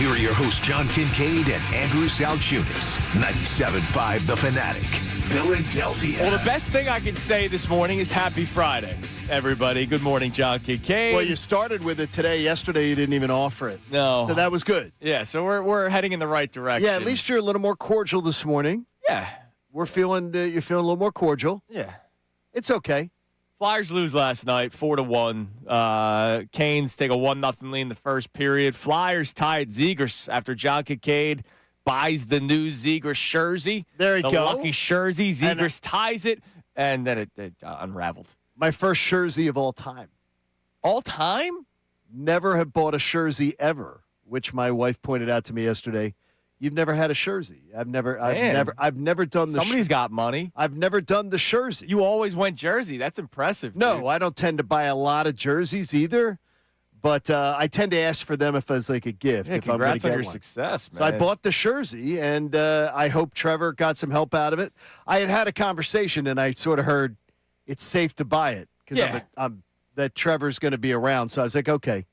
Here are your hosts, John Kincade and Andrew Salciunas. 97.5 The Fanatic, Philadelphia. Well, the best thing I can say this morning is happy Friday, everybody. Good morning, John Kincade. Well, you started with it today. Yesterday, you didn't even offer it. No. So that was good. Yeah, so we're heading in the right direction. Yeah, at least you're a little more cordial this morning. Yeah. You're feeling a little more cordial. Yeah. It's okay. Flyers lose last night, 4-1. Canes take a 1-0 lead in the first period. Flyers tied Zegers after John Kincade buys the new Zegers jersey. There you the go. Lucky jersey. Zegers ties it, and then it unraveled. My first jersey of all time. All time? Never have bought a jersey ever, which my wife pointed out to me yesterday. You've never had a jersey. I've never done the. Somebody's got money. I've never done the jersey. You always went jersey. That's impressive. No, dude. I don't tend to buy a lot of jerseys either, but I tend to ask for them if it's like a gift. Yeah, if I'm going to congrats get on your one. success, man. So I bought the jersey, and I hope Trevor got some help out of it. I had a conversation, and I sort of heard it's safe to buy it because that Trevor's going to be around. So I was like, okay,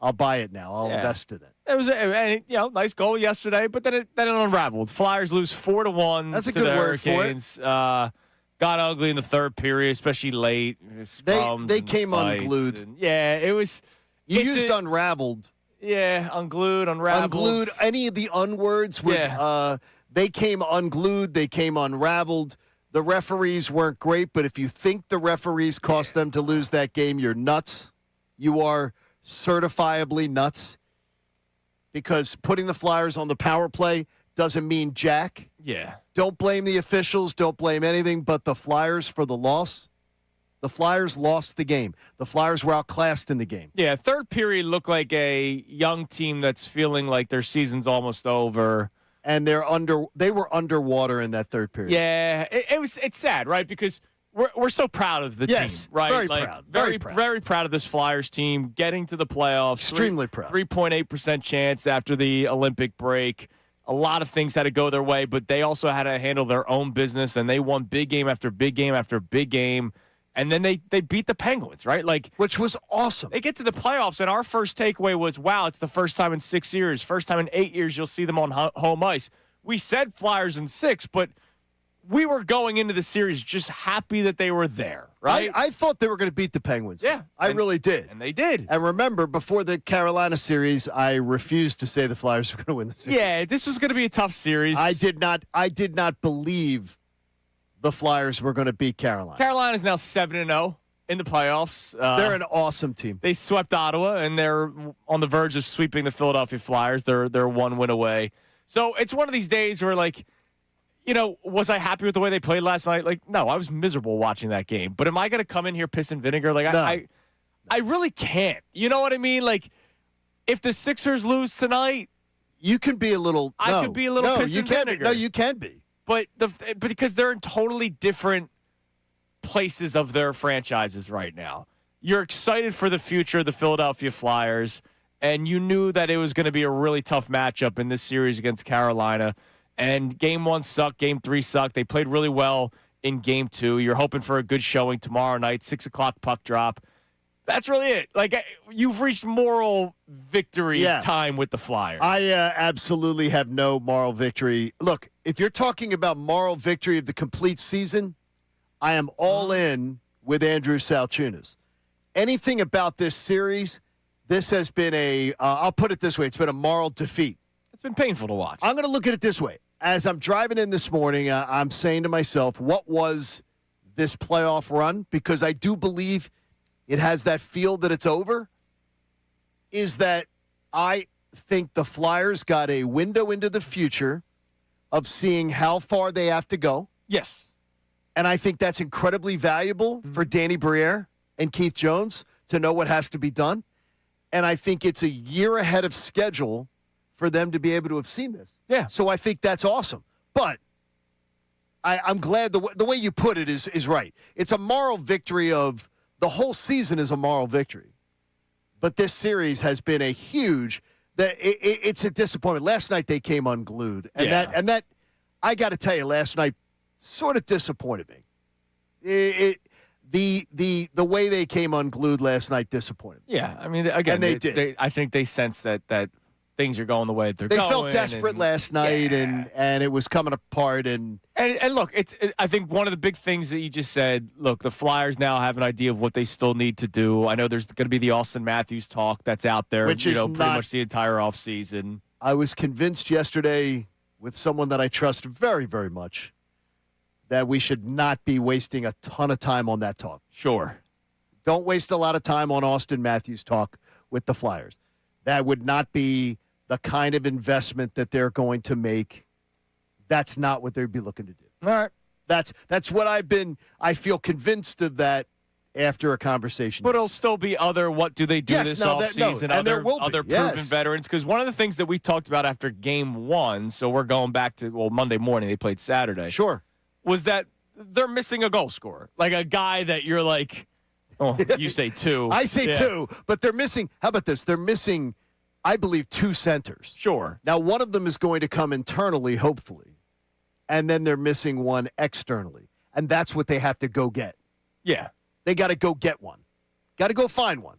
I'll buy it now. I'll invest in it. It was a nice goal yesterday, but then it unraveled. Flyers lose 4-1. That's a to good the word for it. Hurricanes. Got ugly in the third period, especially late. They came unglued. It was. You used unraveled. Yeah, unglued, unraveled. Unglued. Any of the unwords would. They came unglued. They came unraveled. The referees weren't great, but if you think the referees cost them to lose that game, you're nuts. You are certifiably nuts. Because putting the Flyers on the power play doesn't mean jack. Yeah. Don't blame the officials. Don't blame anything but the Flyers for the loss. The Flyers lost the game. The Flyers were outclassed in the game. Yeah, third period looked like a young team that's feeling like their season's almost over. And they were underwater in that third period. Yeah, it's sad, right? Because we're so proud of the team, right? Very proud. Very proud of this Flyers team getting to the playoffs. Extremely proud. 3.8% chance after the Olympic break. A lot of things had to go their way, but they also had to handle their own business, and they won big game after big game after big game. And then they beat the Penguins, right? Which was awesome. They get to the playoffs, and our first takeaway was, wow, it's the first time in 6 years. First time in 8 years you'll see them on home ice. We said Flyers in 6, but we were going into the series just happy that they were there, right? I thought they were going to beat the Penguins. Yeah. I really did. And they did. And remember, before the Carolina series, I refused to say the Flyers were going to win the series. Yeah, this was going to be a tough series. I did not believe the Flyers were going to beat Carolina. Carolina's now 7-0 in the playoffs. They're an awesome team. They swept Ottawa, and they're on the verge of sweeping the Philadelphia Flyers. They're one win away. So it's one of these days where, was I happy with the way they played last night? No, I was miserable watching that game. But am I going to come in here piss and vinegar? No. I really can't. You know what I mean? If the Sixers lose tonight, you can be a little. I could be a little piss and vinegar. No, you can be. But because they're in totally different places of their franchises right now. You're excited for the future of the Philadelphia Flyers, and you knew that it was going to be a really tough matchup in this series against Carolina. And game 1 sucked, game 3 sucked. They played really well in game 2. You're hoping for a good showing tomorrow night, 6:00 puck drop. That's really it. You've reached moral victory time with the Flyers. I absolutely have no moral victory. Look, if you're talking about moral victory of the complete season, I am all in with Andrew Salciunas. Anything about this series, this has been I'll put it this way, it's been a moral defeat. It's been painful to watch. I'm going to look at it this way. As I'm driving in this morning, I'm saying to myself, what was this playoff run? Because I do believe it has that feel that it's over. Is that I think the Flyers got a window into the future of seeing how far they have to go. Yes. And I think that's incredibly valuable for Danny Briere and Keith Jones to know what has to be done. And I think it's a year ahead of schedule for them to be able to have seen this. Yeah. So I think that's awesome. But I'm glad the way you put it is right. It's a moral victory of the whole season is a moral victory. But this series has been a huge it's a disappointment. Last night they came unglued. And that I got to tell you, last night sort of disappointed me. The way they came unglued last night disappointed me. Yeah, I mean, again, and they did. I think they sensed that things are going the way that they're They going. felt desperate last night, and it was coming apart. And look, I think one of the big things that you just said, look, the Flyers now have an idea of what they still need to do. I know there's going to be the Austin Matthews talk that's out there, Which is pretty much the entire offseason. I was convinced yesterday with someone that I trust very, very much that we should not be wasting a ton of time on that talk. Sure. Don't waste a lot of time on Austin Matthews talk with the Flyers. That would not be the kind of investment that they're going to make. That's not what they'd be looking to do. All right. That's what I feel convinced of that after a conversation. But it'll still be what do they do this offseason? And there will be, other proven veterans. Because one of the things that we talked about after game one, so we're going back to, Monday morning, they played Saturday. Sure. Was that they're missing a goal scorer. Like a guy that you're like, you say two. I say two, but they're missing, how about this? They're missing, I believe, two centers. Sure. Now, one of them is going to come internally, hopefully, and then they're missing one externally. And that's what they have to go get. Yeah. They got to go get one. Got to go find one.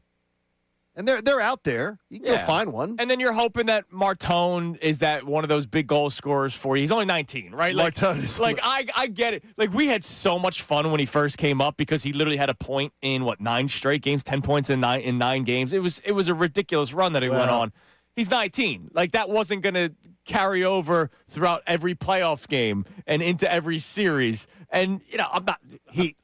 And they're out there. You can go find one. And then you're hoping that Martone is that one of those big goal scorers for you. He's only 19, right? Martone is I get it. Like, we had so much fun when he first came up because he literally had a point in 9 straight games, 10 points in nine games. It was a ridiculous run that he went on. He's 19. Like, that wasn't going to carry over throughout every playoff game and into every series. And,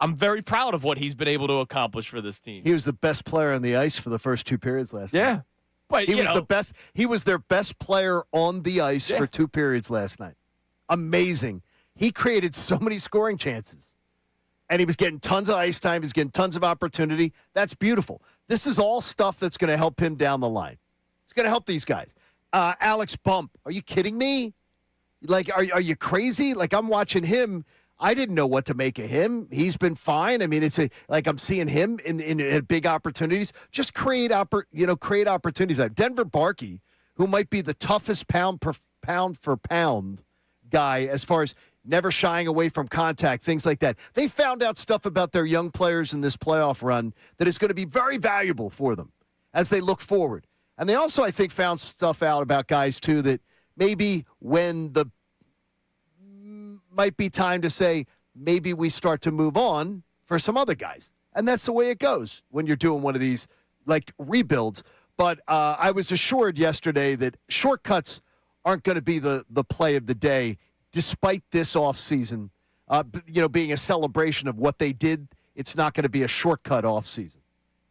I'm very proud of what he's been able to accomplish for this team. He was the best player on the ice for the first 2 periods last night. Yeah. But he was the best. He was their best player on the ice for 2 periods last night. Amazing. He created so many scoring chances. And he was getting tons of ice time. He was getting tons of opportunity. That's beautiful. This is all stuff that's going to help him down the line. It's going to help these guys. Alex Bump, are you kidding me? Like, are you crazy? Like, I'm watching him. I didn't know what to make of him. He's been fine. I mean, I'm seeing him in big opportunities. Just create opportunities. Denver Barkey, who might be the toughest pound for pound guy as far as never shying away from contact, things like that. They found out stuff about their young players in this playoff run that is going to be very valuable for them as they look forward. And they also, I think, found stuff out about guys, too, that maybe when might be time to say, maybe we start to move on for some other guys. And that's the way it goes when you're doing one of these, like, rebuilds. But I was assured yesterday that shortcuts aren't going to be the play of the day, despite this offseason, being a celebration of what they did. It's not going to be a shortcut offseason.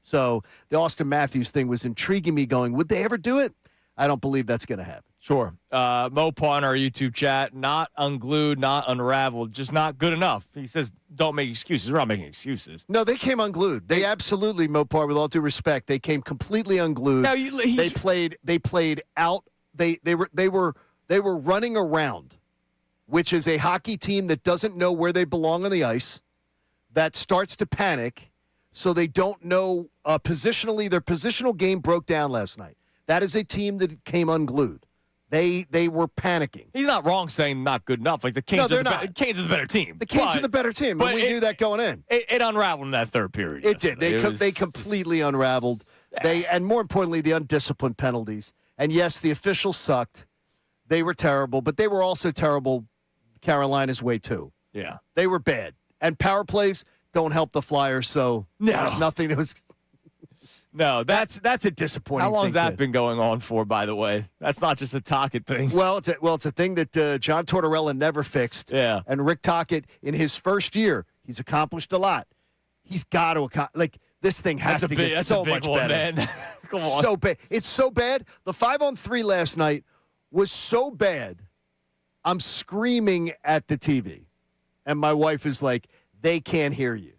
So the Austin Matthews thing was intriguing me going, would they ever do it? I don't believe that's going to happen. Sure. Mopa on our YouTube chat, not unglued, not unraveled, just not good enough. He says, don't make excuses. We're not making excuses. No, they came unglued. They absolutely, Mopar, with all due respect, they came completely unglued. Now, they played out. They were running around, which is a hockey team that doesn't know where they belong on the ice, that starts to panic, so they don't know positionally. Their positional game broke down last night. That is a team that came unglued. They were panicking. He's not wrong saying not good enough. Like the Canes, are the better team. The Canes are the better team, and we knew that going in. It unraveled in that third period. It did. They completely unraveled. And more importantly, the undisciplined penalties. And yes, the officials sucked. They were terrible, but they were also terrible Carolina's way too. Yeah, they were bad. And power plays don't help the Flyers. So there's nothing that was. No, that's a disappointing thing. How long has that been going on for, by the way? That's not just a Tocchet thing. Well, it's a thing that John Tortorella never fixed. Yeah. And Rick Tocchet, in his first year, he's accomplished a lot. He's got to this thing has to get so much better. Man. Come on. So bad. It's so bad. The 5-on-3 last night was so bad. I'm screaming at the TV, and my wife is like, "They can't hear you.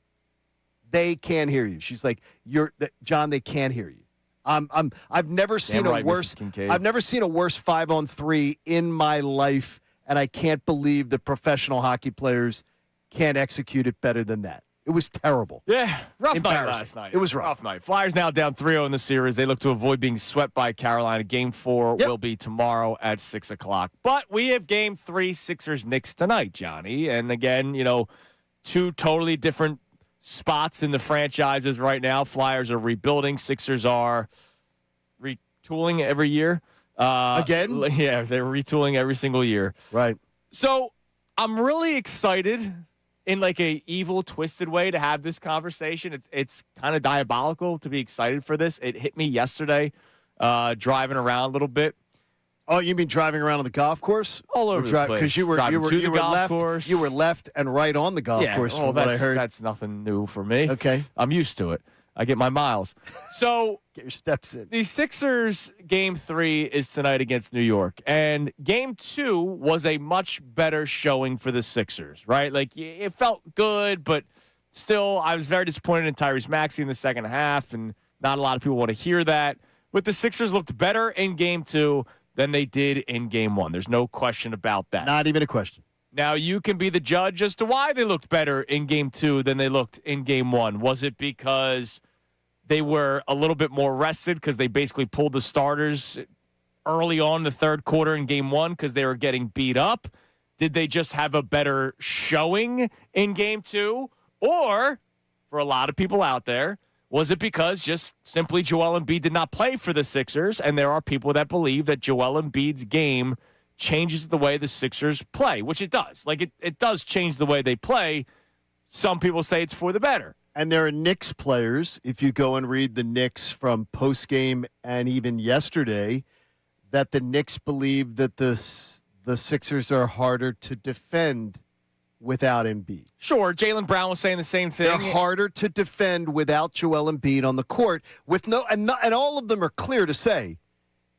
They can't hear you." She's like, John, they can't hear you. I've never seen a worse. I've never seen a worse 5-on-3 in my life, and I can't believe that professional hockey players can't execute it better than that. It was terrible. Yeah, rough night last night. It was rough night. Flyers now down 3-0 in the series. They look to avoid being swept by Carolina. Game 4 will be tomorrow at 6:00. But we have Game 3, Sixers-Knicks tonight, Johnny. And again, two totally different spots in the franchises right now. Flyers are rebuilding. Sixers are retooling every year. Again? Yeah, they're retooling every single year. Right. So I'm really excited in like a evil, twisted way to have this conversation. It's kind of diabolical to be excited for this. It hit me yesterday, driving around a little bit. Oh, you mean driving around on the golf course? All over the place. Because you were golf course. You were left and right on the golf course, from what I heard. That's nothing new for me. Okay. I'm used to it. I get my miles. So get your steps in. The Sixers game 3 is tonight against New York. And game 2 was a much better showing for the Sixers, right? Like, it felt good, but still, I was very disappointed in Tyrese Maxey in the second half, and not a lot of people want to hear that. But the Sixers looked better in game 2 than they did in game 1. There's no question about that. Not even a question. Now, you can be the judge as to why they looked better in game 2 than they looked in game 1. Was it because they were a little bit more rested because they basically pulled the starters early on in the third quarter in game 1 because they were getting beat up? Did they just have a better showing in game 2? Or, for a lot of people out there, was it because just simply Joel Embiid did not play for the Sixers, and there are people that believe that Joel Embiid's game changes the way the Sixers play, which it does. Like, it does change the way they play. Some people say it's for the better. And there are Knicks players, if you go and read the Knicks from postgame and even yesterday, that the Knicks believe that the Sixers are harder to defend without Embiid. Sure, Jaylen Brown was saying the same thing. They're harder to defend without Joel Embiid on the court. And all of them are clear to say,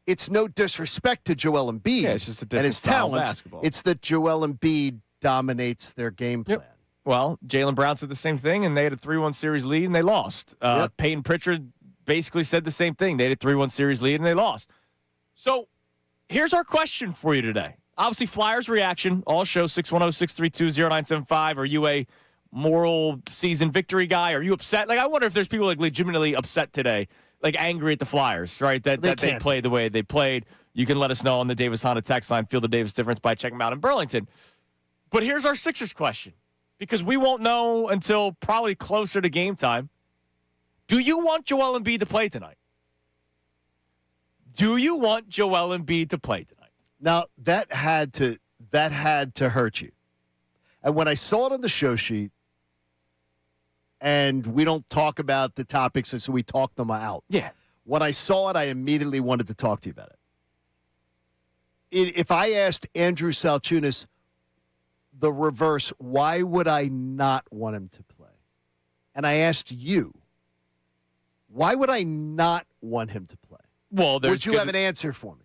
it's no disrespect to Joel Embiid it's just a different and his style of talents. basketball. It's that Joel Embiid dominates their game plan. Yep. Well, Jaylen Brown said the same thing, and they had a 3-1 series lead, and they lost. Peyton Pritchard basically said the same thing. They had a 3-1 series lead, and they lost. So here's our question for you today. Obviously, Flyers reaction, all show 610-632-0975. Are you a moral season victory guy? Are you upset? Like, I wonder if there's people like legitimately upset today, like angry at the Flyers, right? That they played the way they played. You can let us know on the Davis Honda text line. Feel the Davis difference by checking them out in Burlington. But here's our Sixers question, because we won't know until probably closer to game time. Do you want Joel Embiid to play tonight? Do you want Joel Embiid to play tonight? Now, that had to hurt you. And when I saw it on the show sheet, and we don't talk about the topics, so we talk them out. Yeah. When I saw it, I immediately wanted to talk to you about it. If I asked Andrew Salciunas the reverse, why would I not want him to play? And I asked you, why would I not want him to play? Well, would you have an answer for me?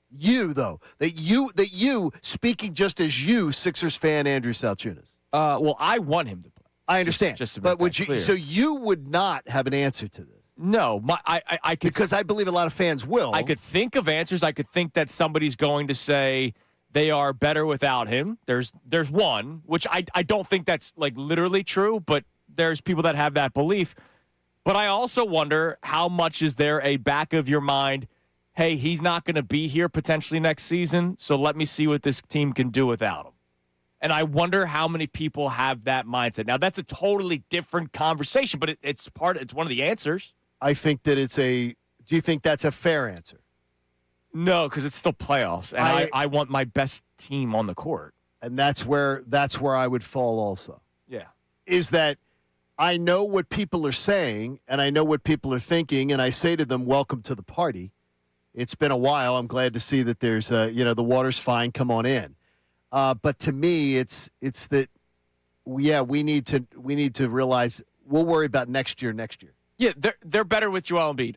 You, though, that you speaking just as you, Sixers fan Andrew Salciunas. Well, I want him to play. I understand, just to but would you? clear. So you would not have an answer to this? No, I could, because I believe a lot of fans will. I could think of answers. I could think that somebody's going to say they are better without him. There's one, which I don't think that's like literally true, but there's people that have that belief. But I also wonder, how much is there a back of your mind? Hey, he's not going to be here potentially next season, so let me see what this team can do without him. And I wonder how many people have that mindset. Now, that's a totally different conversation, but it's one of the answers. I think that do you think that's a fair answer? No, because it's still playoffs, and I want my best team on the court. And that's where I would fall also. Yeah. Is that I know what people are saying, and I know what people are thinking, and I say to them, welcome to the party. It's been a while. I'm glad to see that there's, the water's fine. Come on in. But to me, it's that, we need to realize we'll worry about next year. Yeah, they're better with Joel Embiid.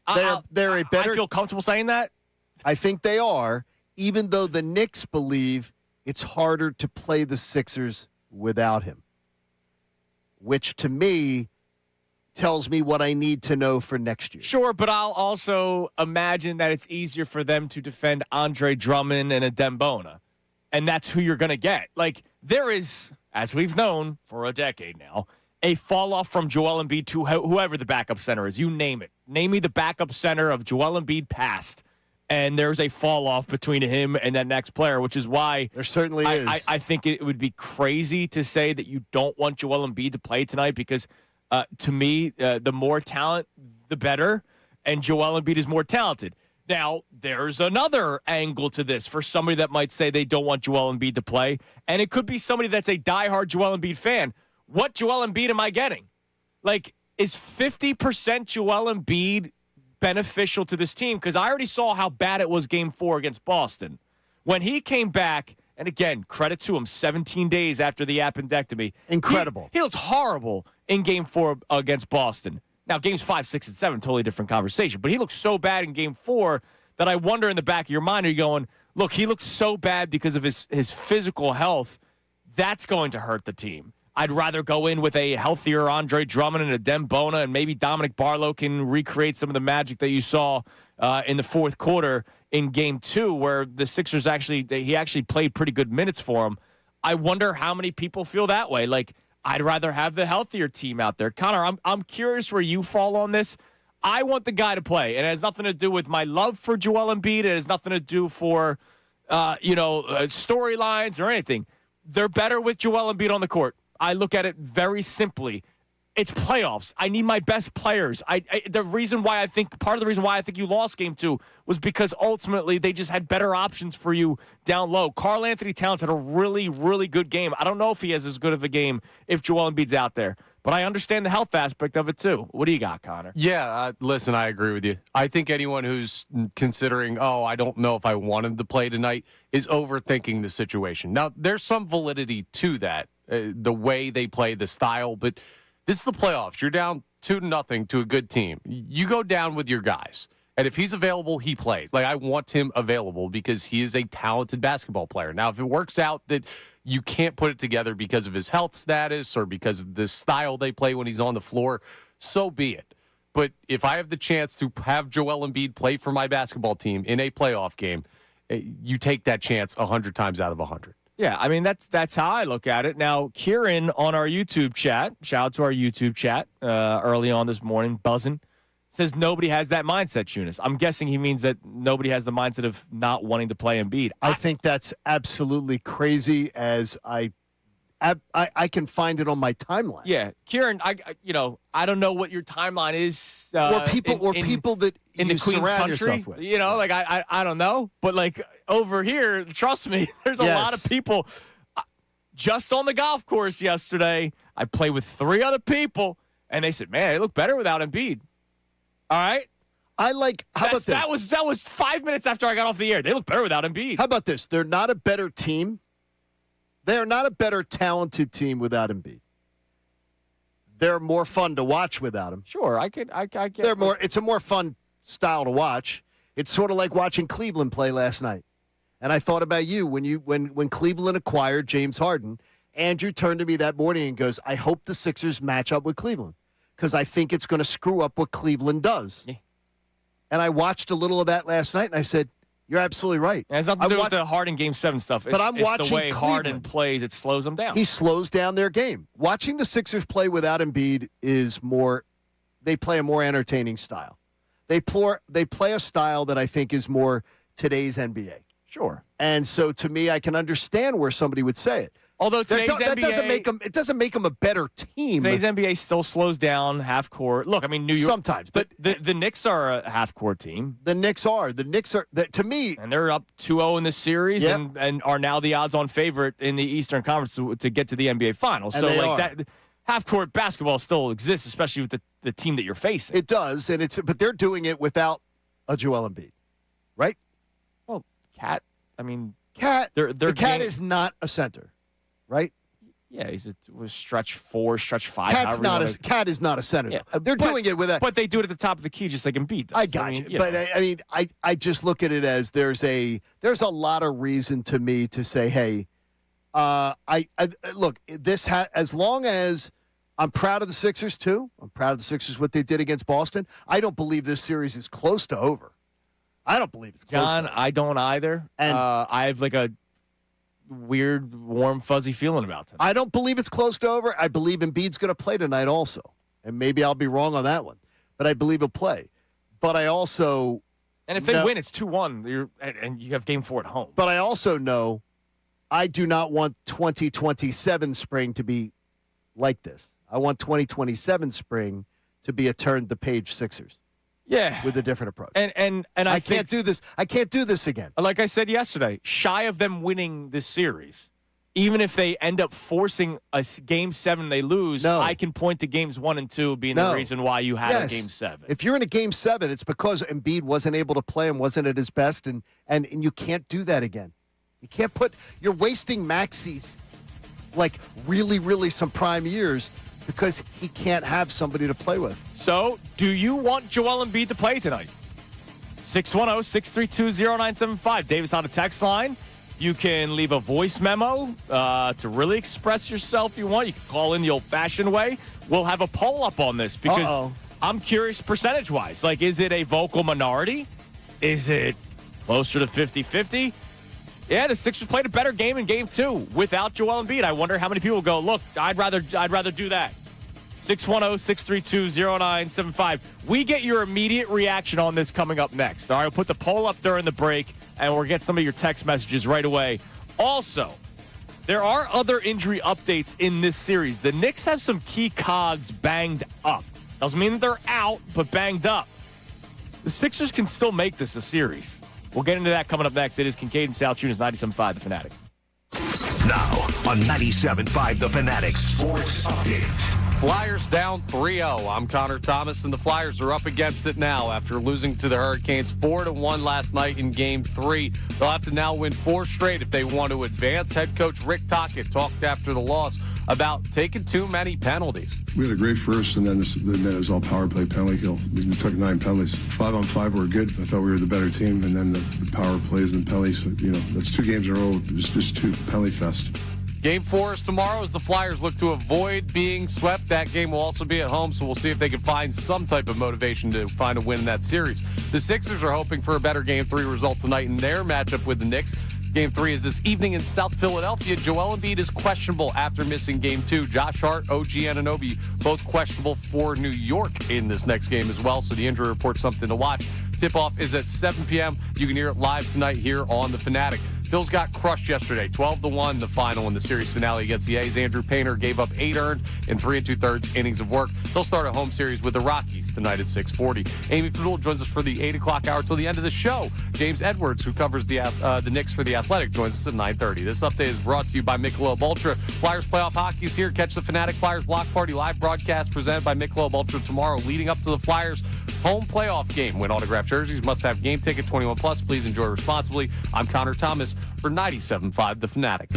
They're a better. I feel comfortable saying that. I think they are, even though the Knicks believe it's harder to play the Sixers without him, which to me tells me what I need to know for next year. Sure, but I'll also imagine that it's easier for them to defend Andre Drummond and a Dembona, and that's who you're going to get. Like, there is, as we've known for a decade now, a fall-off from Joel Embiid to whoever the backup center is. You name it. Name me the backup center of Joel Embiid past, and there's a fall-off between him and that next player, which is why there certainly is. I think it would be crazy to say that you don't want Joel Embiid to play tonight because, to me, the more talent, the better, and Joel Embiid is more talented. Now, there's another angle to this for somebody that might say they don't want Joel Embiid to play, and it could be somebody that's a diehard Joel Embiid fan. What Joel Embiid am I getting? Like, is 50% Joel Embiid beneficial to this team? Because I already saw how bad it was Game 4 against Boston. When he came back, and again, credit to him, 17 days after the appendectomy. Incredible. He looked horrible in Game 4 against Boston. Now, games 5, 6, and 7, totally different conversation. But he looked so bad in Game 4 that I wonder in the back of your mind, are you going, look, he looks so bad because of his physical health. That's going to hurt the team. I'd rather go in with a healthier Andre Drummond and a Dembona, and maybe Dominic Barlow can recreate some of the magic that you saw in the fourth quarter in Game 2, where the Sixers he actually played pretty good minutes for him. I wonder how many people feel that way. Like, I'd rather have the healthier team out there. Connor, I'm curious where you fall on this. I want the guy to play, and it has nothing to do with my love for Joel Embiid. It has nothing to do for, storylines or anything. They're better with Joel Embiid on the court. I look at it very simply. It's playoffs. I need my best players. Part of the reason why I think you lost Game 2 was because ultimately they just had better options for you down low. Karl Anthony Towns had a really, really good game. I don't know if he has as good of a game if Joel Embiid's out there, but I understand the health aspect of it too. What do you got, Connor? Yeah, listen, I agree with you. I think anyone who's considering, I don't know if I want him to play tonight, is overthinking the situation. Now, there's some validity to that, the way they play, the style, but this is the playoffs. You're down 2-0 to a good team. You go down with your guys. And if he's available, he plays. Like, I want him available because he is a talented basketball player. Now, if it works out that you can't put it together because of his health status or because of the style they play when he's on the floor, so be it. But if I have the chance to have Joel Embiid play for my basketball team in a playoff game, you take that chance 100 times out of 100. Yeah, I mean, that's how I look at it. Now, Kieran on our YouTube chat, shout out to our YouTube chat early on this morning, buzzing, says nobody has that mindset, Sciunas. I'm guessing he means that nobody has the mindset of not wanting to play Embiid. I think that's absolutely crazy, as I can find it on my timeline. Yeah, Kieran, I don't know what your timeline is. Or people that in you the Queen's surround country, yourself with. Like I don't know, but like over here, trust me, there's a lot of people. Just on the golf course yesterday, I played with 3 other people, and they said, "Man, they look better without Embiid." All right, How about this? That was 5 minutes after I got off the air. They look better without Embiid. How about this? They're not a better team. They are not a better talented team without Embiid. They're more fun to watch without him. Sure, I get. It's a more fun style to watch. It's sort of like watching Cleveland play last night. And I thought about you when Cleveland acquired James Harden. Andrew turned to me that morning and goes, "I hope the Sixers match up with Cleveland because I think it's going to screw up what Cleveland does." Yeah. And I watched a little of that last night, and I said, "You're absolutely right." It has nothing to do with the Harden Game 7 stuff. It's I'm watching the way Cleveland. Harden plays, it slows them down. He slows down their game. Watching the Sixers play without Embiid is more – they play a more entertaining style. They play a style that I think is more today's NBA. Sure. And so, to me, I can understand where somebody would say it. Although today's NBA doesn't make them a better team. Today's NBA still slows down half court. Look, I mean, New York sometimes, but the Knicks are a half court team. The Knicks are to me, and they're up 2-0 in this series, yep. and are now the odds-on favorite in the Eastern Conference to get to the NBA Finals. And so that half court basketball still exists, especially with the team that you're facing. It does, but they're doing it without a Joel Embiid, right? Well, Cat. The Cat is not a center, right? Yeah, was stretch 4, stretch 5. Cat is not a center. Yeah, they're doing it with that, but they do it at the top of the key, just like Embiid does. I got you. But I just look at it as there's a lot of reason to me to say, hey, look, as long as I'm proud of the Sixers too. I'm proud of the Sixers what they did against Boston. I don't believe this series is close to over. I don't believe it's close. John, I don't either. And I have like a weird, warm, fuzzy feeling about tonight. I don't believe it's close to over. I believe Embiid's going to play tonight also. And maybe I'll be wrong on that one. But I believe he'll play. But I also... And if they win, it's 2-1, and you have Game 4 at home. But I also know I do not want 2027 spring to be like this. I want 2027 spring to be a turn-the-page Sixers. Yeah. with a different approach. And I I can't do this. I can't do this again. Like I said yesterday, shy of them winning this series, even if they end up forcing a game 7, they lose. No. I can point to games 1 and 2 being No. the reason why you had Yes. a game 7. If you're in a game 7, it's because Embiid wasn't able to play and wasn't at his best, and you can't do that again. You can't you're wasting Maxi's like really, really some prime years because he can't have somebody to play with. So, do you want Joel Embiid to play tonight? 610-632-0975. Davis on a text line. You can leave a voice memo to really express yourself if you want. You can call in the old-fashioned way. We'll have a poll up on this because I'm curious percentage-wise. Like, is it a vocal minority? Is it closer to 50-50? Yeah, the Sixers played a better game in Game 2 without Joel Embiid. I wonder how many people go, look, I'd rather do that. 610-632-0975. We get your immediate reaction on this coming up next. All right, we'll put the poll up during the break, and we'll get some of your text messages right away. Also, there are other injury updates in this series. The Knicks have some key cogs banged up. Doesn't mean that they're out, but banged up. The Sixers can still make this a series. We'll get into that coming up next. It is Kincade and Salciunas, 97.5 The Fanatic. Now on 97.5 The Fanatic Sports Update. Flyers down 3-0. I'm Connor Thomas, and the Flyers are up against it now after losing to the Hurricanes 4-1 last night in Game 3. They'll have to now win 4 straight if they want to advance. Head coach Rick Tocchet talked after the loss about taking too many penalties. We had a great first, and then it was all power play penalty kill. We took 9 penalties. 5-on-5 were good. I thought we were the better team, and then the power plays and penalties. That's 2 games in a row. It was just 2 penalty fest. Game 4 is tomorrow as the Flyers look to avoid being swept. That game will also be at home, so we'll see if they can find some type of motivation to find a win in that series. The Sixers are hoping for a better Game 3 result tonight in their matchup with the Knicks. Game 3 is this evening in South Philadelphia. Joel Embiid is questionable after missing Game 2. Josh Hart, OG Anunoby, both questionable for New York in this next game as well, so the injury report's something to watch. Tip-off is at 7 p.m. You can hear it live tonight here on The Fanatic. Phillies got crushed yesterday, 12-1, the final in the series finale against the A's. Andrew Painter gave up 8 earned in 3 2/3 innings of work. They'll start a home series with the Rockies tonight at 6:40. Amy Fadul joins us for the 8 o'clock hour till the end of the show. James Edwards, who covers the Knicks for The Athletic, joins us at 9:30. This update is brought to you by Michelob Ultra. Flyers playoff hockey is here. Catch the Fanatic Flyers Block Party live broadcast presented by Michelob Ultra tomorrow, leading up to the Flyers home playoff game. Win autographed jerseys, must have game ticket, 21 plus. Please enjoy responsibly. I'm Connor Thomas for 97.5 The Fanatic.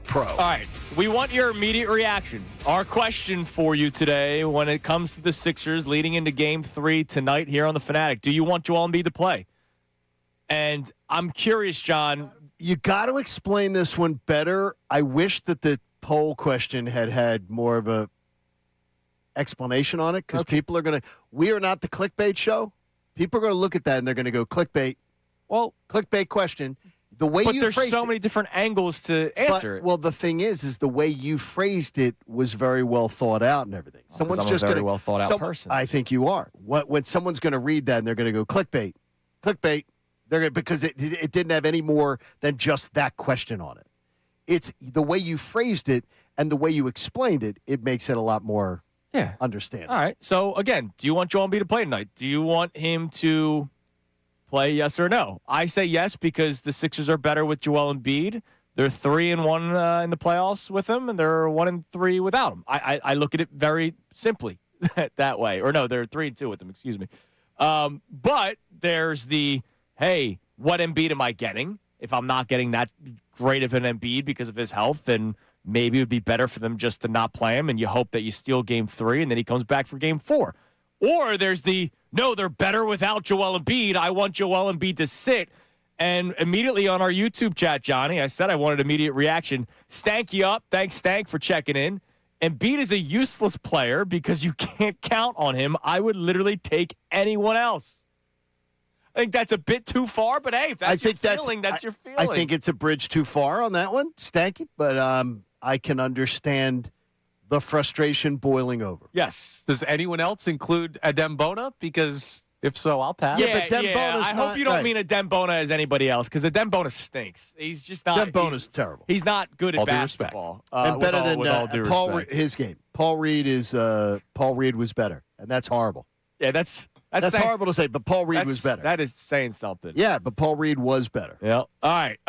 pro. All right. We want your immediate reaction. Our question for you today when it comes to the Sixers leading into Game 3 tonight here on the Fanatic. Do you want Joel Embiid to play? And I'm curious, John. You got to explain this one better. I wish that the poll question had more of a explanation on it because people are going to – we are not the clickbait show. People are going to look at that and they're going to go clickbait. Well, clickbait question. The way but you there's phrased so it, many different angles to answer it. Well, the thing is the way you phrased it was very well thought out and everything. Someone's I'm just a very going to well thought out person. I think you are. When someone's going to read that and they're going to go clickbait, they're going because it didn't have any more than just that question on it. It's the way you phrased it and the way you explained it. It makes it a lot more understandable. All right. So again, do you want Joel Embiid to play tonight? Do you want him to play, yes or no? I say yes because the Sixers are better with Joel Embiid. They're 3-1 in the playoffs with him, and they're 1-3 without him. I look at it very simply that way. Or no, they're 3-2 with him. Excuse me. But there's the hey, what Embiid am I getting? If I'm not getting that great of an Embiid because of his health, then maybe it would be better for them just to not play him, and you hope that you steal Game 3 and then he comes back for Game 4. Or there's the, no, they're better without Joel Embiid. I want Joel Embiid to sit. And immediately on our YouTube chat, Johnny, I said I wanted immediate reaction. Stank you up. Thanks, Stank, for checking in. Embiid is a useless player because you can't count on him. I would literally take anyone else. I think that's a bit too far, but hey, if that's your feeling, that's your feeling. I think it's a bridge too far on that one, Stanky, but I can understand the frustration boiling over. Yes. Does anyone else include Adembona? Because if so, I'll pass. Yeah, but Dembona's I hope you don't mean Adembona as anybody else because Adembona stinks. He's just not. Dembona's terrible. He's not good at All due basketball. And better than Paul. his game. Paul Reed was better, and that's horrible. Yeah, that's horrible to say, but Paul Reed was better. That is saying something. Yeah, but Paul Reed was better. Yeah. All right.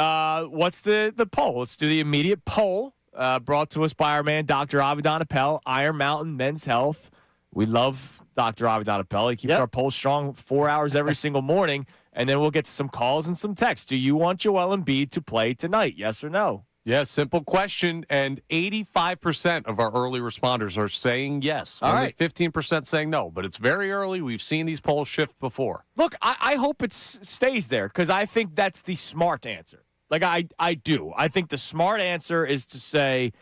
What's the poll? Let's do the immediate poll. Brought to us by our man, Dr. Avidan Appel, Iron Mountain Men's Health. We love Dr. Avidan Appel. He keeps our poll strong 4 hours every single morning, and then we'll get to some calls and some texts. Do you want Joel Embiid to play tonight? Yes or no? Yeah, simple question, and 85% of our early responders are saying yes. All Only right. 15% saying no, but it's very early. We've seen these polls shift before. Look, I hope it stays there because I think that's the smart answer. Like, I do. I think the smart answer is to say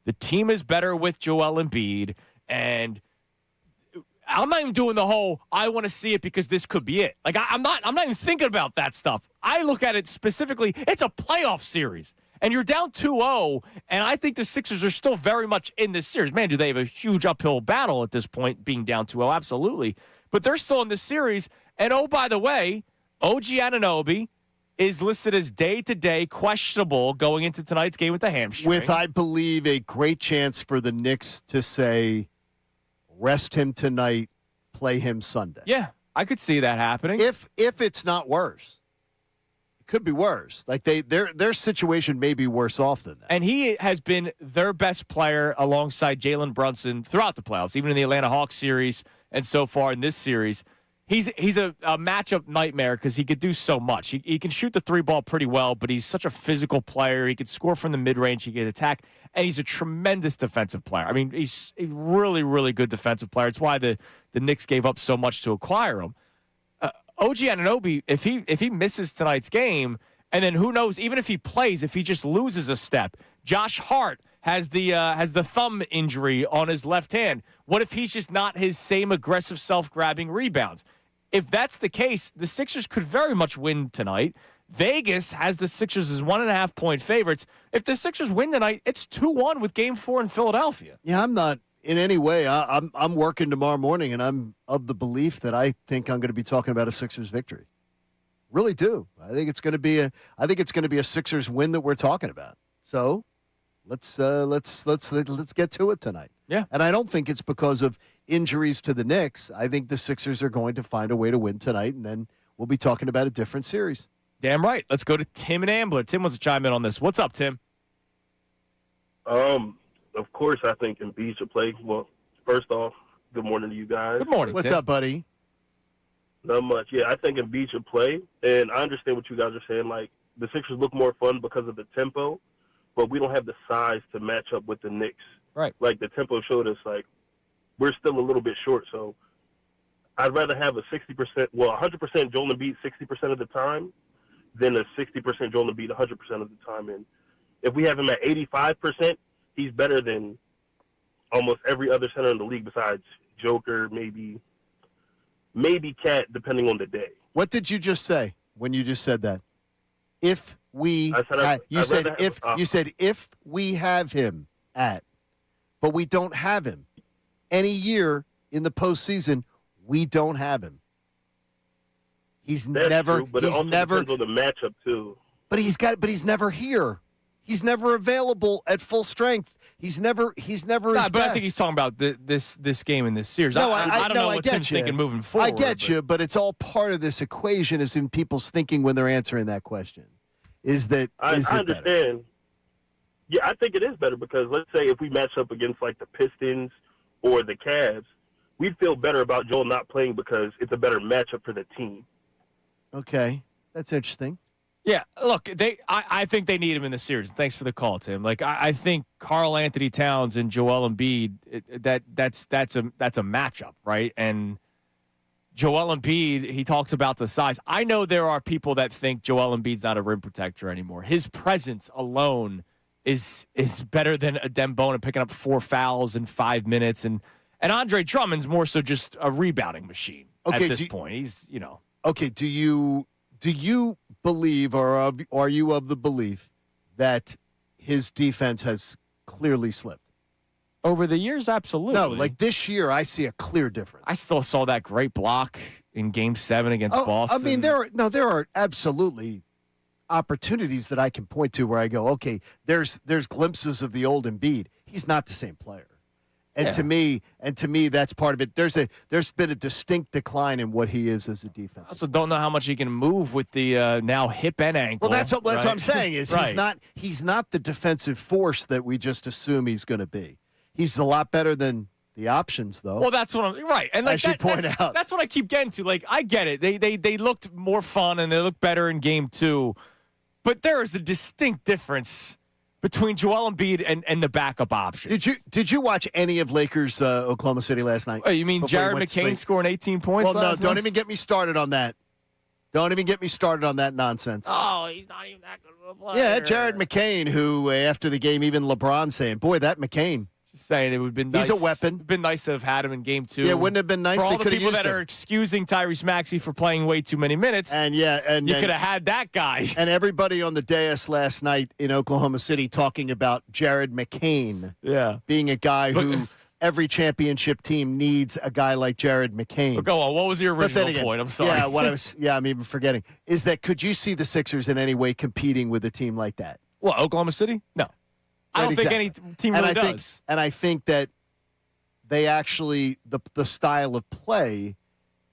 the team is better with Joel Embiid, and I'm not even doing the whole I want to see it because this could be it. Like, I'm not even thinking about that stuff. I look at it specifically. It's a playoff series, and you're down 2-0, and I think the Sixers are still very much in this series. Man, do they have a huge uphill battle at this point, being down 2-0? Absolutely. But they're still in this series, and oh, by the way, OG Anunoby is listed as day-to-day questionable going into tonight's game with the hamstring. With, I believe, a great chance for the Knicks to say, rest him tonight, play him Sunday. Yeah, I could see that happening. If it's not worse. It could be worse. Like their situation may be worse off than that. And he has been their best player alongside Jalen Brunson throughout the playoffs, even in the Atlanta Hawks series and so far in this series. He's a matchup nightmare because he could do so much. He can shoot the three ball pretty well, but he's such a physical player. He could score from the mid-range. He could attack, and he's a tremendous defensive player. I mean, he's a really, really good defensive player. It's why the Knicks gave up so much to acquire him. OG Anunoby, if he misses tonight's game, and then who knows, even if he plays, if he just loses a step. Josh Hart has the thumb injury on his left hand. What if he's just not his same aggressive self-grabbing rebounds? If that's the case, the Sixers could very much win tonight. Vegas has the Sixers as 1.5-point favorites. If the Sixers win tonight, it's 2-1 with Game 4 in Philadelphia. Yeah, I'm not in any way. I'm working tomorrow morning, and I'm of the belief that I think I'm going to be talking about a Sixers victory. Really do. I think it's going to be a Sixers win that we're talking about. So let's get to it tonight. Yeah. And I don't think it's because of injuries to the Knicks. I think the Sixers are going to find a way to win tonight, and then we'll be talking about a different series. Damn right. Let's go to Tim and Ambler. Tim wants to chime in on this. What's up, Tim? Of course, I think Embiid should play. Well, first off, good morning to you guys. Good morning, What's Tim. up, buddy? Not much. Yeah, I think Embiid should play, and I understand what you guys are saying. Like, the Sixers look more fun because of the tempo, but we don't have the size to match up with the Knicks. Right. Like the tempo showed us, like we're still a little bit short. So I'd rather have a 100% Joel Embiid 60% of the time than a 60% Joel Embiid 100% of the time. And if we have him at 85%, he's better than almost every other center in the league besides Joker, maybe Cat, depending on the day. What did you just say when you just said that? If we, you said if we have him at, but we don't have him. Any year in the postseason, we don't have him. He's That's never. True, but he's it also never. depends on the matchup too. But he's never here. He's never available at full strength. He's never his But best. I think he's talking about this game in this series. No, I don't know what get Tim's you. thinking moving forward. I get you, but it's all part of this equation is in people's thinking when they're answering that question. Is that I is it understand. better? Yeah, I think it is better because let's say if we match up against like the Pistons or the Cavs, we'd feel better about Joel not playing because it's a better matchup for the team. Okay, that's interesting. Yeah, look, I think they need him in the series. Thanks for the call, Tim. Like I think Karl Anthony Towns and Joel Embiid that's a matchup, right? And Joel Embiid, he talks about the size. I know there are people that think Joel Embiid's not a rim protector anymore. His presence alone is better than a Dembona picking up 4 fouls in 5 minutes, and Andre Drummond's more so just a rebounding machine at this point. He's Okay, do you believe, or are you of the belief that his defense has clearly slipped? Over the years, absolutely. No, like this year, I see a clear difference. I still saw that great block in Game 7 against Boston. I mean, there are absolutely opportunities that I can point to where I go, okay, there's glimpses of the old Embiid. He's not the same player. And to me, that's part of it. There's been a distinct decline in what he is as a defense. I also don't know how much he can move with the now hip and ankle. Well, that's what I'm saying is right. he's not the defensive force that we just assume he's going to be. He's a lot better than the options, though. Well, that's what I'm right. And like as you point out, that's what I keep getting to. Like I get it. They looked more fun and they looked better in Game 2, but there is a distinct difference between Joel Embiid and the backup options. Did you watch any of Lakers Oklahoma City last night? Oh, you mean Jared McCain scoring 18 points? Well, no, last don't night? even get me started on that. Don't even get me started on that nonsense. Oh, he's not even that good of a player. Yeah, Jared McCain, who after the game, even LeBron saying, "Boy, that McCain." Just saying it would have been nice. He's a weapon. It'd been nice to have had him in Game 2. Yeah, wouldn't have been nice. For all they the could have people used that him. are excusing Tyrese Maxey for playing way too many minutes. And you could have had that guy. And everybody on the dais last night in Oklahoma City talking about Jared McCain. Yeah, being a guy who every championship team needs a guy like Jared McCain. Go on. What was your original point? I'm sorry. Yeah, I'm even forgetting. Is that could you see the Sixers in any way competing with a team like that? What, Oklahoma City? No. I don't think any team really does. And I think that they actually the style of play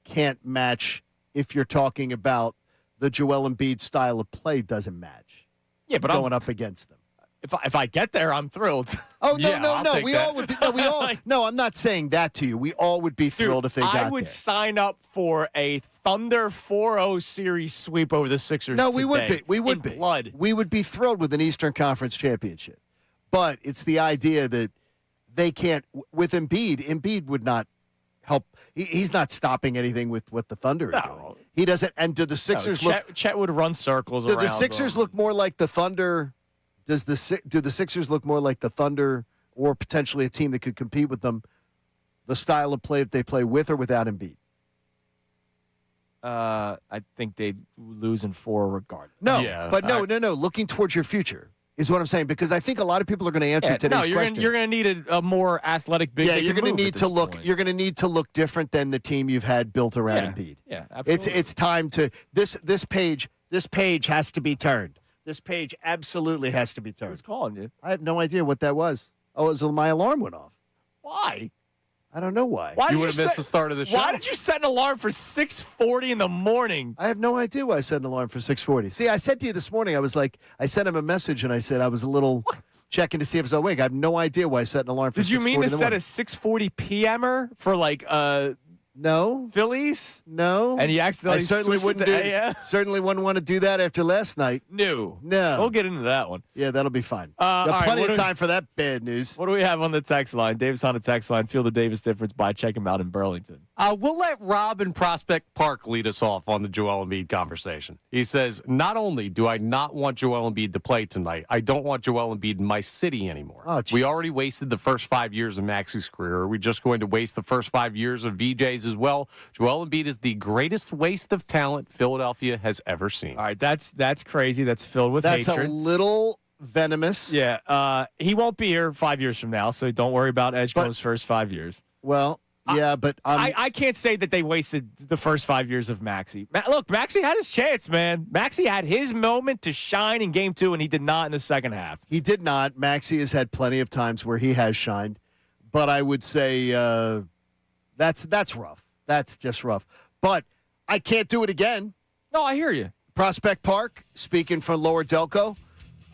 can't match if you're talking about the Joel Embiid style of play doesn't match. Yeah, but going up against them. If I get there, I'm thrilled. Oh no, yeah, no. We all would. No, I'm not saying that to you. We all would be thrilled if they got there. I would sign up for a Thunder 4-0 series sweep over the Sixers. No, we would be. We would be. Blood. We would be thrilled with an Eastern Conference championship. But it's the idea that they can't with Embiid. Embiid would not help. He's not stopping anything with what the Thunder are doing. He doesn't. And do the Sixers look? Chet would run circles around. Do the Sixers look more like the Thunder? Do the Sixers look more like the Thunder, or potentially a team that could compete with them? The style of play that they play with or without Embiid. I think they'd lose in 4 regardless. No, Yeah, but no. Looking towards your future is what I'm saying, because I think a lot of people are going to answer today's question. You're going to need a more athletic big. Yeah, you're going to need to look. Point. You're going to need to look different than the team you've had built around Embiid. Yeah, absolutely. It's time to this page. This page has to be turned. This page absolutely has to be turned. Who's calling you? I have no idea what that was. Oh, it was my alarm went off. Why? I don't know why. Why you would have missed the start of the show. Why did you set an alarm for 6:40 in the morning? I have no idea why I set an alarm for 6:40. See, I said to you this morning, I sent him a message and I said I was a little checking to see if I was awake. I have no idea why I set an alarm for 6:40. Did you mean to set a 6:40 p.m.er for like No. Phillies? No. And he accidentally certainly wouldn't want to do that after last night. No. No. We'll get into that one. Yeah, that'll be fine. all right, plenty of time for that bad news. What do we have on the text line? Davis on the text line. Feel the Davis difference by check him out in Burlington. We'll let Rob in Prospect Park lead us off on the Joel Embiid conversation. He says, not only do I not want Joel Embiid to play tonight, I don't want Joel Embiid in my city anymore. Oh, geez. We already wasted the first 5 years of Maxi's career. Are we just going to waste the first 5 years of VJ's as well? Joel Embiid is the greatest waste of talent Philadelphia has ever seen. All right, that's crazy. That's filled with That's hatred. a little venomous. Yeah, he won't be here 5 years from now, so don't worry about Edgecomb's first 5 years. Well, yeah, but I can't say that they wasted the first 5 years of Maxey. Look, Maxey had his chance, man. Maxey had his moment to shine in Game 2, and he did not in the second half. He did not. Maxey has had plenty of times where he has shined, but I would say that's rough. That's just rough. But I can't do it again. No, I hear you. Prospect Park, speaking for Lower Delco,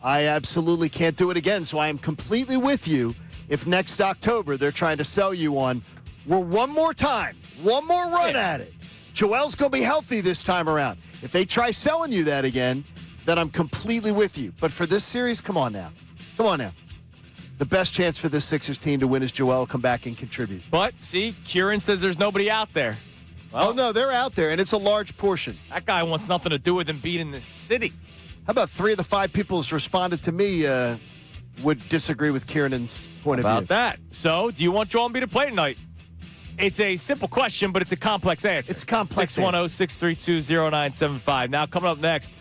I absolutely can't do it again. So I am completely with you if next October they're trying to sell you on, we're one more time, one more run at it. Joel's going to be healthy this time around. If they try selling you that again, then I'm completely with you. But for this series, come on now. Come on now. The best chance for this Sixers team to win is Joel come back and contribute. But, see, Kieran says there's nobody out there. Well, Oh, no, they're out there, and it's a large portion. that guy wants nothing to do with him beating the city. How about 3 of the 5 people who's responded to me would disagree with Kieran's point of About view? that. So, do you want Joel Embiid to play tonight? It's a simple question, but it's a complex answer. It's a complex 610-632-0975. Now, coming up next,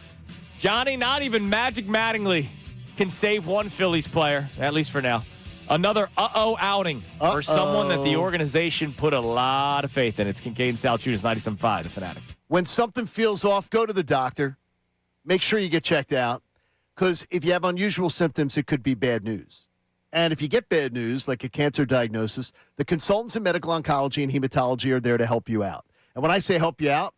Johnny, not even Magic Mattingly can save one Phillies player, at least for now. Another outing for someone that the organization put a lot of faith in. It's Kincade Salciunas, 97.5, The Fanatic. When something feels off, go to the doctor. Make sure you get checked out, because if you have unusual symptoms, it could be bad news. And if you get bad news, like a cancer diagnosis, the consultants in medical oncology and hematology are there to help you out. And when I say help you out,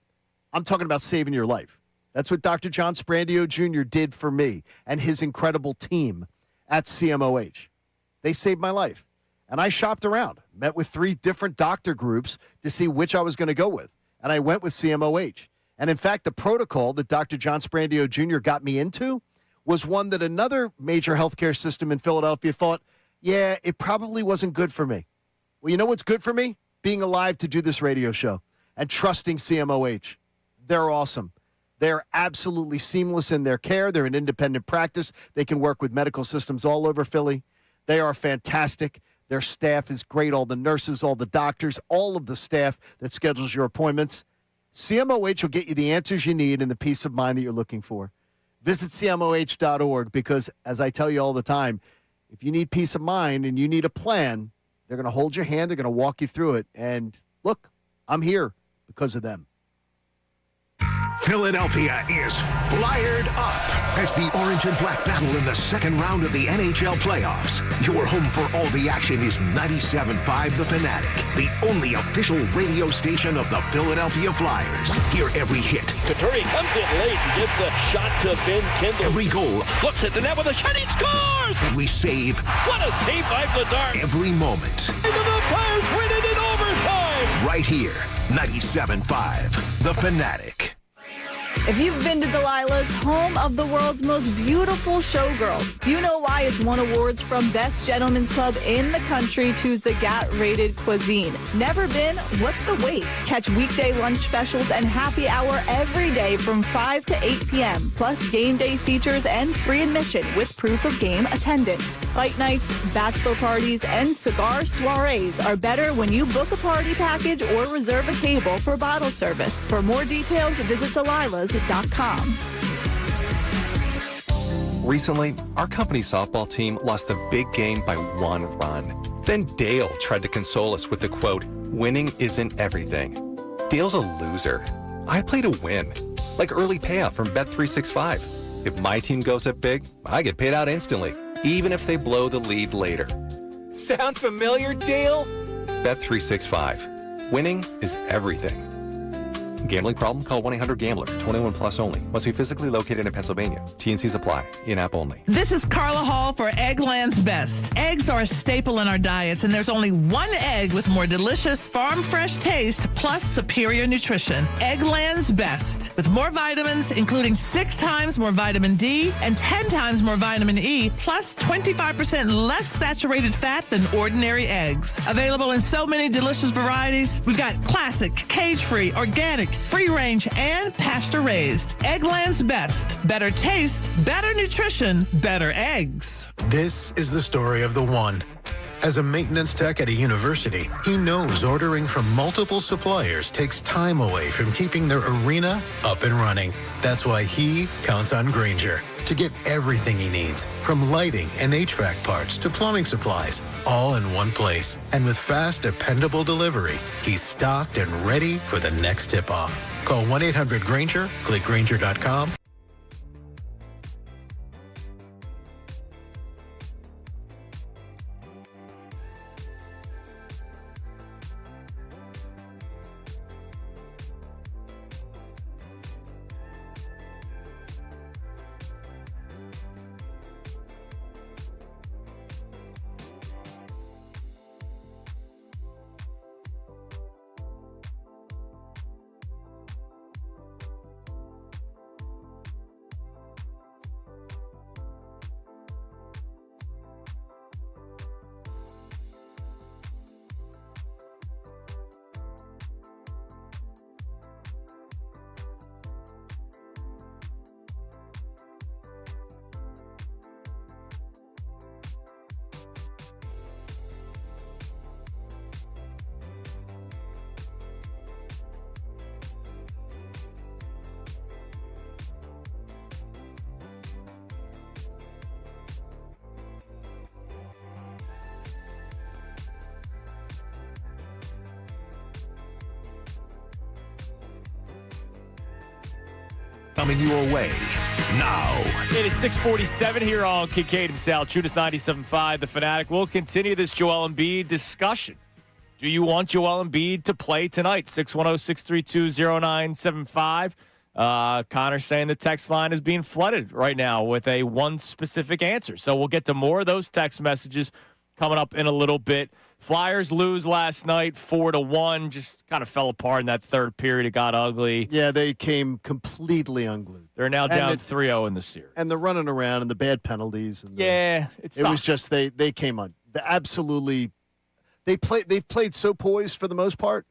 I'm talking about saving your life. That's what Dr. John Sprandio Jr. did for me and his incredible team at CMOH. They saved my life. And I shopped around, met with 3 different doctor groups to see which I was going to go with. And I went with CMOH. And in fact, the protocol that Dr. John Sprandio Jr. got me into was one that another major healthcare system in Philadelphia thought, yeah, it probably wasn't good for me. Well, you know what's good for me? Being alive to do this radio show and trusting CMOH. They're awesome. They're absolutely seamless in their care. They're an independent practice. They can work with medical systems all over Philly. They are fantastic. Their staff is great. All the nurses, all the doctors, all of the staff that schedules your appointments. CMOH will get you the answers you need and the peace of mind that you're looking for. Visit CMOH.org because, as I tell you all the time, if you need peace of mind and you need a plan, they're going to hold your hand. They're going to walk you through it. And look, I'm here because of them. Philadelphia is fired up as the orange and black battle in the second round of the NHL playoffs. Your home for all the action is 97.5 The Fanatic, the only official radio station of the Philadelphia Flyers. Hear every hit. Couturier comes in late and gets a shot to Ben Kendall. Every goal. Looks at the net with a shot. He scores! Every save. What a save by Bedard. Every moment. And the Flyers win it in overtime. Right here, 97.5 The Fanatic. If you've been to Delilah's, home of the world's most beautiful showgirls, you know why it's won awards from Best Gentlemen's Club in the country to Zagat-rated cuisine. Never been? What's the wait? Catch weekday lunch specials and happy hour every day from 5 to 8 p.m., plus game day features and free admission with proof of game attendance. Fight nights, bachelor parties, and cigar soirees are better when you book a party package or reserve a table for bottle service. For more details, visit Delilah's.com. Recently, our company's softball team lost the big game by 1 run. Then Dale tried to console us with the quote, "Winning isn't everything." Dale's a loser. I play to win, like early payout from Bet365. If my team goes up big, I get paid out instantly, even if they blow the lead later. Sound familiar, Dale? Bet365. Winning is everything. Gambling problem? Call 1-800-GAMBLER. 21 plus only. Must be physically located in Pennsylvania. T&Cs apply. In-app only. This is Carla Hall for Eggland's Best. Eggs are a staple in our diets, and there's only one egg with more delicious farm-fresh taste plus superior nutrition. Eggland's Best. With more vitamins, including 6 times more vitamin D and 10 times more vitamin E, plus 25% less saturated fat than ordinary eggs. Available in so many delicious varieties. We've got classic, cage-free, organic, free-range, and pasture-raised. Eggland's Best. Better taste, better nutrition, better eggs. This is the story of the one. As a maintenance tech at a university, he knows ordering from multiple suppliers takes time away from keeping their arena up and running. That's why he counts on Grainger to get everything he needs, from lighting and HVAC parts to plumbing supplies, all in one place. And with fast, dependable delivery, he's stocked and ready for the next tip-off. Call 1-800-GRAINGER, click Grainger.com. Coming your way now. It is 6:47 here on Kincade Salciunas 97.5. The Fanatic will continue this Joel Embiid discussion. Do you want Joel Embiid to play tonight? 610-632-0975. Connor saying the text line is being flooded right now with one specific answer. So we'll get to more of those text messages coming up in a little bit. Flyers lose last night 4-1. Just kind of fell apart in that third period. It got ugly. Yeah, they came completely unglued. They're now down 3-0 in the series. And the running around and the bad penalties. And it was just they came on. They've played so poised for the most part.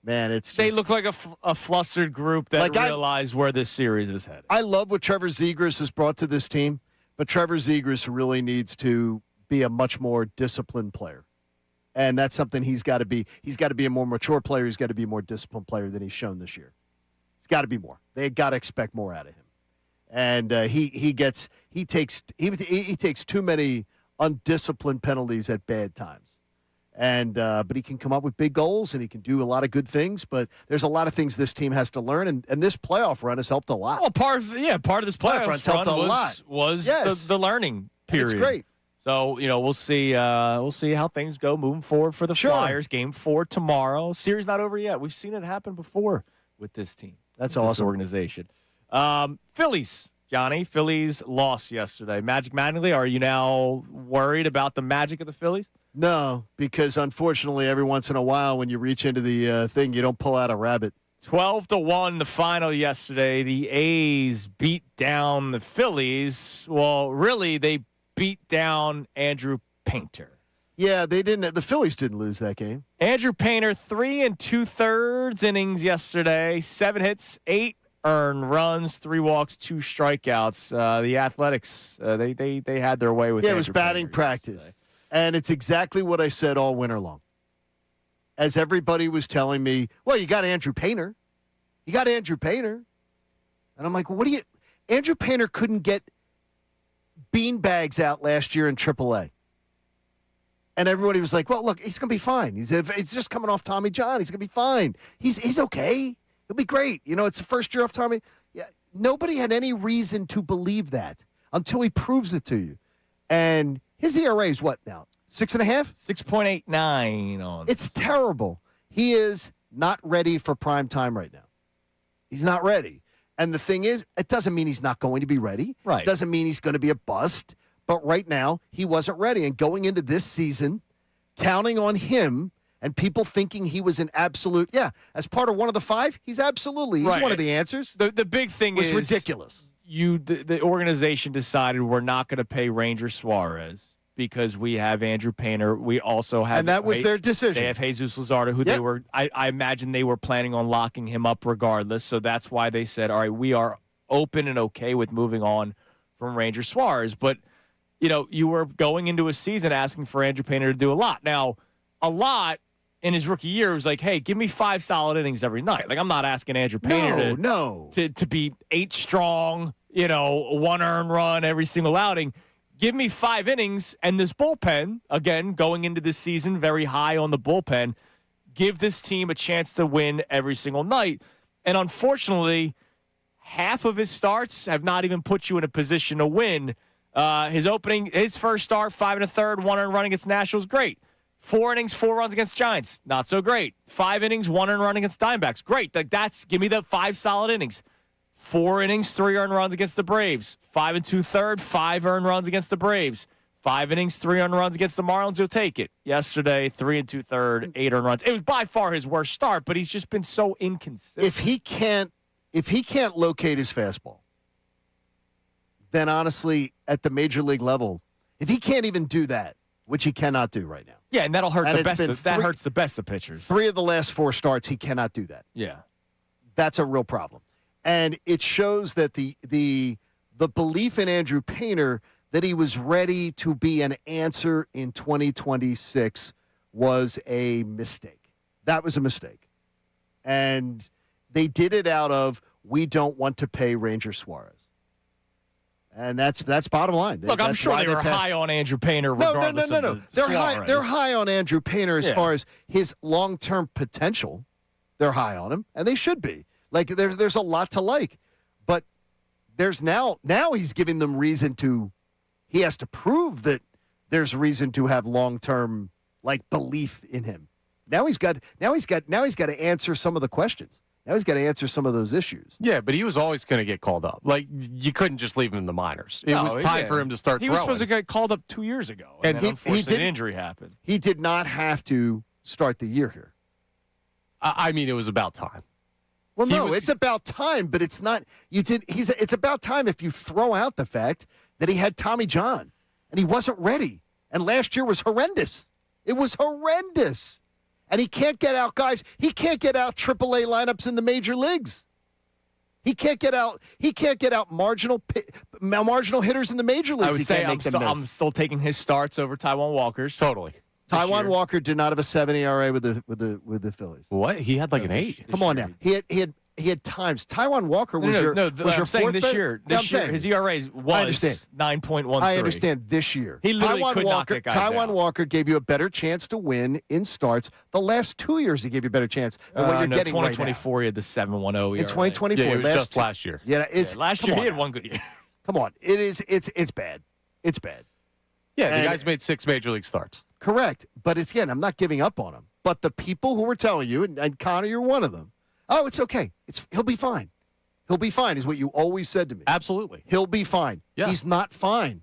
Man, they look like a flustered group that realize where this series is headed. I love what Trevor Zegras has brought to this team, but Trevor Zegras really needs to be a much more disciplined player. And that's something he's got to be. He's got to be a more mature player. He's got to be a more disciplined player than he's shown this year. He's got to be more. They got to expect more out of him. And he takes too many undisciplined penalties at bad times. But he can come up with big goals and he can do a lot of good things. But there's a lot of things this team has to learn, and this playoff run has helped a lot. Well, part of this playoff run helped a lot. Was the learning period. It's great. So, we'll see how things go moving forward for the Flyers. Game 4 tomorrow. Series not over yet. We've seen it happen before with this team. That's awesome. This organization. Phillies, Johnny. Phillies lost yesterday. Magic Mattingly, are you now worried about the magic of the Phillies? No, because unfortunately, every once in a while when you reach into the thing, you don't pull out a rabbit. 12-1 the final yesterday. The A's beat down the Phillies. Well, really, they beat down Andrew Painter. Yeah, they didn't. The Phillies didn't lose that game. Andrew Painter, 3 2/3 innings yesterday, 7 hits, 8 earned runs, 3 walks, 2 strikeouts. The Athletics, they had their way with. Yeah, it was batting practice, and it's exactly what I said all winter long. As everybody was telling me, well, you got Andrew Painter, and I'm like, what do you? Andrew Painter couldn't get beanbags out last year in AAA. And everybody was like, well, look, he's going to be fine. He's just coming off Tommy John. He's going to be fine. He's okay. He'll be great. It's the first year off Tommy. Yeah, nobody had any reason to believe that until he proves it to you. And his ERA is what now? 6.5? 6.89 on. It's terrible. He is not ready for prime time right now. He's not ready. And the thing is, it doesn't mean he's not going to be ready. Right. It doesn't mean he's going to be a bust. But right now, he wasn't ready. And going into this season, counting on him and people thinking he was an absolute, as part of one of the five, he's absolutely. He's one of the answers. The big thing was is ridiculous. The organization decided we're not going to pay Ranger Suarez because we have Andrew Painter. We also have, and that was their decision. They have Jesus Luzardo, who they were. I imagine they were planning on locking him up regardless. So that's why they said, "All right, we are open and okay with moving on from Ranger Suarez." But you were going into a season asking for Andrew Painter to do a lot. Now, a lot in his rookie year was like, "Hey, give me 5 solid innings every night." Like I'm not asking Andrew Painter to be 8 strong. 1 earned run every single outing. Give me 5 innings, and this bullpen, again, going into this season, very high on the bullpen, give this team a chance to win every single night. And unfortunately, half of his starts have not even put you in a position to win. His first start, 5 1/3, 1 earned run against Nationals, great. 4 innings, 4 runs against Giants, not so great. 5 innings, 1 earned run against Diamondbacks, great. Give me the 5 solid innings. 4 innings, 3 earned runs against the Braves. 5 2/3, 5 earned runs against the Braves. 5 innings, 3 earned runs against the Marlins. You'll take it. Yesterday, 3 2/3, 8 earned runs. It was by far his worst start, but he's just been so inconsistent. If he can't locate his fastball, then honestly, at the major league level, if he can't even do that, which he cannot do right now. Yeah, and that'll hurt the best. That hurts the best of pitchers. 3 of the last 4 starts, he cannot do that. Yeah, that's a real problem. And it shows that the belief in Andrew Painter that he was ready to be an answer in 2026 was a mistake. That was a mistake. And they did it out of, we don't want to pay Ranger Suarez. And that's bottom line. Look, I'm sure they were high on Andrew Painter regardless of the Suarez. They're high on Andrew Painter as far as his long-term potential. They're high on him, and they should be. Like there's a lot to like, but there's now he's giving them reason to. He has to prove that there's reason to have long-term belief in him. Now he's got to answer some of the questions. Now he's got to answer some of those issues. Yeah, but he was always going to get called up. You couldn't just leave him in the minors. It was time for him to start throwing. He was supposed to get called up 2 years ago, and then unfortunately an injury happened. He did not have to start the year here. I mean, it was about time. Well, no, it's about time, but it's not. It's about time if you throw out the fact that he had Tommy John and he wasn't ready. And last year was horrendous. It was horrendous. And he can't get out guys. He can't get out AAA lineups in the major leagues. He can't get out. He can't get out marginal hitters in the major leagues. I would say I'm still taking his starts over Taijuan Walker's. Totally. Taijuan Walker did not have a 7 ERA with the Phillies. What? He had an 8. Come on now. He had times. Taijuan Walker was your saying this year. This year, his ERA was 9.13. I understand this year. He literally could not get guys Taijuan Walker gave you a better chance to win in starts. The last 2 years, he gave you a better chance than what you're getting right now. 2024, he had the 7.10 ERA. In 2024, it was just last year. Yeah, last year he had one good year. Come on, it's bad. It's bad. Yeah, the guy's made 6 major league starts. Correct, but I'm not giving up on him. But the people who were telling you, and Connor, you're one of them. Oh, it's okay. He'll be fine. He'll be fine is what you always said to me. Absolutely. He'll be fine. Yeah. He's not fine.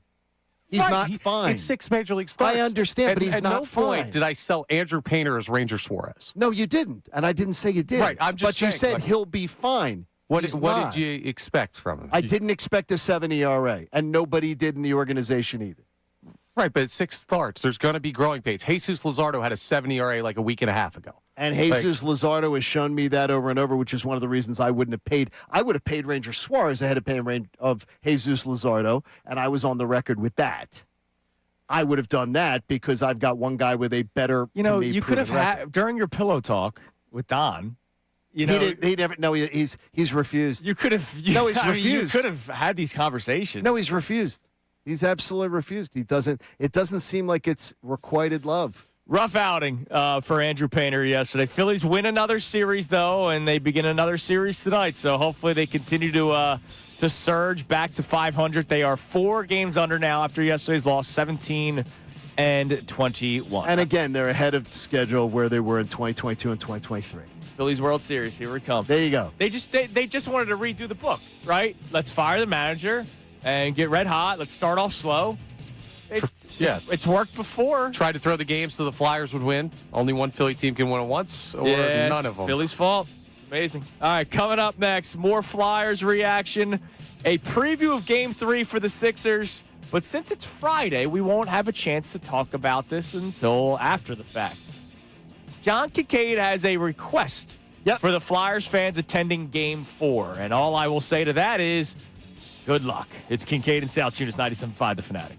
He's not fine. It's 6 major league starts. I understand, but he's not fine. At no point did I sell Andrew Painter as Ranger Suarez. No, you didn't. And I didn't say you did. Right, I'm just saying. But you said he'll be fine. What did you expect from him? I didn't expect a 7 ERA, and nobody did in the organization either. Right, but it's 6 starts. There's going to be growing pains. Jesus Luzardo had a 7 ERA a week and a half ago. And Jesus Luzardo has shown me that over and over, which is one of the reasons I wouldn't have paid. I would have paid Ranger Suarez ahead of paying of Jesus Luzardo, and I was on the record with that. I would have done that because I've got one guy with a better. You could have had during your pillow talk with Don. He never. No, he's refused. You could have. No, he's refused. You could have had these conversations. No, he's refused. He's absolutely refused. He doesn't. It doesn't seem like it's requited love. Rough outing for Andrew Painter yesterday. Phillies win another series though, and they begin another series tonight. So hopefully they continue to surge back to 500. They are 4 games under now after yesterday's loss, 17 and 21. And again, they're ahead of schedule where they were in 2022 and 2023. Phillies World Series. Here we come. There you go. They just wanted to redo the book, right? Let's fire the manager and get red hot. Let's start off slow. It's worked before. Tried to throw the game so the Flyers would win. Only one Philly team can win it once, or none of them. Philly's fault. It's amazing. All right, coming up next, more Flyers reaction, a preview of Game 3 for the Sixers. But since it's Friday, we won't have a chance to talk about this until after the fact. John Kincade has a request for the Flyers fans attending Game 4. And all I will say to that is, good luck. It's Kincade and Salciunas, 97.5 The Fanatic.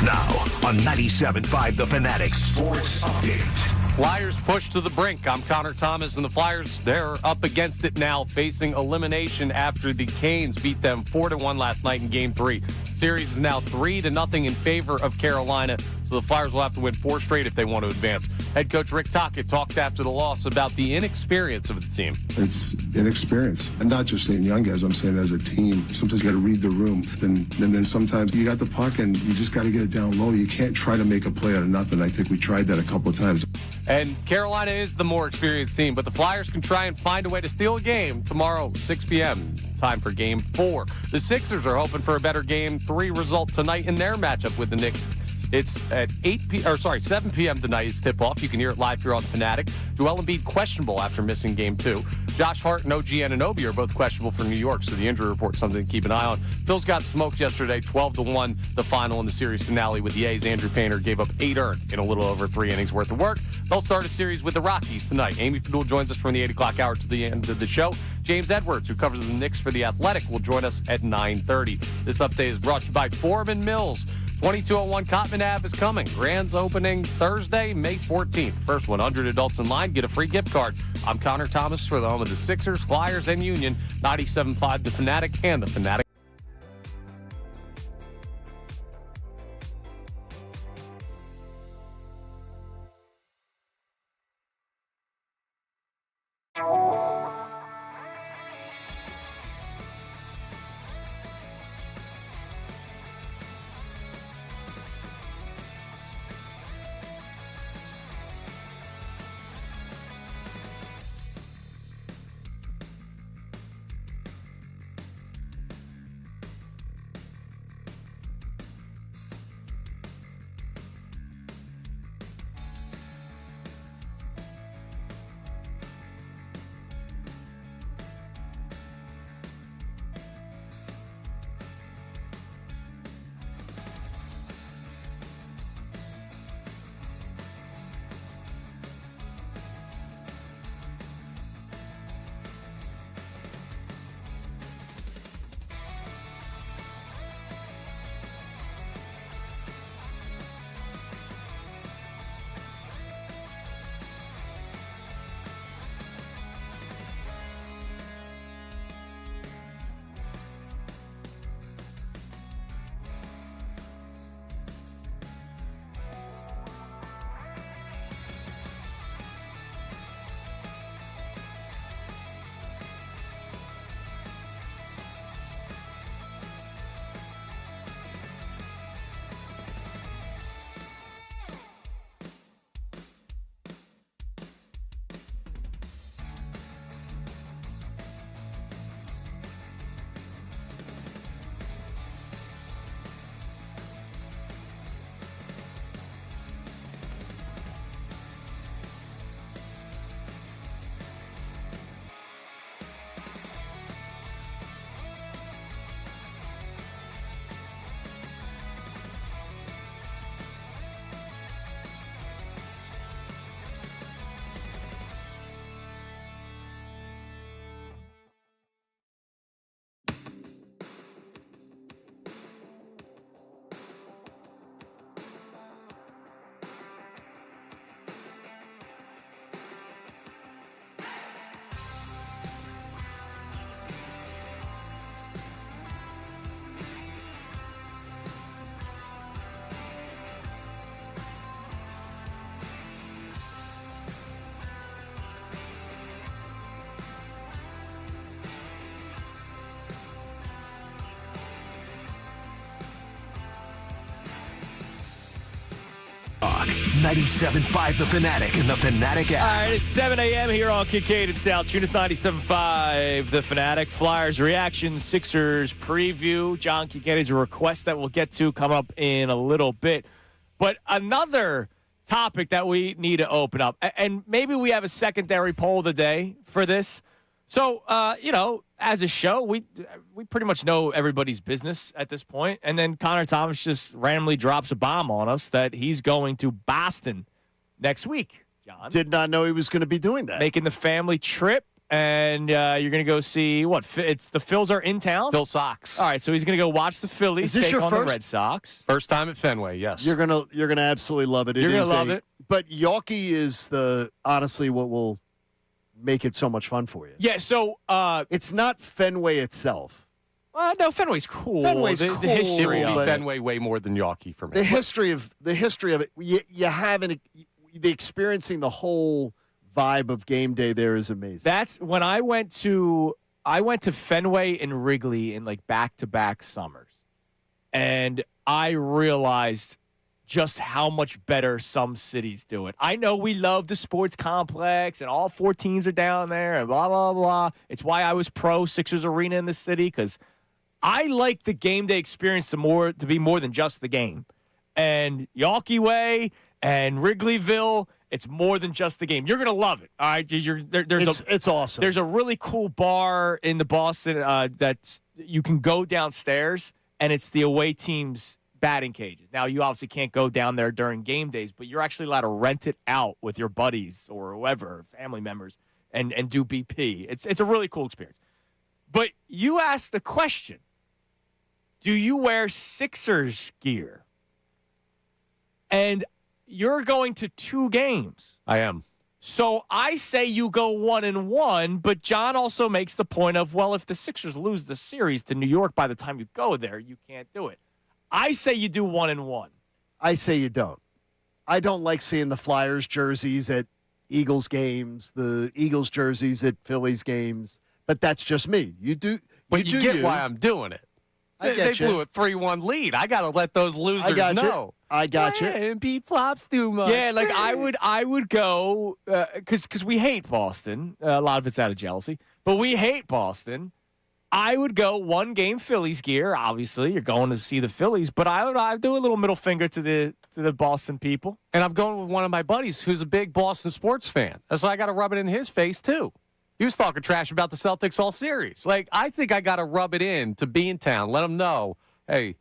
Now on 97.5 The Fanatic Sports Update. Flyers pushed to the brink. I'm Connor Thomas, and the Flyers, they're up against it now, facing elimination after the Canes beat them 4-1 last night in Game 3. Series is now 3-0 in favor of Carolina, so the Flyers will have to win 4 straight if they want to advance. Head coach Rick Tocchet talked after the loss about the inexperience of the team. It's inexperience. And not just saying young guys, I'm saying as a team. Sometimes you got to read the room. And then sometimes you got the puck and you just got to get it down low. You can't try to make a play out of nothing. I think we tried that a couple of times. And Carolina is the more experienced team, but the Flyers can try and find a way to steal a game tomorrow, 6 p.m. Time for Game 4. The Sixers are hoping for a better Game 3 result tonight in their matchup with the Knicks. It's at 7 p.m. tonight is tip-off. You can hear it live here on The Fanatic. Joel Embiid questionable after missing Game 2. Josh Hart and OG Anunoby are both questionable for New York, so the injury report's something to keep an eye on. Phil's got smoked yesterday, 12-1, the final in the series finale with the A's. Andrew Painter gave up 8 earned in a little over 3 innings worth of work. They'll start a series with the Rockies tonight. Amy Fadul joins us from the 8 o'clock hour to the end of the show. James Edwards, who covers the Knicks for The Athletic, will join us at 9:30. This update is brought to you by Foreman Mills. 2201 Cotman Ave is coming. Grand's opening Thursday, May 14th. First 100 adults in line get a free gift card. I'm Connor Thomas for the home of the Sixers, Flyers, and Union. 97.5 The Fanatic and The Fanatic. Talk 97.5 The Fanatic and The Fanatic app. All right, it's 7 a.m. here on Kincade Salciunas, 97.5 The Fanatic. Flyers reaction, Sixers preview. John Kincaid's a request that we'll get to come up in a little bit. But another topic that we need to open up, and maybe we have a secondary poll of the day for this. So, as a show, we pretty much know everybody's business at this point. And then Connor Thomas just randomly drops a bomb on us that he's going to Boston next week, John. Did not know he was going to be doing that. Making the family trip, and you're going to go see what? It's the Phils are in town? Phil Sox. All right, so he's going to go watch the Phillies Is this take your on first? the Red Sox. First time at Fenway, yes. You're gonna absolutely love it. You're going to love it. But Yawkey is honestly what will make it so much fun for you. Yeah, so It's not Fenway itself. no, Fenway's cool. Fenway's the cool, It history will of be it. Fenway way more than Yawkey for me. The history of it. You have the experiencing the whole vibe of game day there is amazing. That's when I went to Fenway and Wrigley in like back-to-back summers. And I realized just how much better some cities do it. I know we love the sports complex and all 4 teams are down there and blah, blah, blah. It's why I was pro Sixers Arena in the city because I like the game day experience to be more than just the game. And Yawkey Way and Wrigleyville, it's more than just the game. You're going to love it. All right, It's awesome. There's a really cool bar in the Boston that you can go downstairs, and it's the away team's batting cages. Now, you obviously can't go down there during game days, but you're actually allowed to rent it out with your buddies or whoever, family members, and do BP. It's a really cool experience. But you asked the question, do you wear Sixers gear? And you're going to 2 games. I am. So I say you go 1-1, but John also makes the point of, well, if the Sixers lose the series to New York by the time you go there, you can't do it. I say you do 1-1. I say you don't. I don't like seeing the Flyers jerseys at Eagles games, the Eagles jerseys at Phillies games, but that's just me. You do. But you get why I'm doing it. They blew a 3-1 lead. I got to let those losers know. I got you. Embiid flops too much. Yeah, like I would go because we hate Boston. A lot of it's out of jealousy, but we hate Boston. I would go 1 game Phillies gear. Obviously, you're going to see the Phillies, but I do a little middle finger to the Boston people. And I'm going with one of my buddies who's a big Boston sports fan. So I got to rub it in his face too. He was talking trash about the Celtics all series. Like, I think I got to rub it in to be in town. Let him know, hey,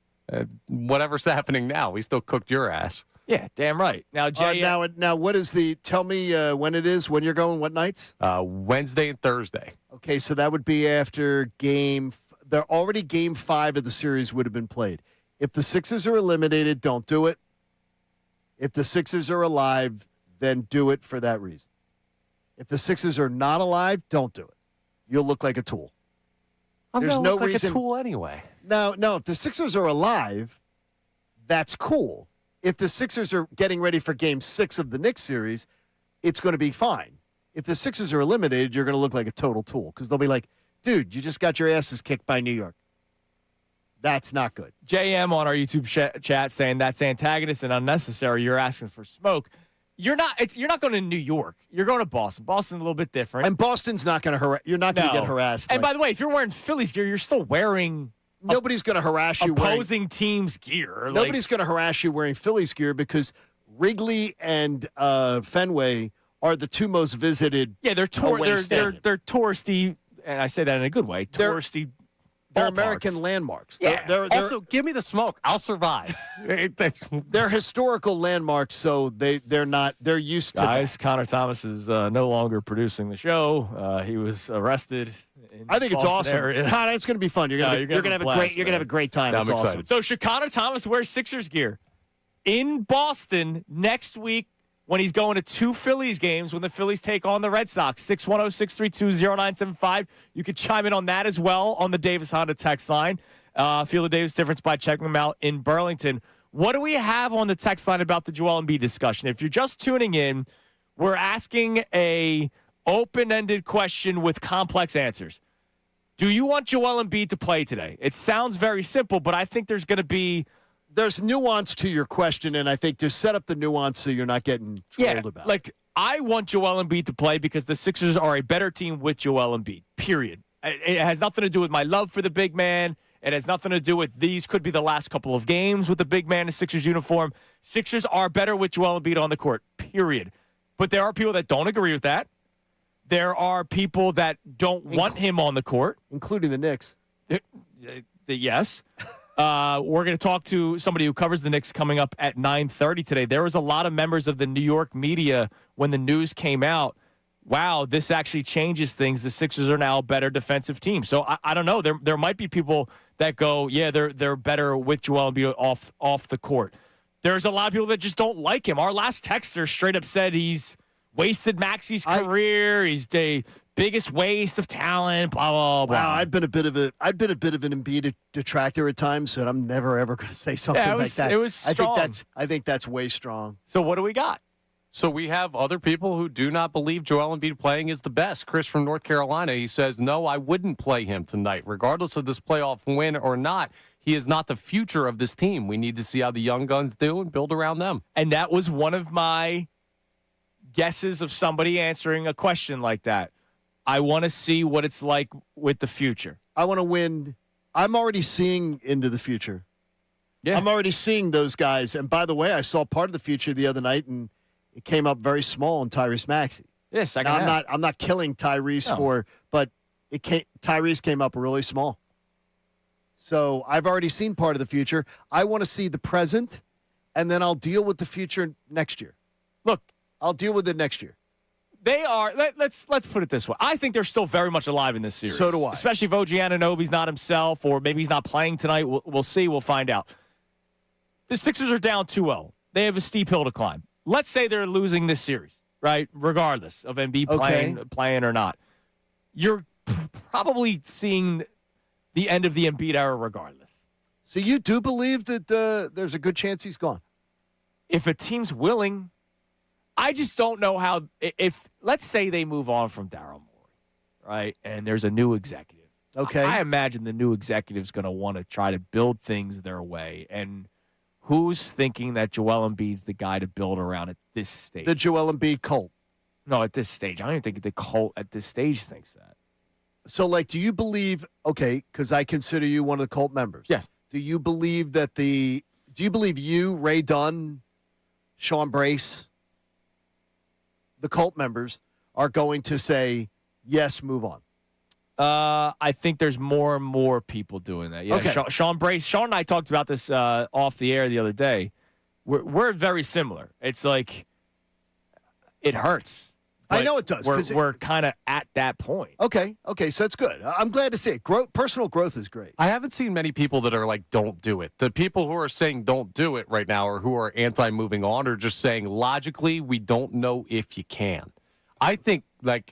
whatever's happening now, we still cooked your ass. Yeah, damn right. Now, Jay. Now, what is tell me when it is, when you're going, what nights? Wednesday and Thursday. Okay, so that would be after game 5 of the series would have been played. If the Sixers are eliminated, don't do it. If the Sixers are alive, then do it for that reason. If the Sixers are not alive, don't do it. You'll look like a tool. I'm There's going no to look like reason- a tool anyway. No, if the Sixers are alive, that's cool. If the Sixers are getting ready for game 6 of the Knicks series, it's going to be fine. If the Sixers are eliminated, you're going to look like a total tool because they'll be like, dude, you just got your asses kicked by New York. That's not good. JM on our YouTube chat saying that's antagonist and unnecessary. You're asking for smoke. You're not going to New York. You're going to Boston. Boston's a little bit different. And Boston's not going to harass. You're not going to get harassed. And by the way, if you're wearing Phillies gear, you're still wearing nobody's going to harass you opposing teams' gear. Nobody's going to harass you wearing Phillies gear because Wrigley and Fenway are the 2 most visited. Yeah, they're touristy, and I say that in a good way. Touristy. They're American landmarks. Yeah. They're also, give me the smoke. I'll survive. They're historical landmarks, so they're used to Guys, that. Connor Thomas is no longer producing the show. He was arrested. I think it's awesome. Area. Connor, it's going to be fun. You're going to have a great time. I'm excited. Awesome. So should Connor Thomas wear Sixers gear in Boston next week when he's going to 2 Phillies games when the Phillies take on the Red Sox? 610-632-0975. You could chime in on that as well on the Davis Honda text line. Feel the Davis difference by checking them out in Burlington. What do we have on the text line about the Joel Embiid discussion? If you're just tuning in, we're asking a open-ended question with complex answers. Do you want Joel Embiid to play today? It sounds very simple, but I think there's going to be there's nuance to your question, and I think to set up the nuance so you're not getting trolled about. Like, I want Joel Embiid to play because the Sixers are a better team with Joel Embiid, period. It has nothing to do with my love for the big man. It has nothing to do with these could be the last couple of games with the big man in Sixers uniform. Sixers are better with Joel Embiid on the court, period. But there are people that don't agree with that. There are people that don't want him on the court. Including the Knicks. Yes. We're going to talk to somebody who covers the Knicks coming up at 9:30 today. There was a lot of members of the New York media when the news came out. Wow, this actually changes things. The Sixers are now a better defensive team. So I don't know. There might be people that go, yeah, they're better with Joel Embiid off the court. There's a lot of people that just don't like him. Our last texter straight up said he's wasted Maxi's career. He's the biggest waste of talent. Blah blah blah. Wow, I've been a bit of an Embiid detractor at times, and I'm never ever going to say something like that. It was strong. I think that's way strong. So what do we got? So we have other people who do not believe Joel Embiid playing is the best. Chris from North Carolina, he says, no, I wouldn't play him tonight. Regardless of this playoff win or not, he is not the future of this team. We need to see how the young guns do and build around them. And that was one of my guesses of somebody answering a question like that. I want to see what it's like with the future. I want to win. I'm already seeing into the future. Yeah. I'm already seeing those guys. And by the way, I saw part of the future the other night, and it came up very small in Tyrese Maxey. Yes, now, I'm not killing Tyrese but Tyrese came up really small. So I've already seen part of the future. I want to see the present, and then I'll deal with the future next year. Look, I'll deal with it next year. They are. Let's put it this way. I think they're still very much alive in this series. So do I. Especially if OG Anunoby's not himself, or maybe he's not playing tonight. We'll see. We'll find out. The Sixers are down 2-0. They have a steep hill to climb. Let's say they're losing this series, right? Regardless of Embiid playing or not. You're probably seeing the end of the Embiid era regardless. So you do believe that there's a good chance he's gone? If a team's willing, I just don't know how. If let's say they move on from Daryl Morey, right, and there's a new executive. Okay. I imagine the new executive's going to want to try to build things their way. And who's thinking that Joel Embiid's the guy to build around at this stage? The Joel Embiid cult. No, at this stage. I don't even think the cult at this stage thinks that. So, do you believe, because I consider you one of the cult members. Yes. Do you believe you, Ray Dunn, Sean Brace, the cult members are going to say, yes, move on? I think there's more and more people doing that. Yeah, Okay. Sean and I talked about this off the air the other day. We're very similar. It's like it hurts. I know it does. We're kind of at that point. Okay, so that's good. I'm glad to see it. Personal growth is great. I haven't seen many people that are like, don't do it. The people who are saying don't do it right now or who are anti-moving on are just saying logically, we don't know if you can. I think,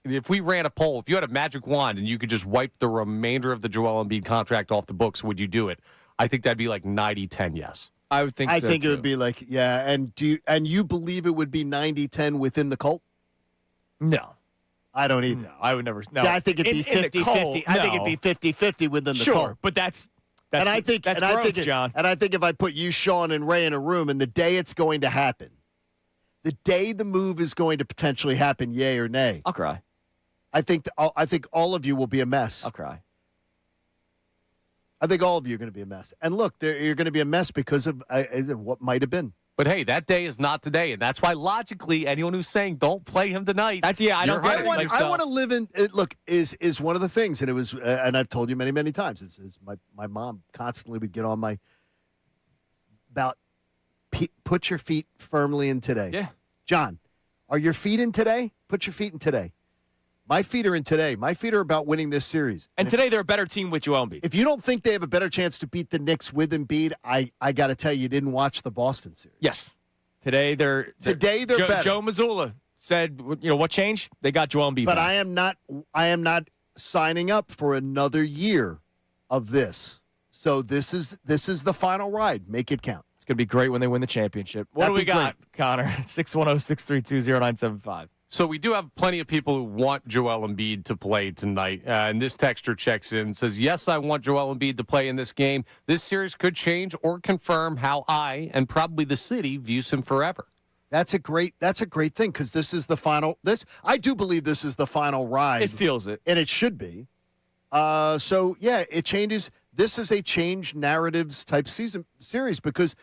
if we ran a poll, if you had a magic wand and you could just wipe the remainder of the Joel Embiid contract off the books, would you do it? I think that'd be 90-10 yes. I would think so, I think too. it would be and you believe it would be 90-10 within the cult? No. I don't either. No, I would never. No. See, I think it'd be 50-50. I think it'd be 50-50 within the cult. Sure, but that's growth, John. And I think if I put you, Sean, and Ray in a room, and the day it's going to happen, the day the move is going to potentially happen, yay or nay, I'll cry. I think all of you will be a mess. I'll cry. I think all of you are going to be a mess. And look, you're going to be a mess because of what might have been. But hey, that day is not today, and that's why logically, anyone who's saying don't play him tonight, I don't. I want to live in. Look, is one of the things, and it was, and I've told you many times. Is my mom constantly would get on my about put your feet firmly in today. Yeah, John, are your feet in today? Put your feet in today. My feet are in today. My feet are about winning this series. And today they're a better team with Joel Embiid. If you don't think they have a better chance to beat the Knicks with Embiid, I got to tell you didn't watch the Boston series. Yes. Today they're better. Joe Mazzulla said, what changed? They got Joel Embiid. But back. I am not signing up for another year of this. So this is the final ride. Make it count. It's going to be great when they win the championship. What do we got, Connor? 610-632-0975. So we do have plenty of people who want Joel Embiid to play tonight. And this texter checks in and says, yes, I want Joel Embiid to play in this game. This series could change or confirm how I, and probably the city, views him forever. That's a great thing because this is the final. I do believe this is the final ride. It feels it. And it should be. So, yeah, it changes. This is a change narratives type series because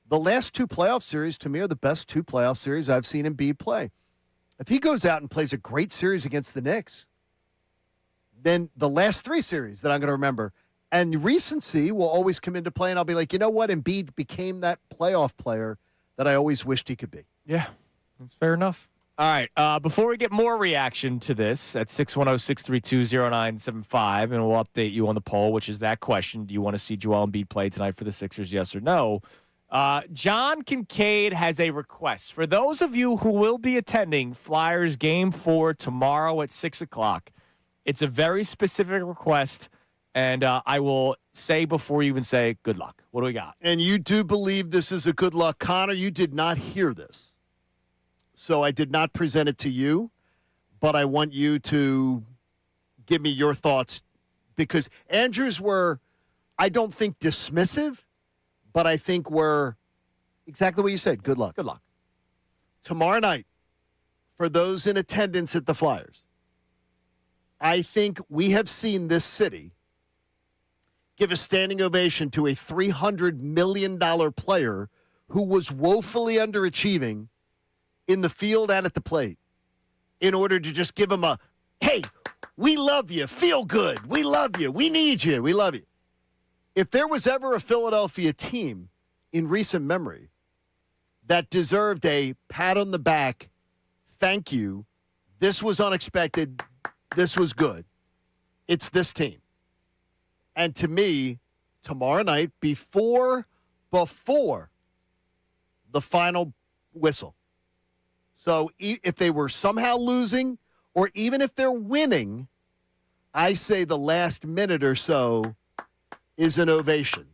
the last two playoff series, to me, are the best two playoff series I've seen Embiid play. If he goes out and plays a great series against the Knicks, then the last three series that I'm going to remember, and recency will always come into play, and I'll be like, you know what? Embiid became that playoff player that I always wished he could be. Yeah, that's fair enough. All right, before we get more reaction to this at 610-632-0975, and we'll update you on the poll, which is that question, do you want to see Joel Embiid play tonight for the Sixers, yes or no? John Kincade has a request. For those of you who will be attending Flyers Game 4 tomorrow at 6 o'clock, it's a very specific request, and I will say before you even say good luck. What do we got? And you do believe this is a good luck. Connor, you did not hear this, so I did not present it to you, but I want you to give me your thoughts because Andrews were, I don't think, dismissive, but I think we're exactly what you said. Good luck. Good luck. Tomorrow night, for those in attendance at the Flyers, I think we have seen this city give a standing ovation to a $300 million player who was woefully underachieving in the field and at the plate in order to just give him a, hey, we love you, feel good, we love you, we need you, we love you. If there was ever a Philadelphia team in recent memory that deserved a pat on the back, thank you, this was unexpected, this was good, it's this team. And to me, tomorrow night, before the final whistle. So if they were somehow losing, or even if they're winning, I say the last minute or so is an ovation.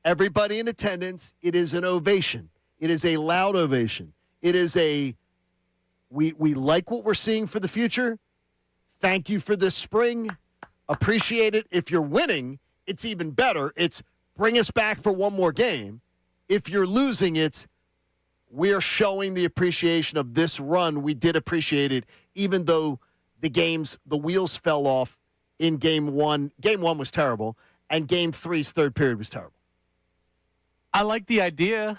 Everybody in attendance, it is an ovation. It is a loud ovation. It is we like what we're seeing for the future. Thank you for this spring. Appreciate it. If you're winning, it's even better. It's bring us back for one more game. If you're losing, it's we're showing the appreciation of this run. We did appreciate it, even though the wheels fell off in game one. Game one was terrible, and game three's third period was terrible. I like the idea.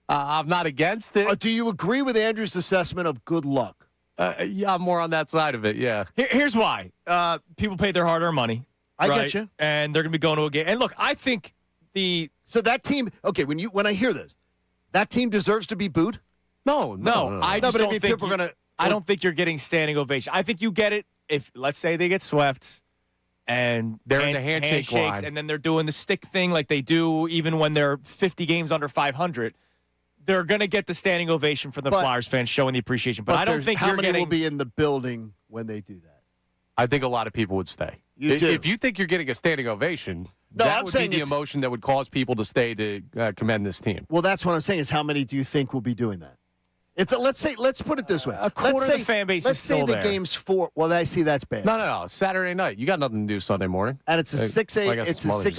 I'm not against it. Do you agree with Andrew's assessment of good luck? Yeah, I'm more on that side of it, yeah. Here's why. People paid their hard-earned money. I right? get you. And they're going to be going to a game. And look, I think So that team, okay, when I hear this, that team deserves to be booed? No. I just don't think people are going to. I don't think you're getting standing ovation. I think you get it if, let's say, they get swept and they're in the handshakes line, and then they're doing the stick thing like they do even when they're 50 games under 500. They're going to get the standing ovation from the Flyers fans showing the appreciation. But I don't think how many will be in the building when they do that? I think a lot of people would stay. You do. If you think you're getting a standing ovation, that would be the emotion that would cause people to stay to commend this team. Well, that's what I'm saying is how many do you think will be doing that? Let's put it this way. A quarter of the fan base is still there. Let's say the game's 4. Well, I see that's bad. No. Saturday night. You got nothing to do Sunday morning. And it's a 6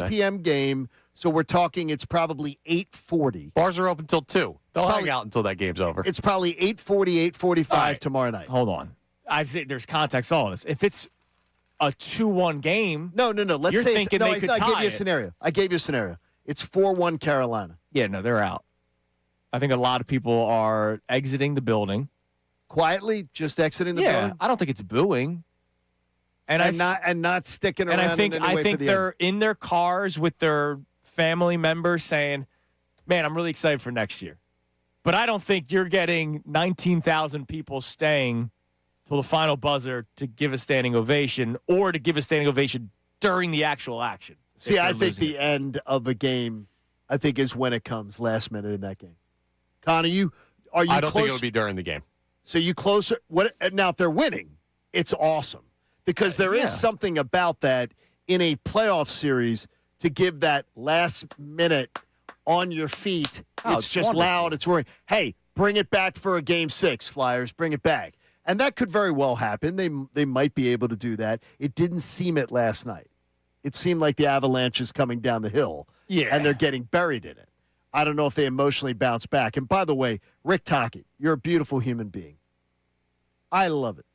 p.m. game, so we're talking it's probably 8:40. Bars are open till 2. They'll hang out until that game's over. It's probably 8:40, 8:45 right. Tomorrow night. Hold on. I think there's context to all of this. If it's a 2-1 game, no. Let's you're say thinking they could tie I gave you a scenario. It's 4-1 Carolina. Yeah, no, they're out. I think a lot of people are exiting the building. Quietly, just exiting the building? I don't think it's booing. And not sticking around. And I think they're in their cars with their family members saying, man, I'm really excited for next year. But I don't think you're getting 19,000 people staying till the final buzzer to give a standing ovation or to give a standing ovation during the actual action. See, I think the end of a game, I think, is when it comes, last minute in that game. Connor, are you I don't think it'll be during the game. So you closer? Now, if they're winning, it's awesome because there is something about that in a playoff series to give that last minute on your feet. It's just wonderful. loud. It's roaring. Hey, bring it back for a game 6, Flyers. Bring it back. And that could very well happen. They might be able to do that. It didn't seem it last night. It seemed like the Avalanche is coming down the hill, and they're getting buried in it. I don't know if they emotionally bounce back. And by the way, Rick Tocchet, you're a beautiful human being. I love it.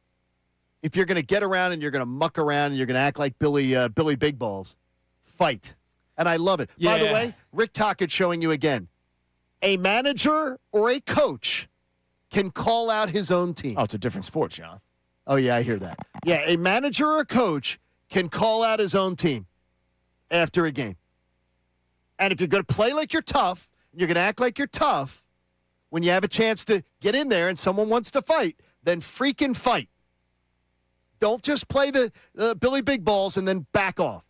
If you're going to get around and you're going to muck around and you're going to act like Billy Big Balls, fight. And I love it. Yeah. By the way, Rick Tocchet showing you again. A manager or a coach can call out his own team. Oh, it's a different sport, John. Oh, yeah, I hear that. Yeah, a manager or a coach can call out his own team after a game. And if you're going to play like you're tough, and you're going to act like you're tough, when you have a chance to get in there and someone wants to fight, then freaking fight. Don't just play the Billy Big Balls and then back off.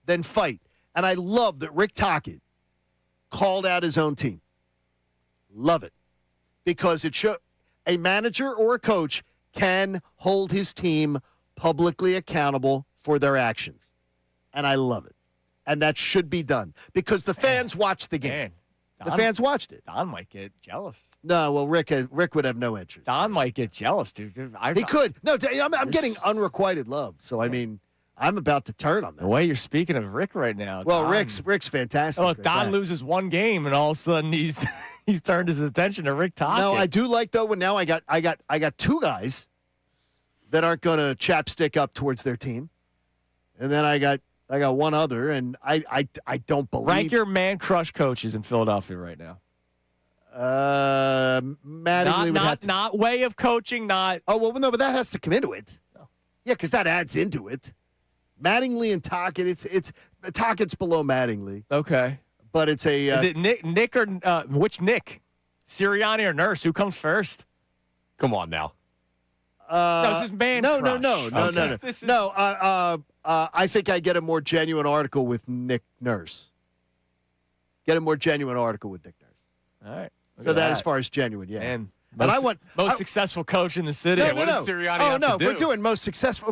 Then fight. And I love that Rick Tocchet called out his own team. Love it. Because it shows a manager or a coach can hold his team publicly accountable for their actions. And I love it. And that should be done because the fans watched the game. The fans watched it. Don might get jealous. No, well, Rick would have no interest. Don might get jealous, dude. He could. No, I'm getting unrequited love. So, I mean, I'm about to turn on that. The way you're speaking of Rick right now. Well, Don, Rick's fantastic. Look, Don loses one game, and all of a sudden he's turned his attention to Rick Tocchet. No, I do like though when now I got two guys that aren't going to chapstick up towards their team, and then I got one other, and I don't believe. Rank your man crush coaches in Philadelphia right now. Mattingly not way of coaching, not. Oh well, no, but that has to come into it. No. Yeah, because that adds into it. Mattingly and Tocchet, it's Tockett's below Mattingly. Okay, but it's a. Is it Nick or which Nick? Sirianni or Nurse? Who comes first? Come on now. No, this is man. No. I think I get a more genuine article with Nick Nurse. Get a more genuine article with Nick Nurse. All right. So that as far as genuine, yeah. And I want most successful coach in the city. No, what does Sirianni have no, to do? if we're doing most successful,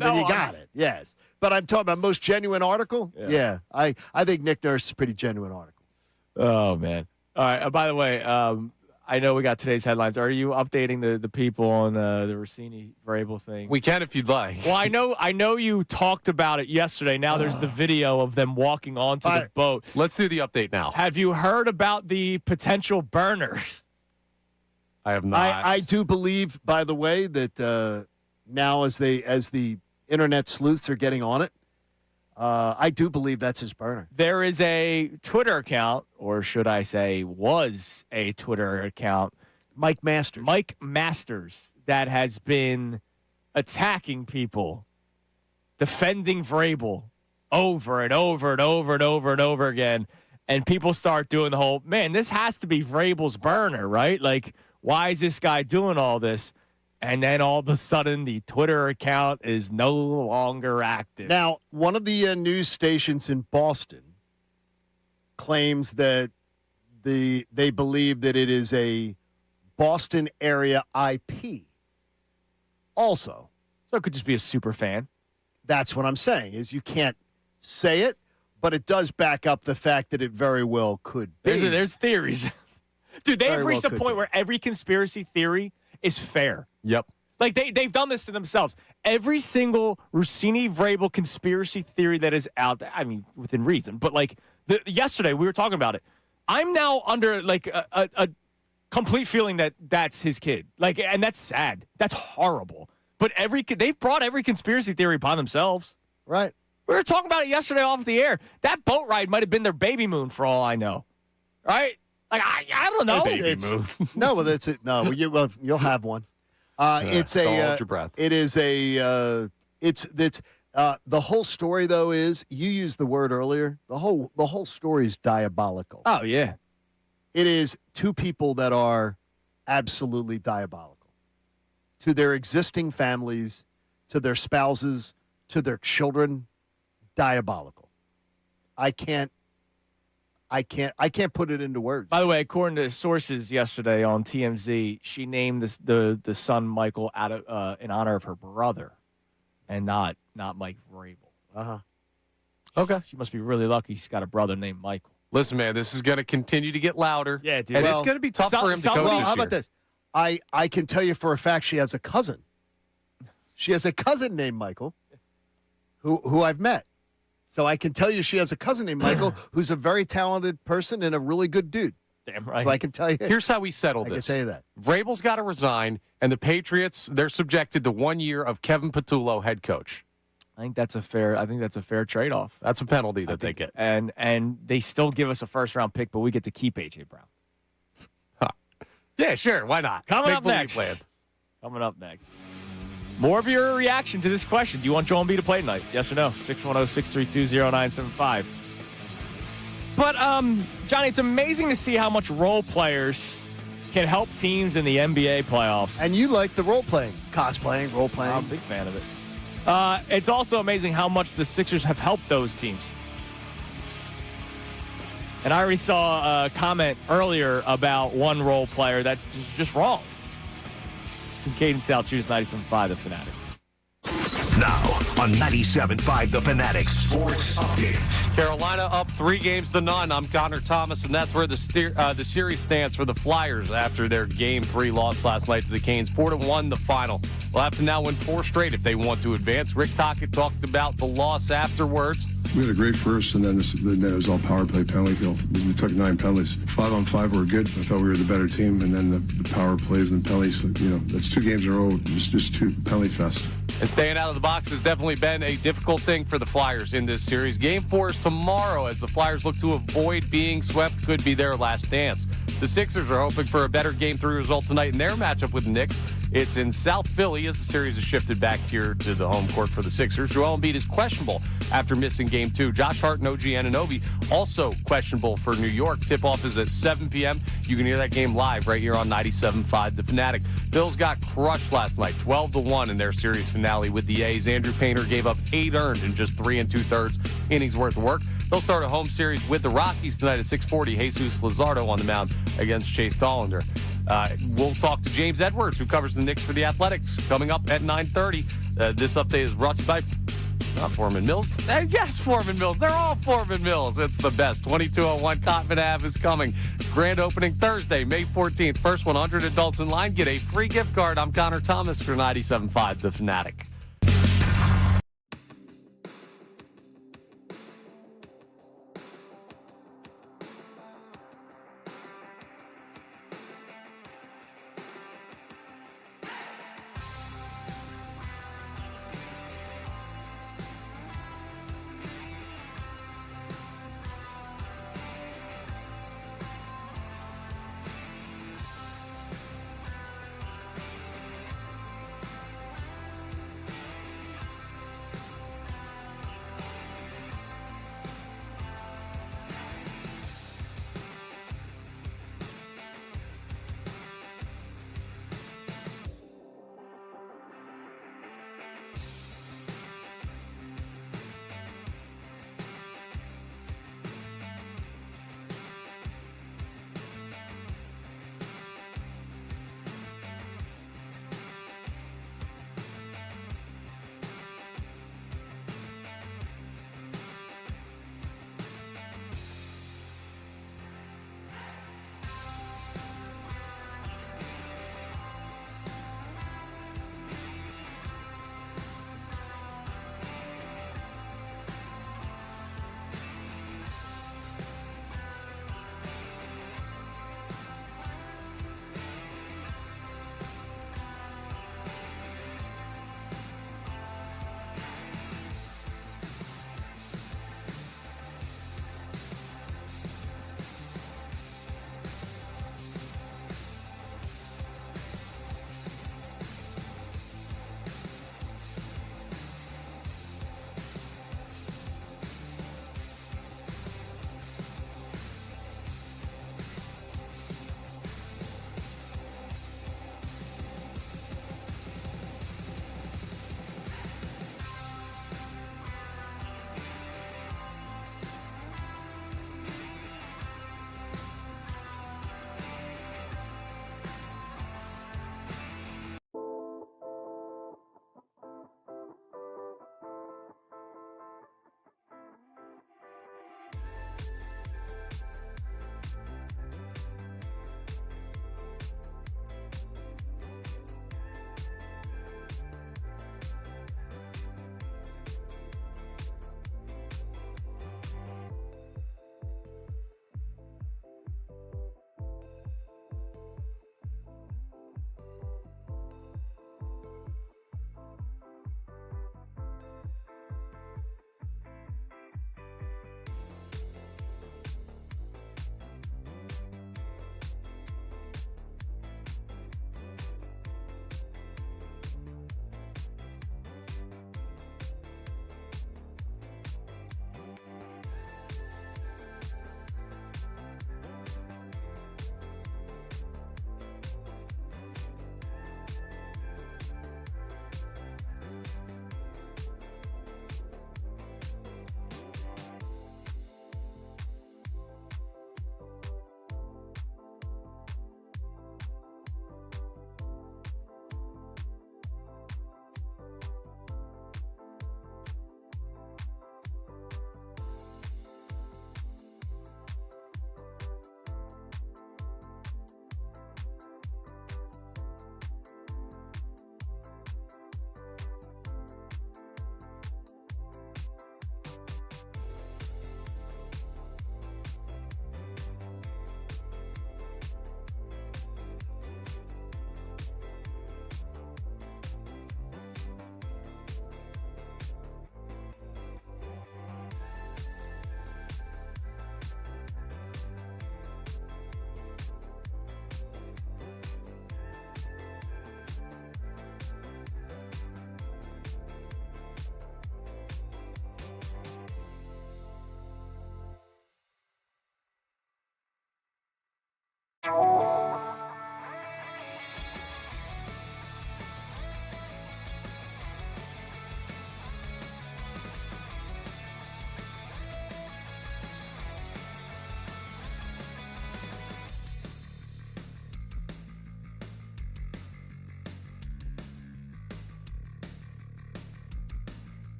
then you got it. Yes. But I'm talking about most genuine article. Yeah. I think Nick Nurse is a pretty genuine article. Oh man. All right. By the way, I know we got today's headlines. Are you updating the people on the Rossini Vrabel thing? We can if you'd like. Well, I know you talked about it yesterday. Now there's the video of them walking onto the boat. Let's do the update now. Have you heard about the potential burner? I have not. I do believe, by the way, that now as the internet sleuths are getting on it, I do believe that's his burner. There is a Twitter account, or should I say was a Twitter account, Mike Masters, that has been attacking people, defending Vrabel over and over and over and over and over again. And people start doing the whole, man, this has to be Vrabel's burner, right? Like, why is this guy doing all this? And then all of a sudden, the Twitter account is no longer active. Now, one of the news stations in Boston claims that they believe that it is a Boston area IP. Also, so it could just be a super fan. That's what I'm saying. Is you can't say it, but it does back up the fact that it very well could be. There's theories, dude. They've reached a point where every conspiracy theory is fair. Yep. Like, they've done this to themselves. Every single Rossini Vrabel conspiracy theory that is out there, I mean, within reason, but, like, yesterday we were talking about it. I'm now under, like, a complete feeling that that's his kid. Like, and that's sad. That's horrible. But they've brought every conspiracy theory upon themselves. Right. We were talking about it yesterday off the air. That boat ride might have been their baby moon for all I know. Right? Like, I don't know. No, well, that's it. No, you'll have one. It's a. Hold your breath. It is a. The whole story though is you used the word earlier. The whole story is diabolical. Oh yeah. It is two people that are absolutely diabolical to their existing families, to their spouses, to their children. Diabolical. I can't put it into words. By the way, according to sources yesterday on TMZ, she named the son Michael out of in honor of her brother, and not Mike Vrabel. Okay. She must be really lucky she's got a brother named Michael. Listen, man, this is going to continue to get louder. Yeah, dude. And it's going to be tough for him to coach Well, this how year. about this? I can tell you for a fact she has a cousin. She has a cousin named Michael, who I've met. So I can tell you she has a cousin named Michael who's a very talented person and a really good dude. Damn right. So I can tell you. Here's how we settle I this. can tell you that. Vrabel's got to resign, and the Patriots, they're subjected to 1 year of Kevin Patullo head coach. I think that's a fair trade-off. That's a penalty that they get. And they still give us a first-round pick, but we get to keep A.J. Brown. Yeah, sure. Why not? Coming Make up believe next. land. Coming up next. More of your reaction to this question. Do you want Joel Embiid to play tonight? Yes or no? 610-632-0975. But, Johnny, it's amazing to see how much role players can help teams in the NBA playoffs. And you like the role-playing, cosplaying, role-playing. I'm a big fan of it. It's also amazing how much the Sixers have helped those teams. And I already saw a comment earlier about one role player that is just wrong. It's Kincade Salciunas, 97.5, The Fanatic. Now on 97.5 The Fanatic Sports Update. Carolina up 3-0. I'm Connor Thomas, and that's where the series stands for the Flyers after their Game 3 loss last night to the Canes. 4-1 the final. They'll have to now win 4 straight if they want to advance. Rick Tocchet talked about the loss afterwards. We had a great first, and then it was all power play, penalty kill. We took 9 penalties. 5-on-5 were good. I thought we were the better team, and then the power plays and penalties. That's 2 games in a row. Just 2 penalty fest. And staying out of the box has definitely been a difficult thing for the Flyers in this series. Game 4 is tomorrow as the Flyers look to avoid being swept. Could be their last dance. The Sixers are hoping for a better Game 3 result tonight in their matchup with the Knicks. It's in South Philly as the series is shifted back here to the home court for the Sixers. Joel Embiid is questionable after missing Game 2. Josh Hart and OG Anunoby also questionable for New York. Tip-off is at 7 p.m. You can hear that game live right here on 97.5 The Fanatic. Bills got crushed last night, 12-1 in their series finale with the A's. Andrew Painter gave up 8 earned in just 3 2/3 innings worth of work. They'll start a home series with the Rockies tonight at 6:40. Jesus Luzardo on the mound against Chase Dollander. We'll talk to James Edwards, who covers the Knicks for the Athletics, coming up at 9:30. This update is brought to you by not Foreman Mills. Yes, Foreman Mills. They're all Foreman Mills. It's the best. 2201 Cotman Ave is coming. Grand opening Thursday, May 14th. First 100 adults in line get a free gift card. I'm Connor Thomas for 97.5 The Fanatic.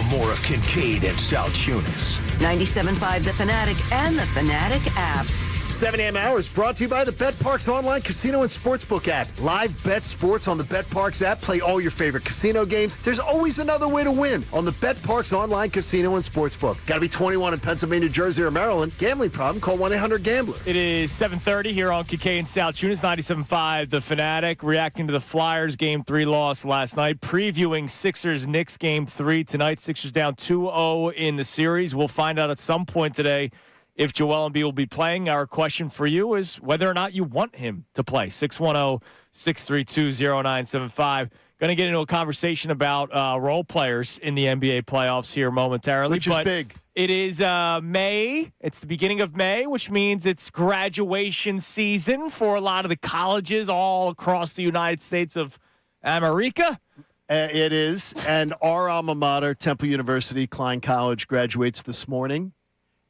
more of Kincade and Salciunas. 97.5 The Fanatic and the Fanatic app. 7 a.m. hours brought to you by the BetParks online casino and sportsbook app. Live bet sports on the BetParks app. Play all your favorite casino games. There's always another way to win on the BetParks online casino and sportsbook. Got to be 21 in Pennsylvania, Jersey, or Maryland. Gambling problem? Call 1-800-GAMBLER. It is 7:30 here on Kincade and Salciunas, 97.5 The Fanatic, reacting to the Flyers Game 3 loss last night, previewing Sixers-Knicks Game 3 tonight. Sixers down 2-0 in the series. We'll find out at some point today if Joel Embiid will be playing. Our question for you is whether or not you want him to play. 610-632-0975. Going to get into a conversation about role players in the NBA playoffs here momentarily. Which is big. It is May. It's the beginning of May, which means it's graduation season for a lot of the colleges all across the United States of America. It is. And our alma mater, Temple University, Klein College, graduates this morning.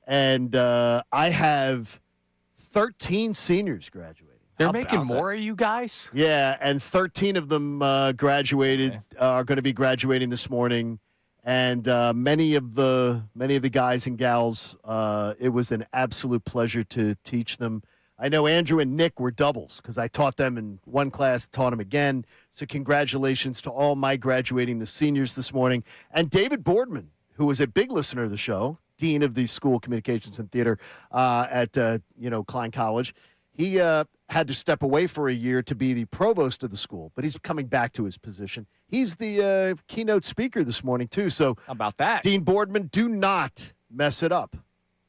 And I have 13 seniors graduating. They're making more of you guys? Yeah, and 13 of them graduated, are going to be graduating this morning. And many of the guys and gals, it was an absolute pleasure to teach them. I know Andrew and Nick were doubles because I taught them in one class, taught them again. So congratulations to all my graduating the seniors this morning. And David Boardman, who was a big listener of the show, dean of the School of Communications and Theater at Klein College. He had to step away for a year to be the provost of the school, but he's coming back to his position. He's the keynote speaker this morning too. So how about that, Dean Boardman? Do not mess it up.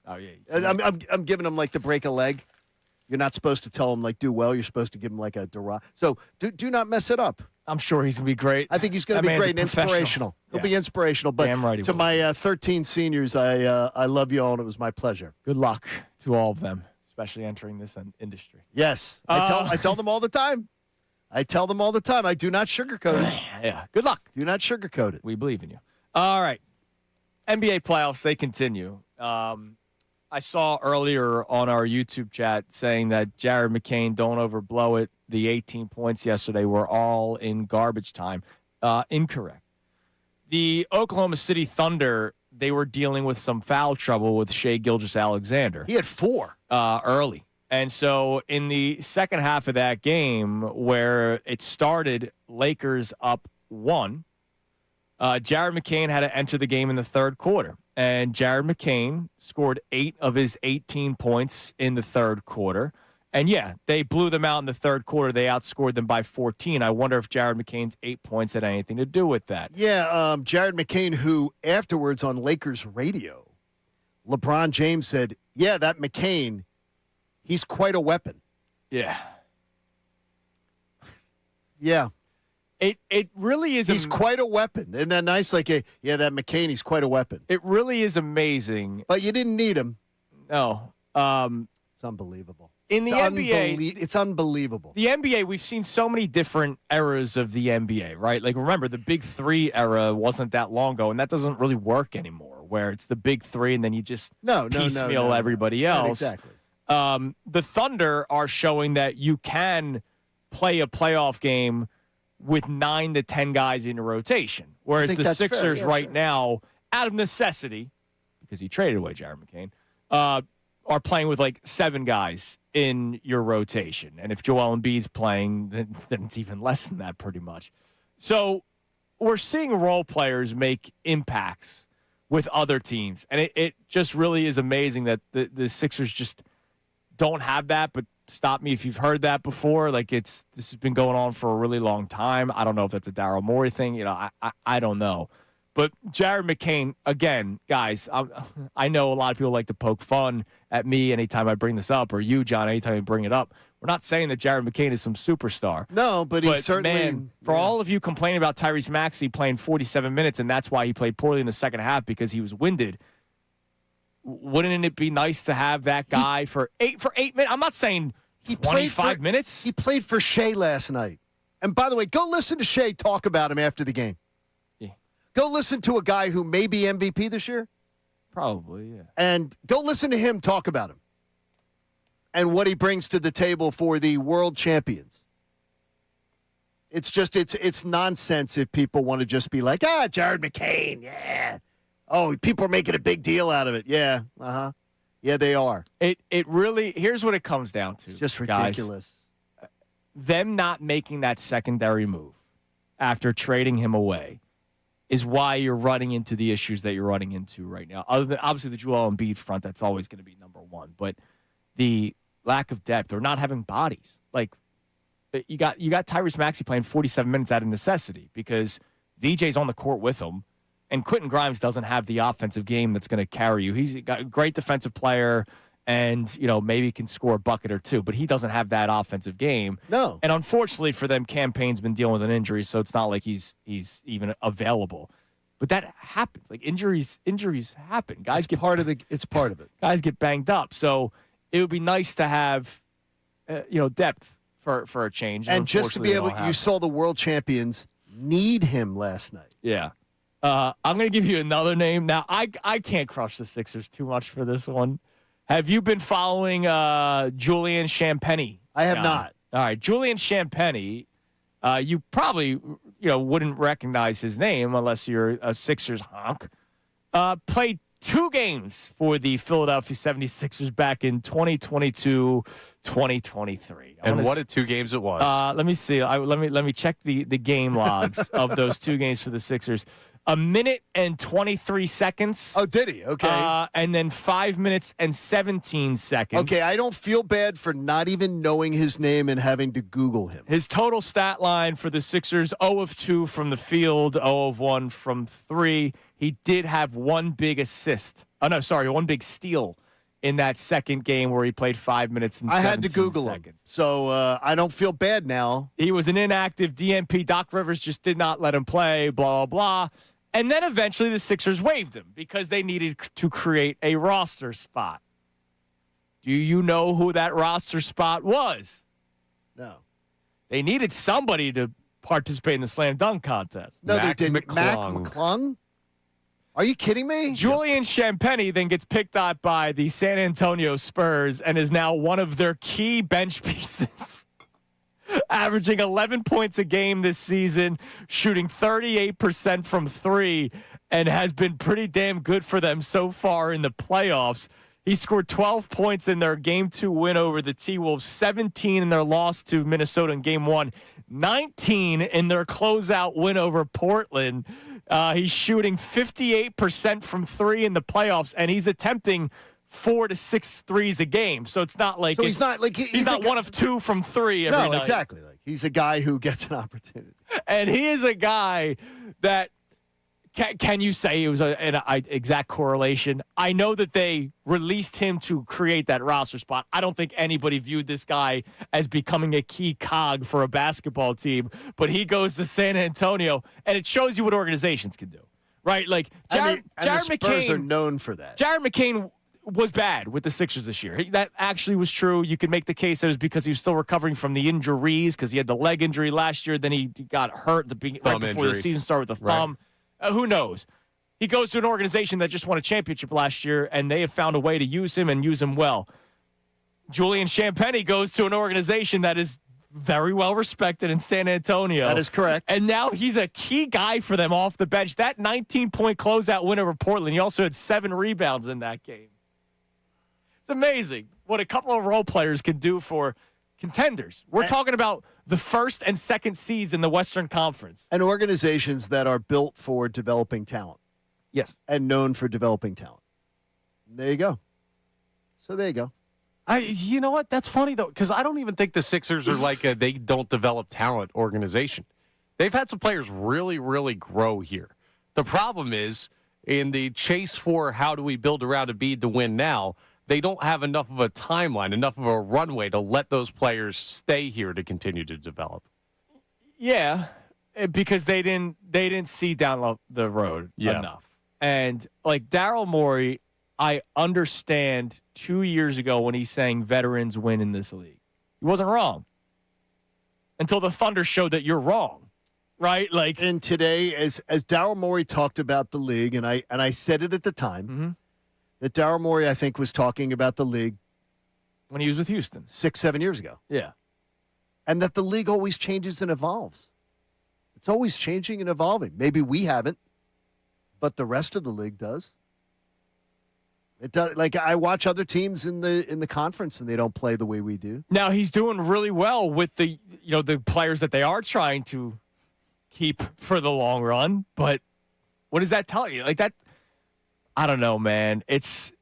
Oh yeah, I'm giving him like the break a leg. You're not supposed to tell him like do well. You're supposed to give him like a derog. So do not mess it up. I'm sure he's going to be great. I think he's going to be great and inspirational. He'll be inspirational. But to my 13 seniors, I love you all, and it was my pleasure. Good luck to all of them, especially entering this industry. Yes. I tell them all the time. I tell them all the time. I do not sugarcoat it. Yeah. Good luck. Do not sugarcoat it. We believe in you. All right. NBA playoffs, they continue. I saw earlier on our YouTube chat saying that Jared McCain, don't overblow it. The 18 points yesterday were all in garbage time. Incorrect. The Oklahoma City Thunder, they were dealing with some foul trouble with Shai Gilgeous-Alexander. He had 4 early. And so in the second half of that game, where it started Lakers up 1, Jared McCain had to enter the game in the third quarter. And Jared McCain scored 8 of his 18 points in the third quarter. And, yeah, they blew them out in the third quarter. They outscored them by 14. I wonder if Jared McCain's 8 points had anything to do with that. Yeah, Jared McCain, who afterwards on Lakers radio, LeBron James said, yeah, that McCain, he's quite a weapon. Yeah. Yeah. It really is. He's quite a weapon. Isn't that nice? Like, that McCain, he's quite a weapon. It really is amazing. But you didn't need him. No. It's unbelievable. In the NBA, it's unbelievable. The NBA, we've seen so many different eras of the NBA, right? Like, remember, the Big Three era wasn't that long ago, and that doesn't really work anymore, where it's the Big Three, and then you just piecemeal everybody else. Not exactly. The Thunder are showing that you can play a playoff game with 9 to 10 guys in a rotation, whereas the Sixers now, out of necessity, because he traded away Jared McCain, are playing with like 7 guys in your rotation. And if Joel Embiid's playing, then it's even less than that pretty much. So we're seeing role players make impacts with other teams. And it just really is amazing that the Sixers just don't have that. But stop me if you've heard that before. Like this has been going on for a really long time. I don't know if that's a Daryl Morey thing. You know, I don't know. But Jared McCain, again, guys, I know a lot of people like to poke fun at me anytime I bring this up, or you, John, anytime you bring it up. We're not saying that Jared McCain is some superstar. No, but he's certainly... Man, for all of you complaining about Tyrese Maxey playing 47 minutes, and that's why he played poorly in the second half because he was winded, wouldn't it be nice to have that guy for 8 minutes? I'm not saying 25 minutes. He played for Shai last night. And by the way, go listen to Shai talk about him after the game. Go listen to a guy who may be MVP this year. Probably, yeah. And go listen to him talk about him and what he brings to the table for the world champions. It's just, it's nonsense if people want to just be like, Jared McCain, yeah. Oh, people are making a big deal out of it. Yeah. Yeah, they are. It really, here's what it comes down to. It's just guys. ridiculous. Them not making that secondary move after trading him away is why you're running into the issues that you're running into right now. Other than obviously the Joel Embiid front, that's always going to be number one. But the lack of depth or not having bodies. Like you got Tyrese Maxey playing 47 minutes out of necessity because VJ's on the court with him, and Quentin Grimes doesn't have the offensive game that's going to carry you. He's got a great defensive player and, maybe can score a bucket or two, but he doesn't have that offensive game. No. And unfortunately for them, Campaign's been dealing with an injury, so it's not like he's even available. But that happens. Like injuries happen. It's part of it. Guys get banged up. So it would be nice to have depth for a change. And just to be able, you saw the world champions need him last night. Yeah. I'm going to give you another name. Now, I can't crush the Sixers too much for this one. Have you been following Julian Champagnie? I have not. All right. Julian Champagnie, you probably wouldn't recognize his name unless you're a Sixers honk. Played 2 games for the Philadelphia 76ers back in 2022-2023. And what 2 games it was? Let me see. Let me check the game logs of those 2 games for the Sixers. 1 minute and 23 seconds. Oh, did he? Okay. And then 5 minutes and 17 seconds. Okay, I don't feel bad for not even knowing his name and having to Google him. His total stat line for the Sixers, 0 of 2 from the field, 0 of 1 from 3. He did have 1 big assist. 1 big steal in that second game where he played 5 minutes and 17 I had to Google seconds. him. So I don't feel bad now. He was an inactive DNP. Doc Rivers just did not let him play, blah, blah, blah. And then eventually the Sixers waived him because they needed to create a roster spot. Do you know who that roster spot was? No. They needed somebody to participate in the slam dunk contest. No, they didn't. Mac McClung. McClung? Are you kidding me? Julian Champagnie then gets picked up by the San Antonio Spurs and is now one of their key bench pieces. Averaging 11 points a game this season, shooting 38% from 3, and has been pretty damn good for them so far in the playoffs. He scored 12 points in their Game 2 win over the T-Wolves, 17 in their loss to Minnesota in Game 1, 19 in their closeout win over Portland. He's shooting 58% from 3 in the playoffs, and he's attempting 4 to 6 threes a game. So it's not like he's not like he's not 1 of 2 from 3 every night. No, exactly. Like he's a guy who gets an opportunity. And he is a guy that can you say it was an exact correlation? I know that they released him to create that roster spot. I don't think anybody viewed this guy as becoming a key cog for a basketball team, but he goes to San Antonio, and it shows you what organizations can do, right? Like Jared the Spurs McCain are known for that. Jared McCain was bad with the Sixers this year. That actually was true. You could make the case that it was because he was still recovering from the injuries because he had the leg injury last year. Then he got hurt right before the season started with the thumb. Who knows? He goes to an organization that just won a championship last year, and they have found a way to use him and use him well. Julian Champagnie goes to an organization that is very well respected in San Antonio. That is correct. And now he's a key guy for them off the bench. That 19-point closeout win over Portland, he also had 7 rebounds in that game. It's amazing what a couple of role players can do for contenders. We're talking about the first and second seeds in the Western Conference. And organizations that are built for developing talent. Yes. And known for developing talent. There you go. So there you go. You know what? That's funny, though, because I don't even think the Sixers are like a they don't develop talent organization. They've had some players really, really grow here. The problem is, in the chase for how do we build around Embiid to win now, they don't have enough of a timeline, enough of a runway to let those players stay here to continue to develop. Yeah, because they didn't see down the road enough. And like Daryl Morey, I understand 2 years ago when he's saying veterans win in this league. He wasn't wrong until the Thunder showed that you're wrong, right? Like, and today, as Daryl Morey talked about the league, and I said it at the time, that Daryl Morey, I think, was talking about the league when he was with Houston 6-7 years ago. Yeah. And that the league always changes and evolves. It's always changing and evolving. Maybe we haven't, but the rest of the league does. It does. Like, I watch other teams in the conference, and they don't play the way we do. Now he's doing really well with the players that they are trying to keep for the long run. But what does that tell you? Like that, I don't know, man. It's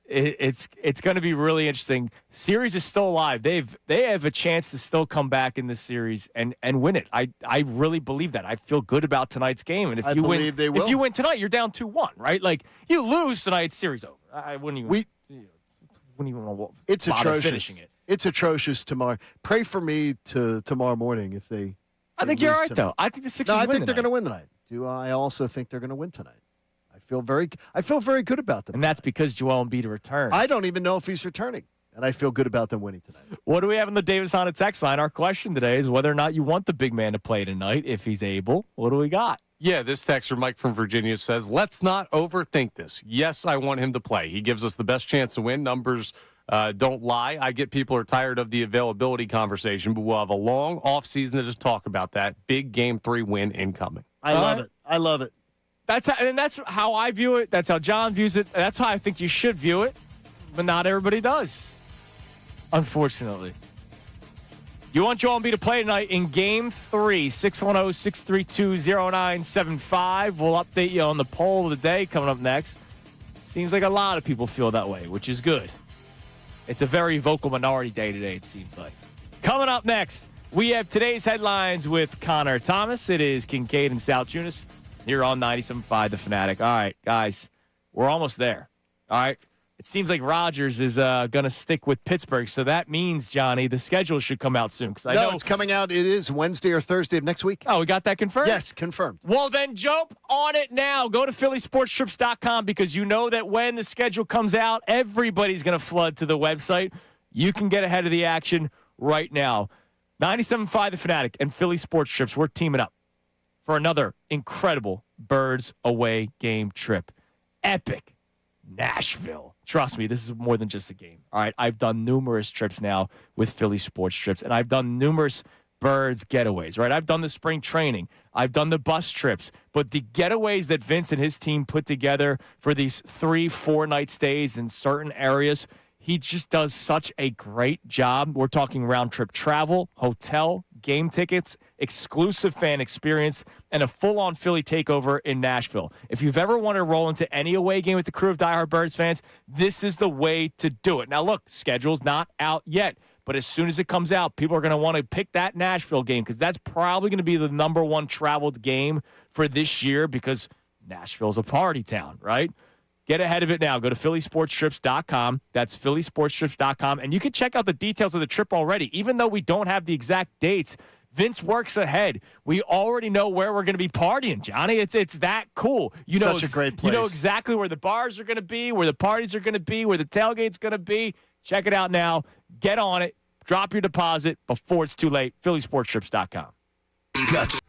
going to be really interesting. Series is still alive. They have a chance to still come back in this series and win it. I really believe that. I feel good about tonight's game. And if you win, if you win tonight, you're down 2-1, right? Like you lose tonight, series over. I wouldn't even. Wouldn't even want to It's bother atrocious. finishing it. It's atrocious tomorrow. Pray for me tomorrow morning if they. I think you're right though. I think the Sixers. No, I win think they're tonight. going to win tonight. Do I also think they're going to win tonight? I feel very good about them. And that's because Joel Embiid returns. I don't even know if he's returning, and I feel good about them winning tonight. What do we have in the Davis Honda text line? Our question today is whether or not you want the big man to play tonight if he's able. What do we got? Yeah, this texter, Mike from Virginia, says, let's not overthink this. Yes, I want him to play. He gives us the best chance to win. Numbers don't lie. I get people are tired of the availability conversation, but we'll have a long offseason to just talk about that. Big Game 3 win incoming. I love it. I love it. That's how I view it. That's how John views it. That's how I think you should view it, but not everybody does, unfortunately. You want Joel Embiid to play tonight in Game 3, 610-632-0975. We'll update you on the poll of the day coming up next. Seems like a lot of people feel that way, which is good. It's a very vocal minority day today, it seems like. Coming up next, we have today's headlines with Connor Thomas. It is Kincade and Salciunas here on 97.5 The Fanatic. All right, guys, we're almost there. All right. It seems like Rodgers is going to stick with Pittsburgh, so that means, Johnny, the schedule should come out soon. I know it's coming out. It is Wednesday or Thursday of next week. Oh, we got that confirmed? Yes, confirmed. Well, then jump on it now. Go to PhillySportsTrips.com because you know that when the schedule comes out, everybody's going to flood to the website. You can get ahead of the action right now. 97.5 The Fanatic and Philly Sports Trips, we're teaming up for another incredible Birds away game trip. Epic. Nashville. Trust me, this is more than just a game. All right, I've done numerous trips now with Philly Sports Trips, and I've done numerous Birds getaways, right? I've done the spring training. I've done the bus trips. But the getaways that Vince and his team put together for these 3-4 night stays in certain areas, he just does such a great job. We're talking round trip travel, hotel, game tickets, exclusive fan experience, and a full-on Philly takeover in Nashville. If you've ever wanted to roll into any away game with the crew of diehard Birds fans, this is the way to do it. Now, look, schedule's not out yet, but as soon as it comes out, people are going to want to pick that Nashville game because that's probably going to be the number one traveled game for this year because Nashville's a party town, right? Get ahead of it now. Go to PhillySportsTrips.com. That's PhillySportsTrips.com. And you can check out the details of the trip already. Even though we don't have the exact dates, Vince works ahead. We already know where we're going to be partying, Johnny. It's that cool. You know, such a great place. You know exactly where the bars are going to be, where the parties are going to be, where the tailgate's going to be. Check it out now. Get on it. Drop your deposit before it's too late. PhillySportsTrips.com. Guts.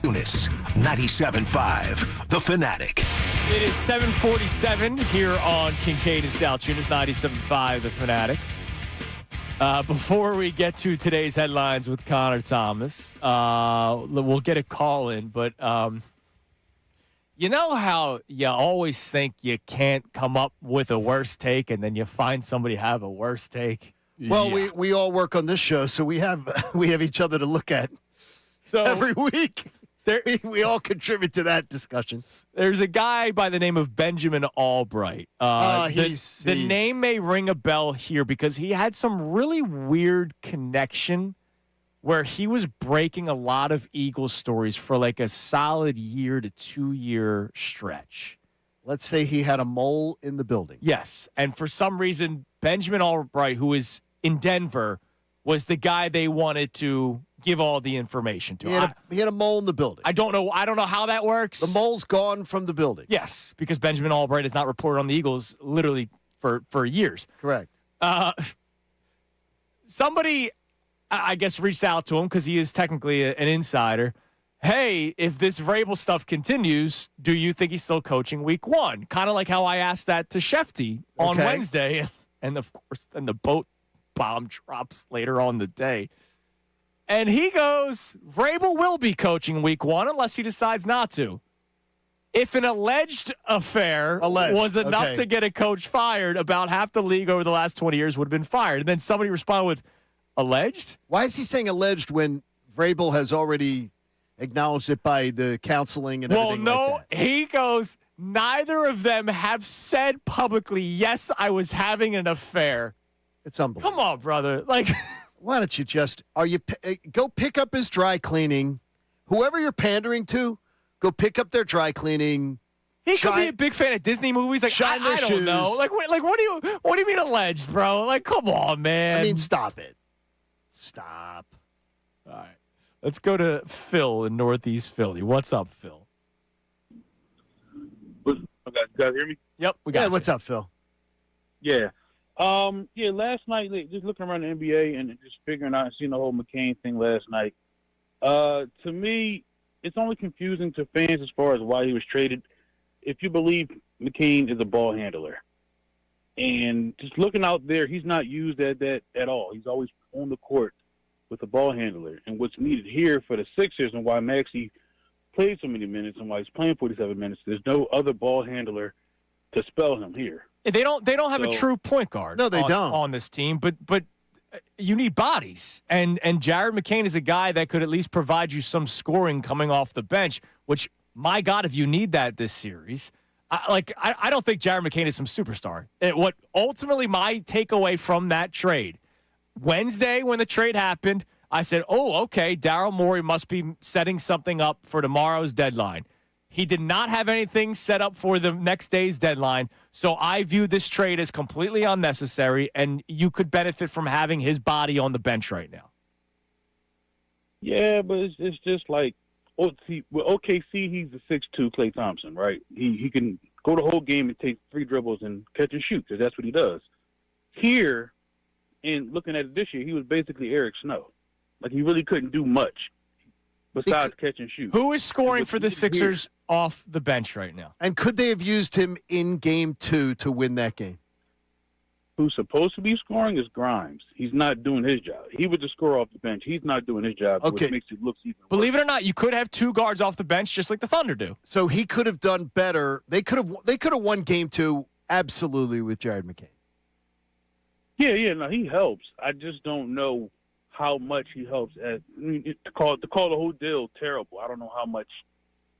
Salciunas, 97.5, The Fanatic. It is 7:47 here on Kincade Salciunas, 97.5, The Fanatic. Before we get to today's headlines with Connor Thomas, we'll get a call in, but you know how you always think you can't come up with a worse take, and then you find somebody have a worse take? Well, we all work on this show, so we have each other to look at every week. We all contribute to that discussion. There's a guy by the name of Benjamin Albright. The name may ring a bell here because he had some really weird connection where he was breaking a lot of Eagles stories for like a solid year to 2 year stretch. Let's say he had a mole in the building. Yes. And for some reason, Benjamin Albright, who is in Denver, was the guy they wanted to give all the information to. He had a mole in the building. I don't know how that works. The mole's gone from the building. Yes, because Benjamin Albright has not reported on the Eagles literally for years. Correct. Somebody, I guess, reached out to him because he is technically an insider. Hey, if this Vrabel stuff continues, do you think he's still coaching week one? Kind of like how I asked that to Shefty on Wednesday. And, of course, then the boat bomb drops later on the day. And he goes, Vrabel will be coaching week one unless he decides not to. If an alleged affair was enough to get a coach fired, about half the league over the last 20 years would have been fired. And then somebody responded with, alleged? Why is he saying alleged when Vrabel has already acknowledged it by the counseling and everything like that? He goes, neither of them have said publicly, yes, I was having an affair. It's unbelievable. Come on, brother. Why don't you just go pick up his dry cleaning? Whoever you're pandering to, go pick up their dry cleaning. He could be a big fan of Disney movies. I don't know. What do you mean alleged, bro? Come on, man. I mean, stop it. Stop. All right. Let's go to Phil in Northeast Philly. What's up, Phil? You guys hear me? Yep, we got you. What's up, Phil? Yeah. Last night, just looking around the NBA and just figuring out and seeing the whole McCain thing last night. To me, it's only confusing to fans as far as why he was traded. If you believe McCain is a ball handler. And just looking out there, he's not used at that at all. He's always on the court with a ball handler. And what's needed here for the Sixers and why Maxey played so many minutes and why he's playing 47 minutes, there's no other ball handler to spell him here. They don't have a true point guard. No, they don't on this team. But you need bodies, and Jared McCain is a guy that could at least provide you some scoring coming off the bench. Which, my God, if you need that this series, I don't think Jared McCain is some superstar. What ultimately my takeaway from that trade Wednesday when the trade happened, I said, "Oh, okay, Daryl Morey must be setting something up for tomorrow's deadline." He did not have anything set up for the next day's deadline, so I view this trade as completely unnecessary, and you could benefit from having his body on the bench right now. Yeah, but it's just like, with OKC, he's a 6'2" Klay Thompson, right? He can go the whole game and take 3 dribbles and catch and shoot, because that's what he does. Here, and looking at it this year, he was basically Eric Snow. He really couldn't do much besides catch and shoot. Who is scoring for the Sixers off the bench right now? And could they have used him in Game 2 to win that game? Who's supposed to be scoring is Grimes. He's not doing his job. He was the scorer off the bench. He's not doing his job, which makes it look even worse. Believe it or not, you could have 2 guards off the bench just like the Thunder do. So he could have done better. They could have won Game 2 absolutely with Jared McCain. Yeah, no, he helps. I just don't know how much he helps. To call the whole deal terrible. I don't know how much.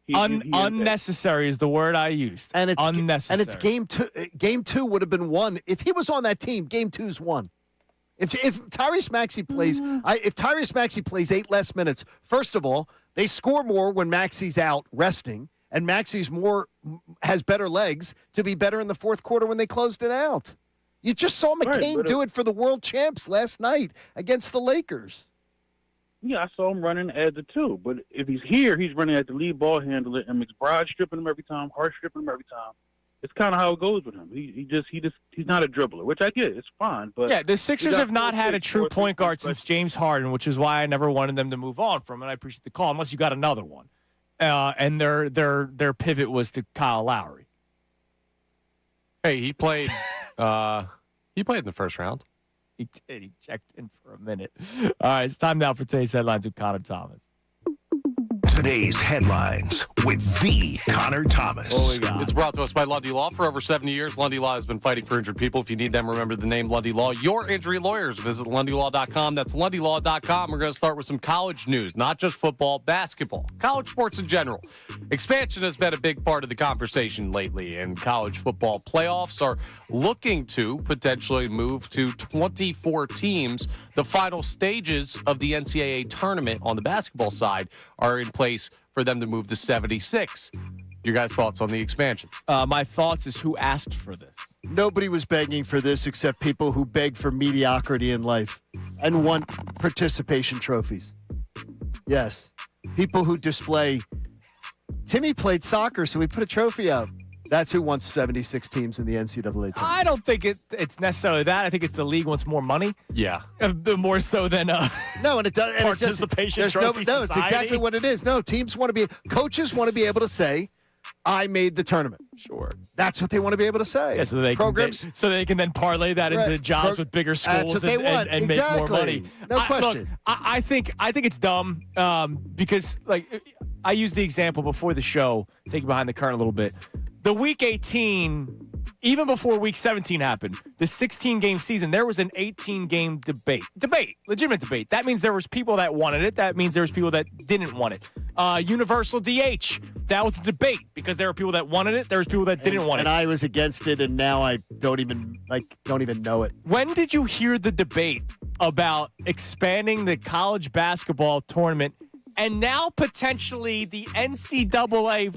Unnecessary is the word I used. And it's unnecessary. And it's Game 2. Game 2 would have been won if he was on that team. Game 2's won. If Tyrese Maxey plays, if Tyrese Maxey plays 8 less minutes, first of all, they score more when Maxey's out resting, and Maxey's has better legs to be better in the fourth quarter when they closed it out. You just saw McCain do it for the world champs last night against the Lakers. Yeah, I saw him running as the 2. But if he's here, he's running as the lead ball handler, and McBride stripping him every time, Hart stripping him every time. It's kind of how it goes with him. He's not a dribbler, which I get. It's fine. But yeah, the Sixers have not had a true point guard since James Harden, which is why I never wanted them to move on from it. I appreciate the call, unless you got another one. and their pivot was to Kyle Lowry. Hey, he played. He played in the first round. He did. He checked in for a minute. All right, it's time now for today's headlines with Connor Thomas. Today's headlines with the Connor Thomas. What we got? It's brought to us by Lundy Law. For over 70 years, Lundy Law has been fighting for injured people. If you need them, remember the name Lundy Law. Your injury lawyers. Visit LundyLaw.com. That's LundyLaw.com. We're going to start with some college news, not just football, basketball, college sports in general. Expansion has been a big part of the conversation lately, and college football playoffs are looking to potentially move to 24 teams. The final stages of the NCAA tournament on the basketball side are in place for them to move to 76. Your guys' thoughts on the expansions? My thoughts is who asked for this. Nobody was begging for this except people who beg for mediocrity in life and want participation trophies. Yes. People who display, Timmy played soccer, so we put a trophy out. That's who wants 76 teams in the NCAA tournament. I don't think it's necessarily that. I think it's the league wants more money. Yeah. More so than no, and it does. And participation trophy no, it's exactly what it is. No, teams want to be, coaches want to be able to say, I made the tournament. Sure. That's what they want to be able to say. Yeah, so they can then parlay that into jobs with bigger schools and make more money. No question. Look, I think it's dumb because like I used the example before the show, taking behind the curtain a little bit. The Week 18, even before Week 17 happened, the 16-game season, there was an 18-game legitimate debate. That means there was people that wanted it. That means there was people that didn't want it. Universal DH, that was a debate because there were people that wanted it. There was people that didn't want it. And I was against it, and now I don't even know it. When did you hear the debate about expanding the college basketball tournament and now potentially the NCAA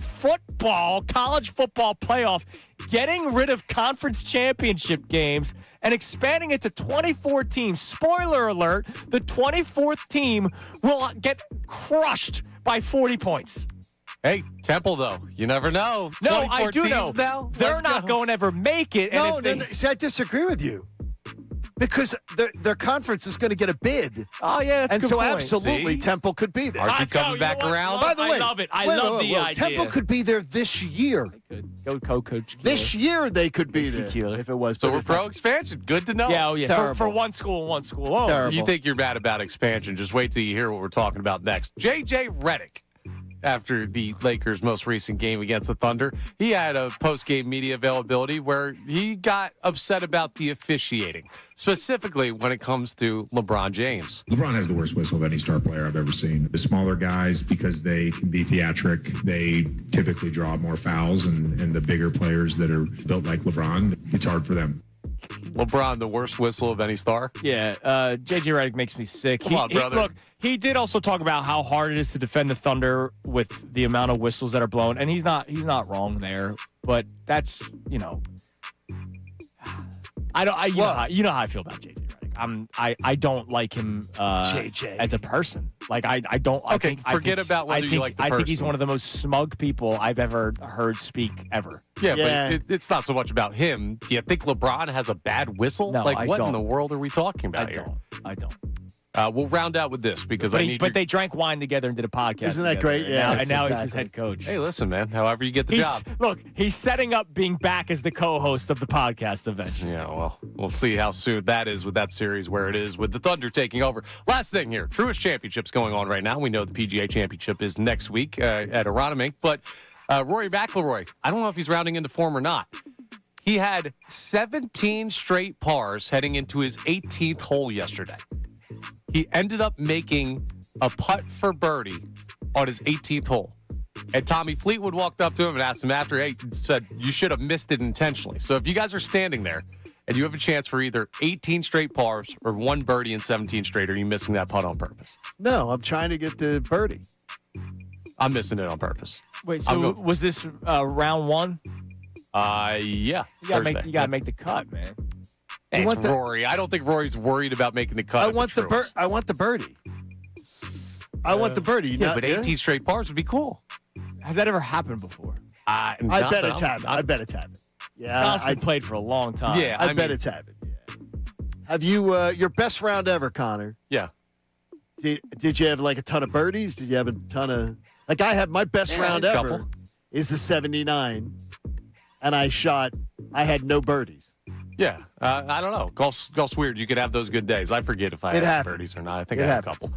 college football playoff, getting rid of conference championship games and expanding it to 24 teams? Spoiler alert, the 24th team will get crushed by 40 points. Hey, Temple, though, you never know. No, I do know. Now. They're not going to ever make it. No, see, I disagree with you. Because their conference is going to get a bid. Oh, yeah, that's a good point. Absolutely, See? Temple could be there. Aren't you coming back around? By the way, I love it. I love the idea. Temple could be there this year. Go Coach Keeler. This year they could be there if it was. So we're pro-expansion. Good to know. Yeah. For one school. Oh, terrible. You think you're mad about expansion. Just wait till you hear what we're talking about next. J.J. Redick. After the Lakers' most recent game against the Thunder, he had a post-game media availability where he got upset about the officiating, specifically when it comes to LeBron James. LeBron has the worst whistle of any star player I've ever seen. The smaller guys, because they can be theatric, they typically draw more fouls, and the bigger players that are built like LeBron, it's hard for them. LeBron, the worst whistle of any star? Yeah, J.J. Redick makes me sick. Come on, brother. Look, he did also talk about how hard it is to defend the Thunder with the amount of whistles that are blown, and he's not wrong there. But that's, you know how I feel about J.J. Redick. I don't like him as a person. Like I don't. Forget about whether you like the person. I think he's one of the most smug people I've ever heard speak ever. Yeah. But it's not so much about him. Do you think LeBron has a bad whistle? No, like, I what don't. in the world are we talking about here? I don't. We'll round out with this because but they drank wine together and did a podcast. Isn't that together. great? Yeah. And now he's his head coach. Hey, listen, man. However you get the job. Look, he's setting up being back as the co-host of the podcast eventually. Yeah, well, we'll see how soon that is with that series where it is with the Thunder taking over. Last thing here, Truist Championship's going on right now. We know the PGA Championship is next week at Aronimink, but Rory McIlroy, I don't know if he's rounding into form or not. He had 17 straight pars heading into his 18th hole yesterday. He ended up making a putt for birdie on his 18th hole. And Tommy Fleetwood walked up to him and asked him after, said, you should have missed it intentionally. So if you guys are standing there and you have a chance for either 18 straight pars or one birdie and 17 straight, are you missing that putt on purpose? No, I'm trying to get the birdie. I'm missing it on purpose. Wait, so was this round one? Yeah. You gotta make the cut, man. It's Rory. I don't think Rory's worried about making the cut. I want the birdie. I want the birdie. Yeah, but 18 straight pars would be cool. Has that ever happened before? I bet it's happened. Yeah, I've played for a long time. I bet it's happened. Yeah. Have you your best round ever, Connor? Yeah. Did you have like a ton of birdies? Did you have a ton of like I had my best round ever couple. is the 79, and I had no birdies. Yeah, I don't know. Golf's weird. You could have those good days. I forget if I had birdies or not. I think I had a couple.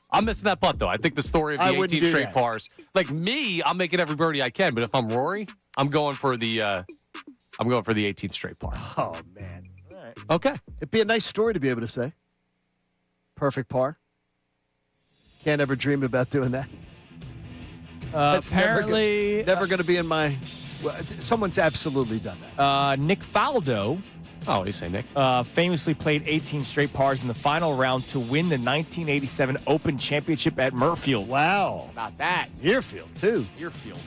I'm missing that putt, though. I think the story of the 18 straight pars. Like me, I'm making every birdie I can. But if I'm Rory, I'm going for the 18th straight par. Oh man! All right. Okay. It'd be a nice story to be able to say. Perfect par. Can't ever dream about doing that. That's Apparently, never going to be in my. Well, someone's absolutely done that. Nick Faldo. Oh, you say Nick? Famously played 18 straight pars in the final round to win the 1987 Open Championship at Murfield. Wow. How about that? Muirfield, too. Muirfield.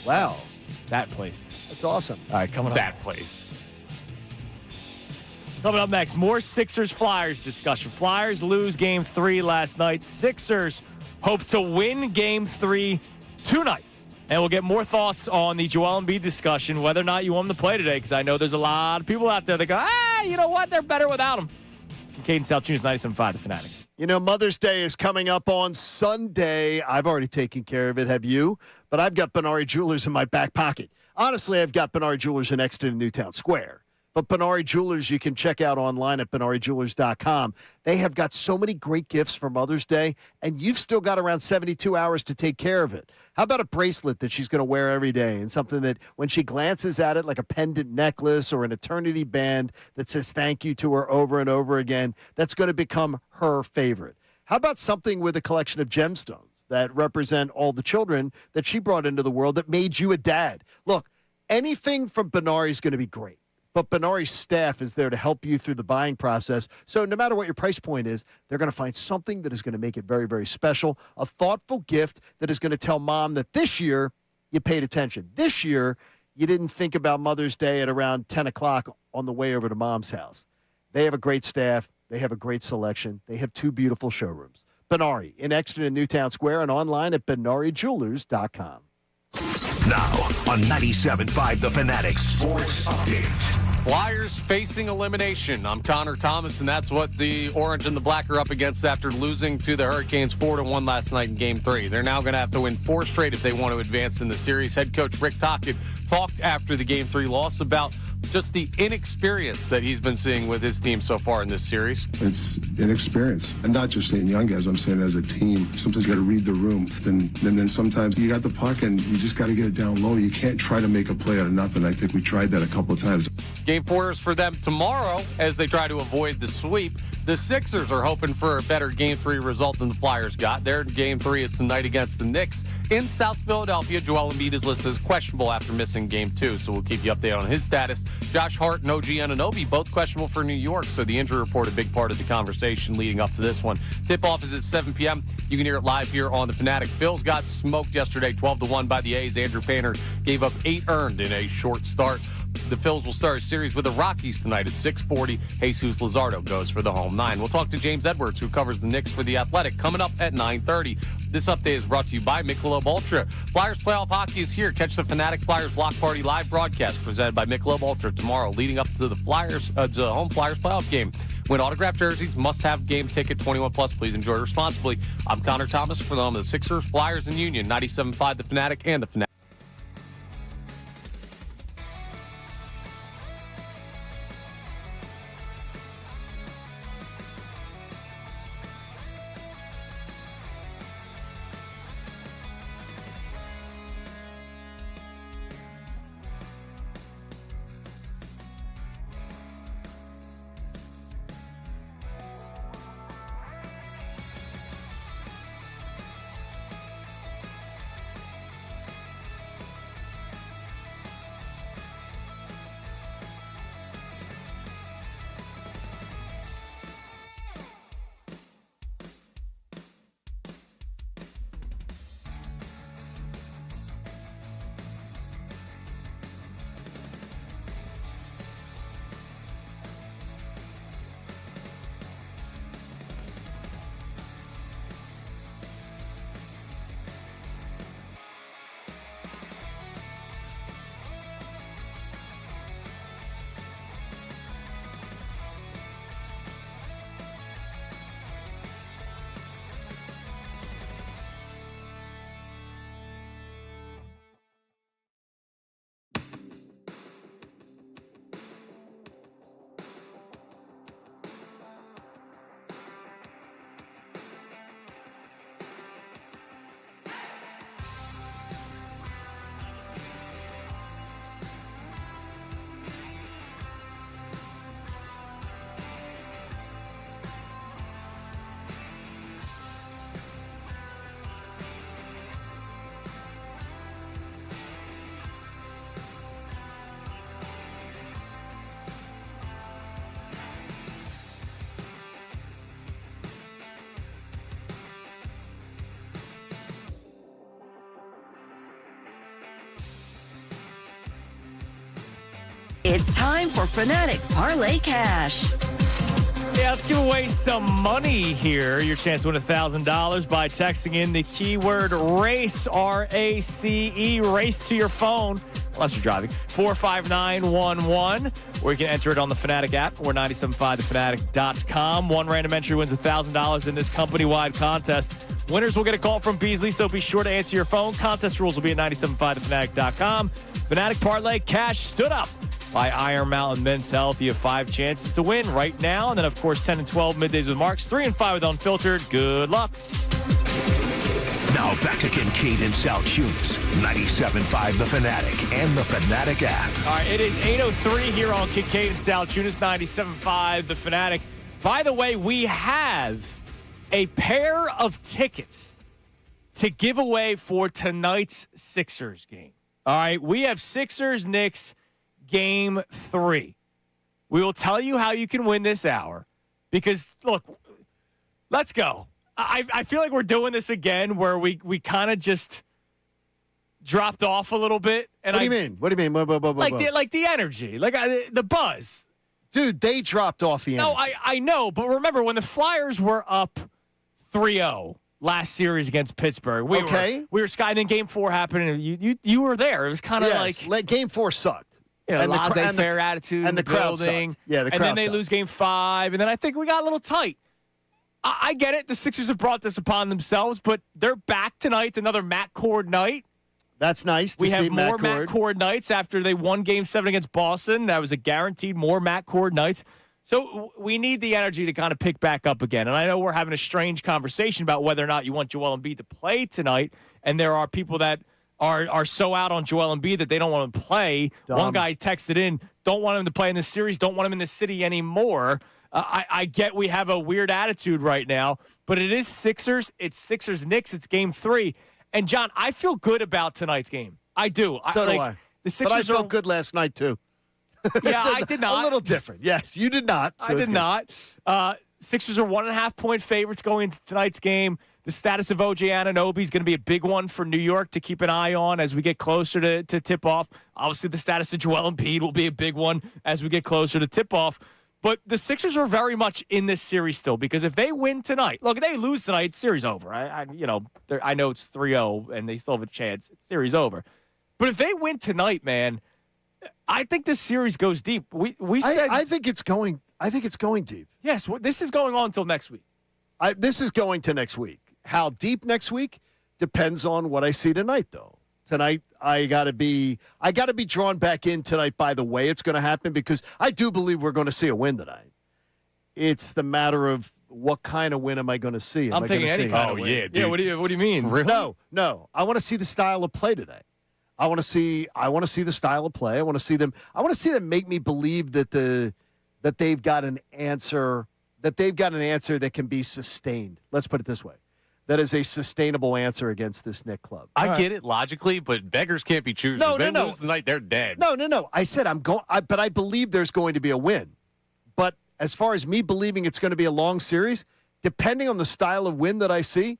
Wow. Yes. That place. That's awesome. All right, coming up. That place. Coming up next, more Sixers-Flyers discussion. Flyers lose Game 3 last night. Sixers hope to win Game 3 tonight. And we'll get more thoughts on the Joel Embiid discussion, whether or not you want him to play today, because I know there's a lot of people out there that go, you know what? They're better without him. It's Kincade Salciunas, 97.5, The Fanatic. You know, Mother's Day is coming up on Sunday. I've already taken care of it. Have you? But I've got Benari Jewelers in my back pocket. Honestly, I've got Benari Jewelers in Exeter Newtown Square. But Benari Jewelers, you can check out online at BenariJewelers.com. They have got so many great gifts for Mother's Day, and you've still got around 72 hours to take care of it. How about a bracelet that she's going to wear every day and something that when she glances at it, like a pendant necklace or an eternity band that says thank you to her over and over again, that's going to become her favorite? How about something with a collection of gemstones that represent all the children that she brought into the world that made you a dad? Look, anything from Benari is going to be great. But Benari's staff is there to help you through the buying process. So no matter what your price point is, they're going to find something that is going to make it very, very special, a thoughtful gift that is going to tell mom that this year you paid attention. This year, you didn't think about Mother's Day at around 10 o'clock on the way over to mom's house. They have a great staff. They have a great selection. They have 2 beautiful showrooms. Benari in Exeter and Newtown Square and online at BenariJewelers.com. Now on 97.5 The Fanatic Sports Update. Flyers facing elimination. I'm Connor Thomas, and that's what the Orange and the Black are up against after losing to the Hurricanes 4-1 last night in Game 3. They're now going to have to win 4 straight if they want to advance in the series. Head coach Rick Tocchet talked after the Game 3 loss about just the inexperience that he's been seeing with his team so far in this series. It's inexperience. And not just saying young guys, I'm saying as a team. Sometimes you got to read the room. Then sometimes you got the puck and you just got to get it down low. You can't try to make a play out of nothing. I think we tried that a couple of times. Game 4 is for them tomorrow as they try to avoid the sweep. The Sixers are hoping for a better Game 3 result than the Flyers got. Their Game 3 is tonight against the Knicks in South Philadelphia. Joel Embiid is listed as questionable after missing Game 2, so we'll keep you updated on his status. Josh Hart and OG Anunoby both questionable for New York, so the injury report a big part of the conversation leading up to this one. Tip-off is at 7 p.m. You can hear it live here on The Fanatic. Phils got smoked yesterday 12-1 by the A's. Andrew Painter gave up 8 earned in a short start. The Phils will start a series with the Rockies tonight at 6:40. Jesus Luzardo goes for the home 9. We'll talk to James Edwards, who covers the Knicks for The Athletic, coming up at 9:30. This update is brought to you by Michelob Ultra. Flyers playoff hockey is here. Catch the Fanatic Flyers Block Party live broadcast presented by Michelob Ultra tomorrow, leading up to the home Flyers playoff game. Win autographed jerseys, must-have game ticket, 21 plus. Please enjoy responsibly. I'm Connor Thomas for the home of the Sixers, Flyers, and Union. 97.5 The Fanatic and The Fanatic. It's time for Fanatic Parlay Cash. Yeah, let's give away some money here. Your chance to win $1,000 by texting in the keyword RACE, R-A-C-E, race to your phone, unless you're driving, 45911, or you can enter it on the Fanatic app or 975thefanatic.com. One random entry wins $1,000 in this company-wide contest. Winners will get a call from Beasley, so be sure to answer your phone. Contest rules will be at 975thefanatic.com. Fanatic Parlay Cash stood up by Iron Mountain Men's Health. You have 5 chances to win right now. And then, of course, 10 and 12 middays with Marks, 3 and 5 with Unfiltered. Good luck. Now back to Kincade and Salciunas, 97.5 The Fanatic and the Fanatic app. All right, it is 8:03 here on Kincade and Salciunas, 97.5 The Fanatic. By the way, we have a pair of tickets to give away for tonight's Sixers game. All right, we have Sixers-Knicks Game 3. We will tell you how you can win this hour because, look, let's go. I feel like we're doing this again where we kind of just dropped off a little bit. And what do you mean? What do you mean? Like the energy, like the buzz. Dude, they dropped off the energy. No, I know, but remember when the Flyers were up 3-0 last series against Pittsburgh. We were sky. Then Game 4 happened, and you were there. It was kind of like Game 4 sucked. You know, laissez-faire attitude and the crowd building. sucked. Yeah, the crowd and then they sucked. lose Game 5, and then I think we got a little tight. I get it. The Sixers have brought this upon themselves, but they're back tonight. It's another Matt Cord night. That's nice to we see have more Matt Cord nights after they won Game 7 against Boston. That was a guaranteed more Matt Cord nights. So we need the energy to kind of pick back up again. And I know we're having a strange conversation about whether or not you want Joel Embiid to play tonight, and there are people that are so out on Joel Embiid that they don't want him to play. Dumb. One guy texted in, don't want him to play in this series, don't want him in the city anymore. I get we have a weird attitude right now, but it is Sixers. It's Sixers-Knicks. It's Game 3. And, John, I feel good about tonight's game. I do. So do I. The Sixers but I felt good last night, too. Yeah, I did not. A little different. Yes, you did not. So I did not. Sixers are 1.5-point favorites going into tonight's game. The status of OJ Anunoby is going to be a big one for New York to keep an eye on as we get closer to tip-off. Obviously, the status of Joel Embiid will be a big one as we get closer to tip-off. But the Sixers are very much in this series still because if they win tonight, look, if they lose tonight, series over. I know it's 3-0 and they still have a chance. It's series over. But if they win tonight, man, I think this series goes deep. We said I think it's going. I think it's going deep. Yes, this is going on until next week. This is going to next week. How deep next week depends on what I see tonight, though. Tonight, I gotta be drawn back in tonight by the way it's going to happen because I do believe we're going to see a win tonight. It's the matter of what kind of win am I going to see? I'm taking any kind of win. Yeah, dude. Yeah, what do you mean? Really? No. I want to see the style of play today. I want to see the style of play. I want to see them make me believe that they've got an answer that can be sustained. Let's put it this way. That is a sustainable answer against this Knicks club. I get it logically, but beggars can't be choosers. No. Lose tonight, they're dead. No. I said but I believe there's going to be a win. But as far as me believing it's going to be a long series, depending on the style of win that I see,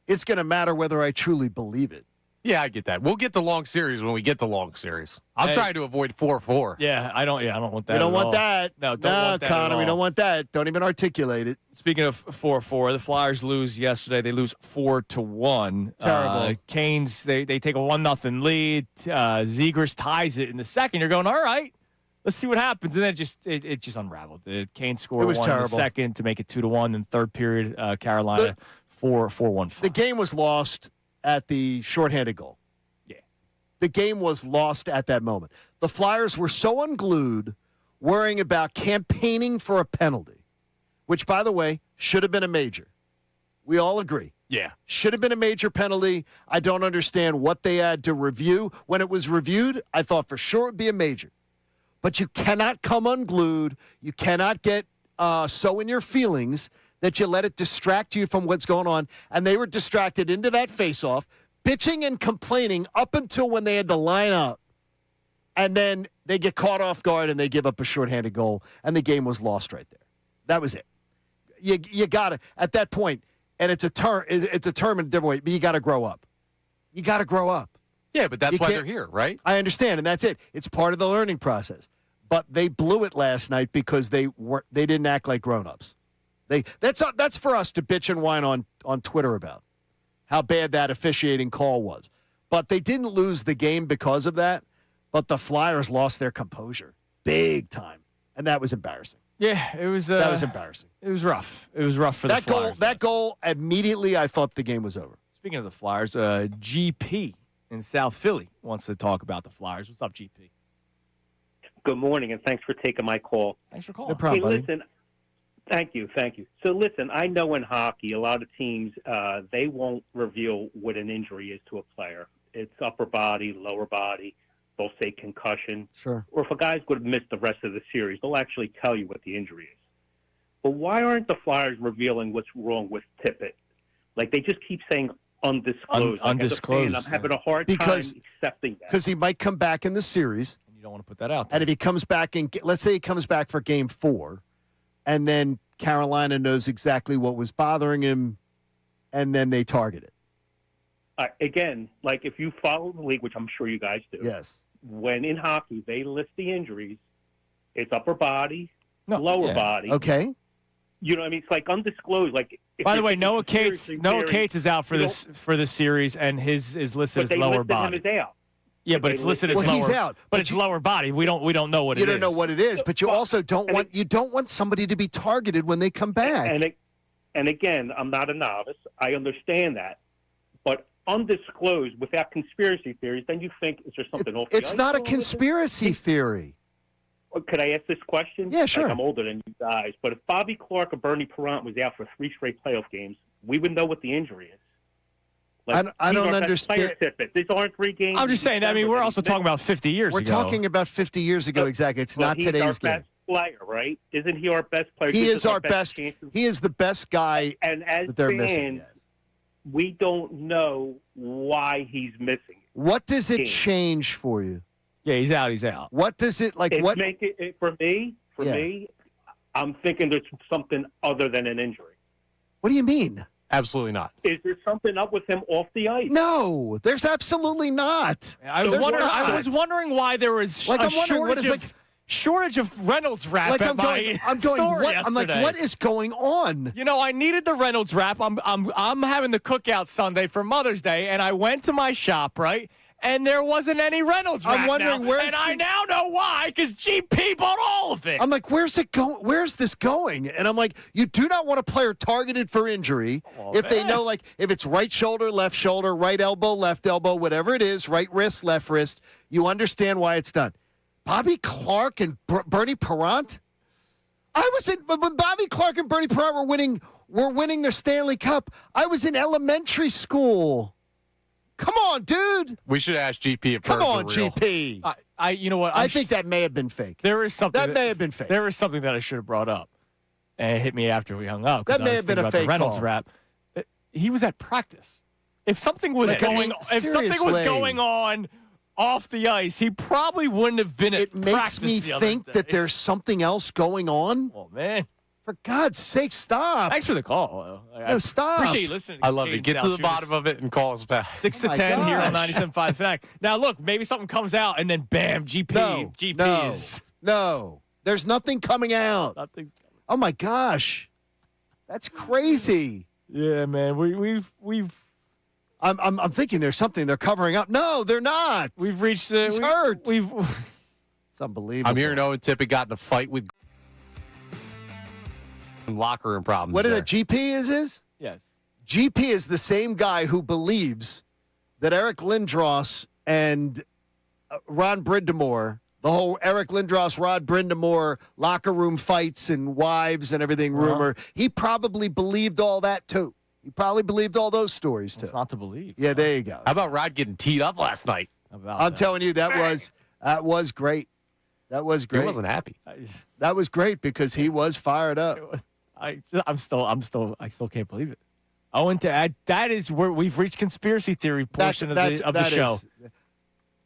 it's going to matter whether I truly believe it. Yeah, I get that. We'll get the long series when we get the long series. I'm trying to avoid 4-4. Yeah, I don't want that. We don't at want all. that. No, don't want that Connor, at we all. don't want that. Don't even articulate it. Speaking of 4-4, the Flyers lose yesterday. They lose 4-1. Terrible. Canes, they take a 1-0 lead. Zegras ties it in the second. You're going, all right, let's see what happens. And then it just unraveled. Canes scored one in the second to make it 2-1. Then third period, Carolina 4-1. The game was lost at the shorthanded goal. The game was lost at that moment. The Flyers were so unglued, worrying about campaigning for a penalty, which, by the way, should have been a major. We all agree. Yeah. Should have been a major penalty. I don't understand what they had to review. When it was reviewed, I thought for sure it would be a major. But you cannot come unglued. You cannot get so in your feelings that you let it distract you from what's going on. And they were distracted into that face-off, bitching and complaining up until when they had to line up. And then they get caught off guard and they give up a shorthanded goal, and the game was lost right there. That was it. You got to, at that point, and it's a term in a different way, but you got to grow up. You got to grow up. Yeah, but that's why they're here, right? I understand, and that's it. It's part of the learning process. but they blew it last night because they didn't act like grown-ups. That's for us to bitch and whine on Twitter about how bad that officiating call was. But they didn't lose the game because of that, but the Flyers lost their composure big time, and that was embarrassing. Yeah, it was. That was embarrassing. It was rough. It was rough for that the Flyers. That goal, immediately I thought the game was over. Speaking of the Flyers, GP in South Philly wants to talk about the Flyers. What's up, GP? Good morning, and thanks for taking my call. Thanks for calling. No problem, buddy. Listen, thank you. So, listen, I know in hockey, a lot of teams, they won't reveal what an injury is to a player. It's upper body, lower body. They'll say concussion. Sure. Or if a guy's going to miss the rest of the series, they'll actually tell you what the injury is. But why aren't the Flyers revealing what's wrong with Tippett? Like, they just keep saying undisclosed. Undisclosed. I'm having a hard time accepting that. Because he might come back in the series. And you don't want to put that out there. And if he comes back let's say he comes back for game 4, and then Carolina knows exactly what was bothering him, and then they target it. Again, like if you follow the league, which I'm sure you guys do. Yes. When in hockey they list the injuries, it's upper body, lower body. Okay. You know what I mean? It's like undisclosed. Like by the way, Noah Cates is out for this series, and his is listed as lower body. Him as out. Yeah, but it's listed as lower. He's out, but it's lower body. We don't know what it is. You don't know what it is, but you also don't want somebody to be targeted when they come back. And again, I'm not a novice. I understand that, but undisclosed without conspiracy theories, then you think is there something off? It's not a conspiracy theory. Could I ask this question? Yeah, sure. Like I'm older than you guys, but if Bobby Clark or Bernie Parent was out for 3 straight playoff games, we would know what the injury is. Like, I don't understand. These aren't 3 games. I'm just saying. I mean, we're also talking about 50 years ago. We're talking about 50 years ago, exactly. It's not today's game. He's our best player, right? Isn't he our best player? He is our best. He is the best guy and as that they're fans, missing. Yes. We don't know why he's missing. What does it change for you? Yeah, he's out. He's out. What does it like? What make it for me? For me, I'm thinking there's something other than an injury. What do you mean? Absolutely not. Is there something up with him off the ice? No, there's absolutely not. I was wondering why there was shortage of Reynolds wrap like at store yesterday. I'm like, what is going on? You know, I needed the Reynolds wrap. I'm having the cookout Sunday for Mother's Day, and I went to my shop, right? And there wasn't any Reynolds wrap. I'm wondering I now know why, because GP bought all of it. I'm like, where's it going? Where's this going? And I'm like, you do not want a player targeted for injury they know, like, if it's right shoulder, right elbow, left elbow, whatever it is, right wrist, left wrist, you understand why it's done. Bobby Clark and Bernie Parent? When Bobby Clark and Bernie Parent were winning their Stanley Cup, I was in elementary school. Come on, dude. We should ask GP if Come on, real. GP. You know what? I think that may have been fake. There is something that may have been fake. There is something that I should have brought up, and it hit me after we hung up. That may have been a fake the Reynolds call. wrap. He was at practice. If something was going on off the ice, he probably wouldn't have been at practice. It makes me think that there's something else going on. Oh man. For God's sake, stop. Thanks for the call. No, stop. Appreciate you listening. I love it. Get to the bottom of it and call us back. 6 to 10 here on 97.5 Fact. Now, look, maybe something comes out and then bam, GP is. No. There's nothing coming out. Nothing's coming. Oh, my gosh. That's crazy. Yeah, man. We've. I'm thinking there's something they're covering up. No, they're not. We've reached. He's hurt. It's unbelievable. I'm hearing Owen Tippett got in a fight with locker room problems. What is it? GP is? Yes. GP is the same guy who believes that Eric Lindros and Ron Brindamore, the whole Eric Lindros, Rod Brindamore locker room fights and wives and everything rumor, he probably believed all that too. He probably believed all those stories too. It's not to believe. Yeah, there you go. How about Rod getting teed up last night? I'm telling you, that was great. That was great. He wasn't happy. That was great because he was fired up. I still can't believe it. That is where we've reached conspiracy theory portion of the show.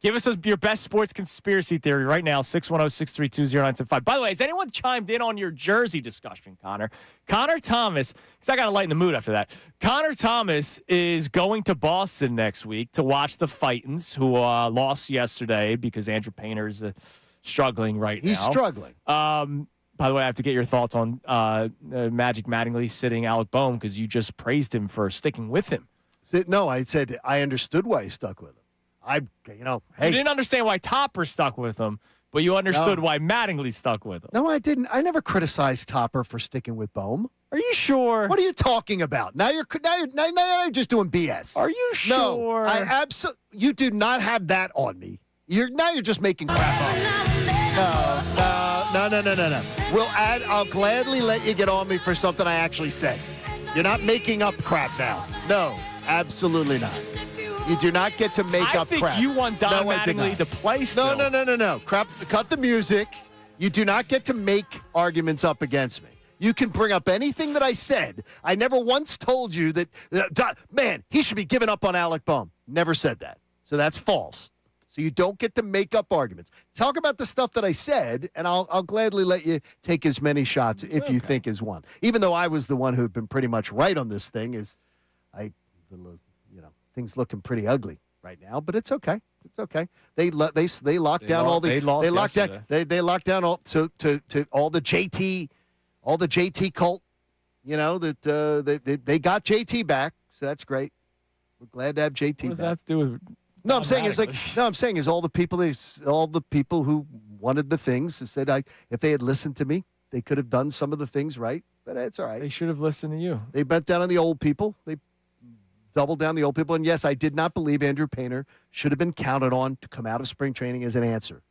Give us your best sports conspiracy theory right now, 610-632-0975. By the way, has anyone chimed in on your jersey discussion, Connor? Connor Thomas, because I got to lighten the mood after that. Connor Thomas is going to Boston next week to watch the Fightins, who lost yesterday because Andrew Painter's struggling right now. He's struggling. By the way, I have to get your thoughts on Magic Mattingly sitting Alec Boehm because you just praised him for sticking with him. No, I said I understood why he stuck with him. Hey. You didn't understand why Topper stuck with him, but you understood why Mattingly stuck with him. No, I didn't. I never criticized Topper for sticking with Boehm. Are you sure? What are you talking about? Now you're just doing BS. Are you sure? No, you do not have that on me. You're just making crap up. No. I'll gladly let you get on me for something I actually said. You're not making up crap now. No, absolutely not. You do not get to make up crap. I think you want Don Mattingly to play still. No. Crap. Cut the music. You do not get to make arguments up against me. You can bring up anything that I said. I never once told you that, man, he should be giving up on Alec Boehm. Never said that. So that's false. So you don't get to make up arguments. Talk about the stuff that I said, and I'll gladly let you take as many shots if you think is one. Even though I was the one who had been pretty much right on this thing, things looking pretty ugly right now. But it's okay. It's okay. They locked down all the they locked down they locked down all to all the JT cult. That they got JT back, so that's great. We're glad to have JT back. What does that have to do with? I'm saying all the people who wanted the things who said if they had listened to me, they could have done some of the things right. But it's all right. They should have listened to you. They bent down on the old people. They doubled down the old people. And yes, I did not believe Andrew Painter should have been counted on to come out of spring training as an answer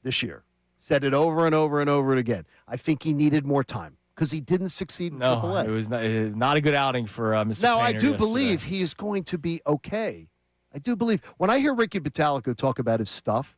this year. Said it over and over and over again. I think he needed more time because he didn't succeed in AAA. It was not a good outing for Mr. Now, Painter I do yesterday. believe he is going to be okay. I do believe. When I hear Ricky Batalico talk about his stuff,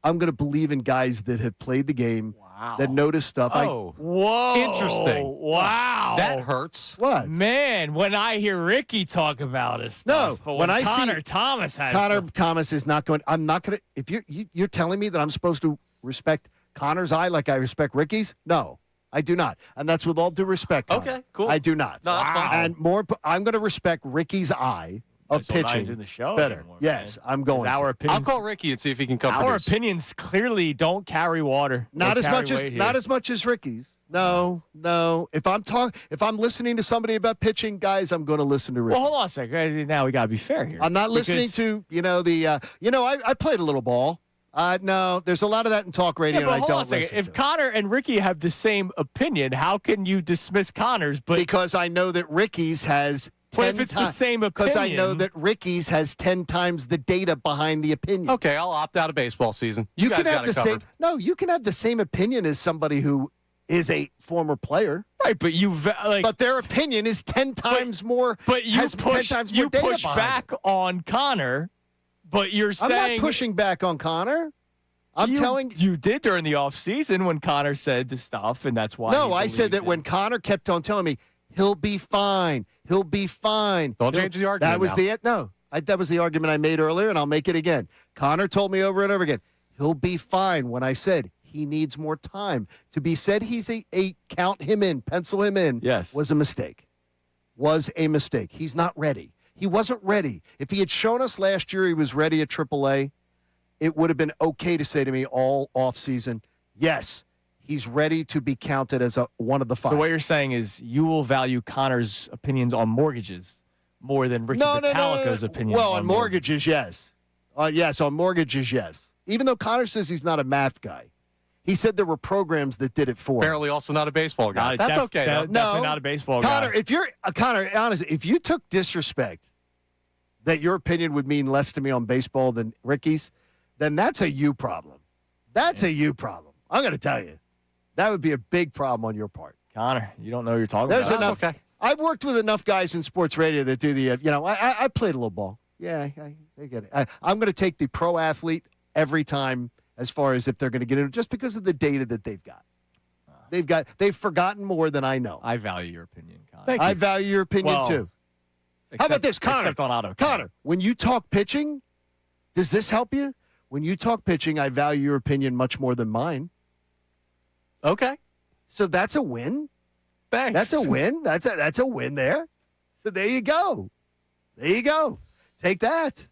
I'm going to believe in guys that have played the game, that know his stuff. Whoa. Interesting. Wow. That hurts. What? Man, when I hear Ricky talk about his stuff. No, but when I Connor see Thomas has Connor some- Thomas is not going. I'm not going to. If you're telling me that I'm supposed to respect Connor's eye like I respect Ricky's, no, I do not. And that's with all due respect. Connor. Okay, cool. I do not. No, that's fine. And I'm going to respect Ricky's eye of So we're not pitching doing the show better. anymore, Yes, man. I'm going. Our to. opinions, I'll call Ricky and see if he can come Our produce. opinions clearly don't carry water. Not They as carry much as weight here. not as much as Ricky's. No. If I'm listening to somebody about pitching, guys, I'm going to listen to Ricky. Well, hold on a second. Now we got to be fair here. I'm not listening to I played a little ball. No, there's a lot of that in talk radio, Yeah, but and I hold don't on a second. listen If to it. Connor and Ricky have the same opinion, how can you dismiss Connor's? But Because I know that Ricky's has 10 if it's the same because I know opinion- that Ricky's has 10 times the data behind the opinion. Okay, I'll opt out of baseball season. You guys can have got it the covered. same. No, you can have the same opinion as somebody who is a former player. right, but But their opinion is 10 times more. But you has 10 push times more data push behind back it. on Connor, but you're I'm saying not pushing back on Connor. you did during the offseason when Connor said the stuff, and that's why. No, you I said believed that him. when Connor kept on telling me he'll be fine, he'll be fine. Don't change the argument That was now. that was the argument I made earlier, and I'll make it again. Connor told me over and over again, he'll be fine. When I said he needs more time, to be said he's a count him in, pencil him in, Yes. was a mistake. Was a mistake. He's not ready. He wasn't ready. If he had shown us last year he was ready at AAA, it would have been okay to say to me all offseason, yes, he's ready to be counted as one of the five. So what you're saying is you will value Connor's opinions on mortgages more than Ricky Batalico's opinion. Well, on mortgages, yes. Yes, on mortgages, yes. Even though Connor says he's not a math guy. He said there were programs that did it for him. Apparently also not a baseball guy. That's okay, though. Definitely not a baseball Connor, guy. if you're Connor, honestly, if you took disrespect that your opinion would mean less to me on baseball than Ricky's, then that's a you problem. That's a you problem. I'm going to tell you. That would be a big problem on your part. Connor, you don't know what you're talking There's about. enough. okay. I've worked with enough guys in sports radio that do the, I played a little ball. Yeah, I get it. I'm going to take the pro athlete every time as far as if they're going to get in, just because of the data that they've got. They've forgotten more than I know. I value your opinion, Connor. I value your opinion Well, too. How about this, Connor? Except on auto. Connor, when you talk pitching, does this help you? When you talk pitching, I value your opinion much more than mine. Okay. So that's a win. Thanks. That's a win. That's a win there. So there you go. There you go. Take that.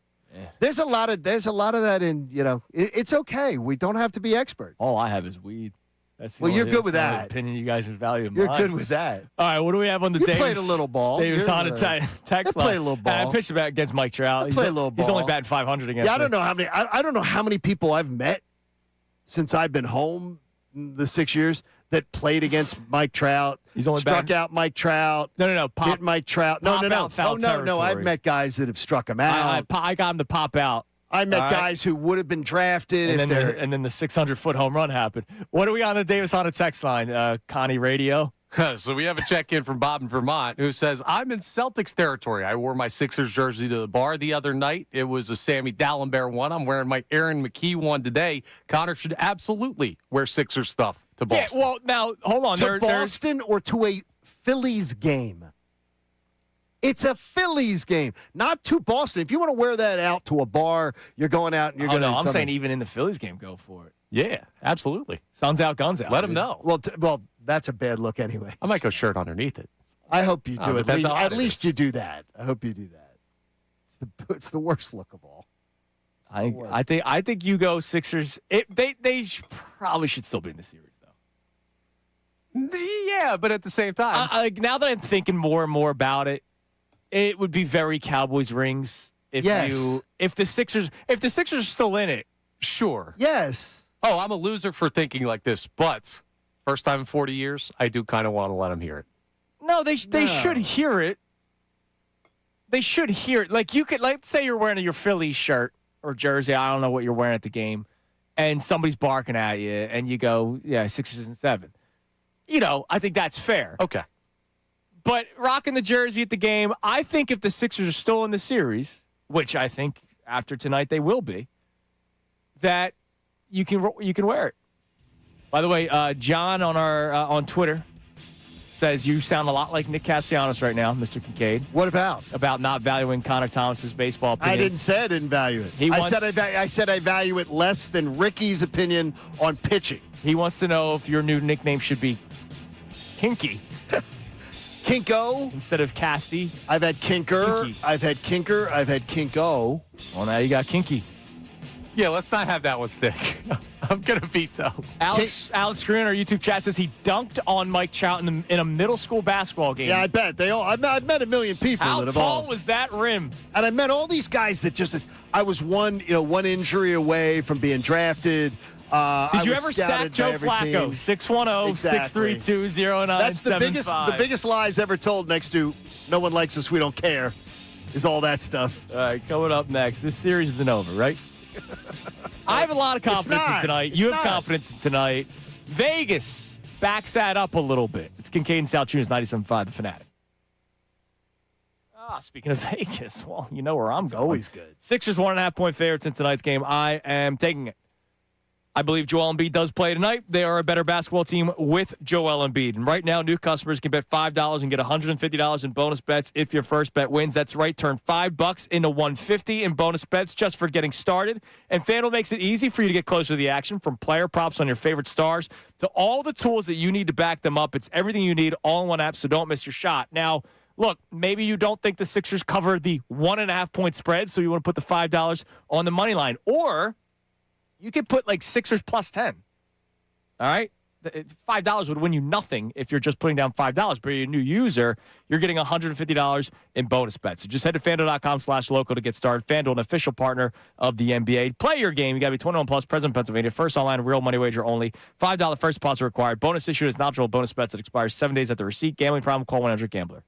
There's a lot of that in, it's okay. We don't have to be experts. All I have is weed. That's the Well, only- you're good that's with the only that. opinion you guys would value in You're mine. good with that. All right, what do we have on the You Davis? played a little ball. Davis You're on a gonna- text I line. play a little ball. I pitched about against Mike Trout. Play a little He's only ball. batting 500 against Yeah, I me. don't know how many. I don't know how many people I've met since I've been home the 6 years that played against Mike Trout. He's only struck batting- out Mike Trout. No. Hit Mike Trout. No. out foul Oh no. I've territory. met guys that have struck him out. I got him to pop out. I met All right. guys who would have been drafted And if then, they're. and then the 600-foot home run happened. What are we on the Davis on a text line? Connie Radio. So we have a check-in from Bob in Vermont who says, I'm in Celtics territory. I wore my Sixers jersey to the bar the other night. It was a Sammy Dallenberg one. I'm wearing my Aaron McKee one today. Connor should absolutely wear Sixers stuff to Boston. Yeah, well, now, hold on. To Boston or to a Phillies game? It's a Phillies game, not to Boston. If you want to wear that out to a bar, you're going out and you're going to. No, I'm saying even in the Phillies game, go for it. Yeah, absolutely. Sun's out, guns out. Let him dude. know. Well, that's a bad look anyway. I might go shirt underneath it. I hope you do. depends how hot At it least you do that. I hope you do that. It's the worst look of all. I think you go Sixers. They probably should still be in the series though. Yeah, but at the same time, Now that I'm thinking more and more about it, it would be very Cowboys rings if the Sixers are still in it. Sure. Yes. Oh, I'm a loser for thinking like this, but first time in 40 years, I do kind of want to let them hear it. No, they should hear it. They should hear it. Like you could, let's say you're wearing your Phillies shirt or jersey. I don't know what you're wearing at the game, and somebody's barking at you, and you go, "Yeah, 6 and 7." I think that's fair. Okay. But rocking the jersey at the game, I think if the Sixers are still in the series, which I think after tonight they will be, that you can wear it. By the way, John on our on Twitter says you sound a lot like Nick Castellanos right now, Mr. Kincade. What about? About not valuing Connor Thomas's baseball opinions. I didn't say I didn't value it. I said I value it less than Ricky's opinion on pitching. He wants to know if your new nickname should be Kinky. Kinko instead of Casty. I've had Kinker. Kinky. I've had Kinker. I've had Kinko. Well, now you got Kinky. Yeah, let's not have that one stick. I'm going to veto. Alex Green on our YouTube chat says he dunked on Mike Trout in a middle school basketball game. Yeah, I bet. I've met a million people How that have tall was that rim? And I met all these guys that I was one injury away from being drafted. Did you ever sack Joe Flacco? 610-632-0975. That's the biggest lies ever told next to no one likes us, we don't care, is all that stuff. All right, coming up next. This series isn't over, right? I have a lot of confidence in tonight. You have confidence in tonight. Vegas backs that up a little bit. It's Kincade Salciunas, 97.5, The Fanatic. Speaking of Vegas, well, you know where I'm going. Always good. Sixers 1.5-point favorites in tonight's game. I am taking it. I believe Joel Embiid does play tonight. They are a better basketball team with Joel Embiid. And right now, new customers can bet $5 and get $150 in bonus bets if your first bet wins. That's right. Turn $5 into $150 in bonus bets just for getting started. And FanDuel makes it easy for you to get closer to the action, from player props on your favorite stars to all the tools that you need to back them up. It's everything you need all in one app, so don't miss your shot. Now, look, maybe you don't think the Sixers cover the 1.5-point spread, so you want to put the $5 on the money line. Or you could put like Sixers plus 10. All right? $5 would win you nothing if you're just putting down $5. But you're a new user, you're getting $150 in bonus bets. So just head to FanDuel.com/local to get started. FanDuel, an official partner of the NBA. Play your game. You got to be 21 plus, present in Pennsylvania. First online, real money wager only. $5 first deposit required. Bonus issued as non-eligible bonus bets that expires 7 days at the receipt. Gambling problem? Call 1-800-GAMBLER.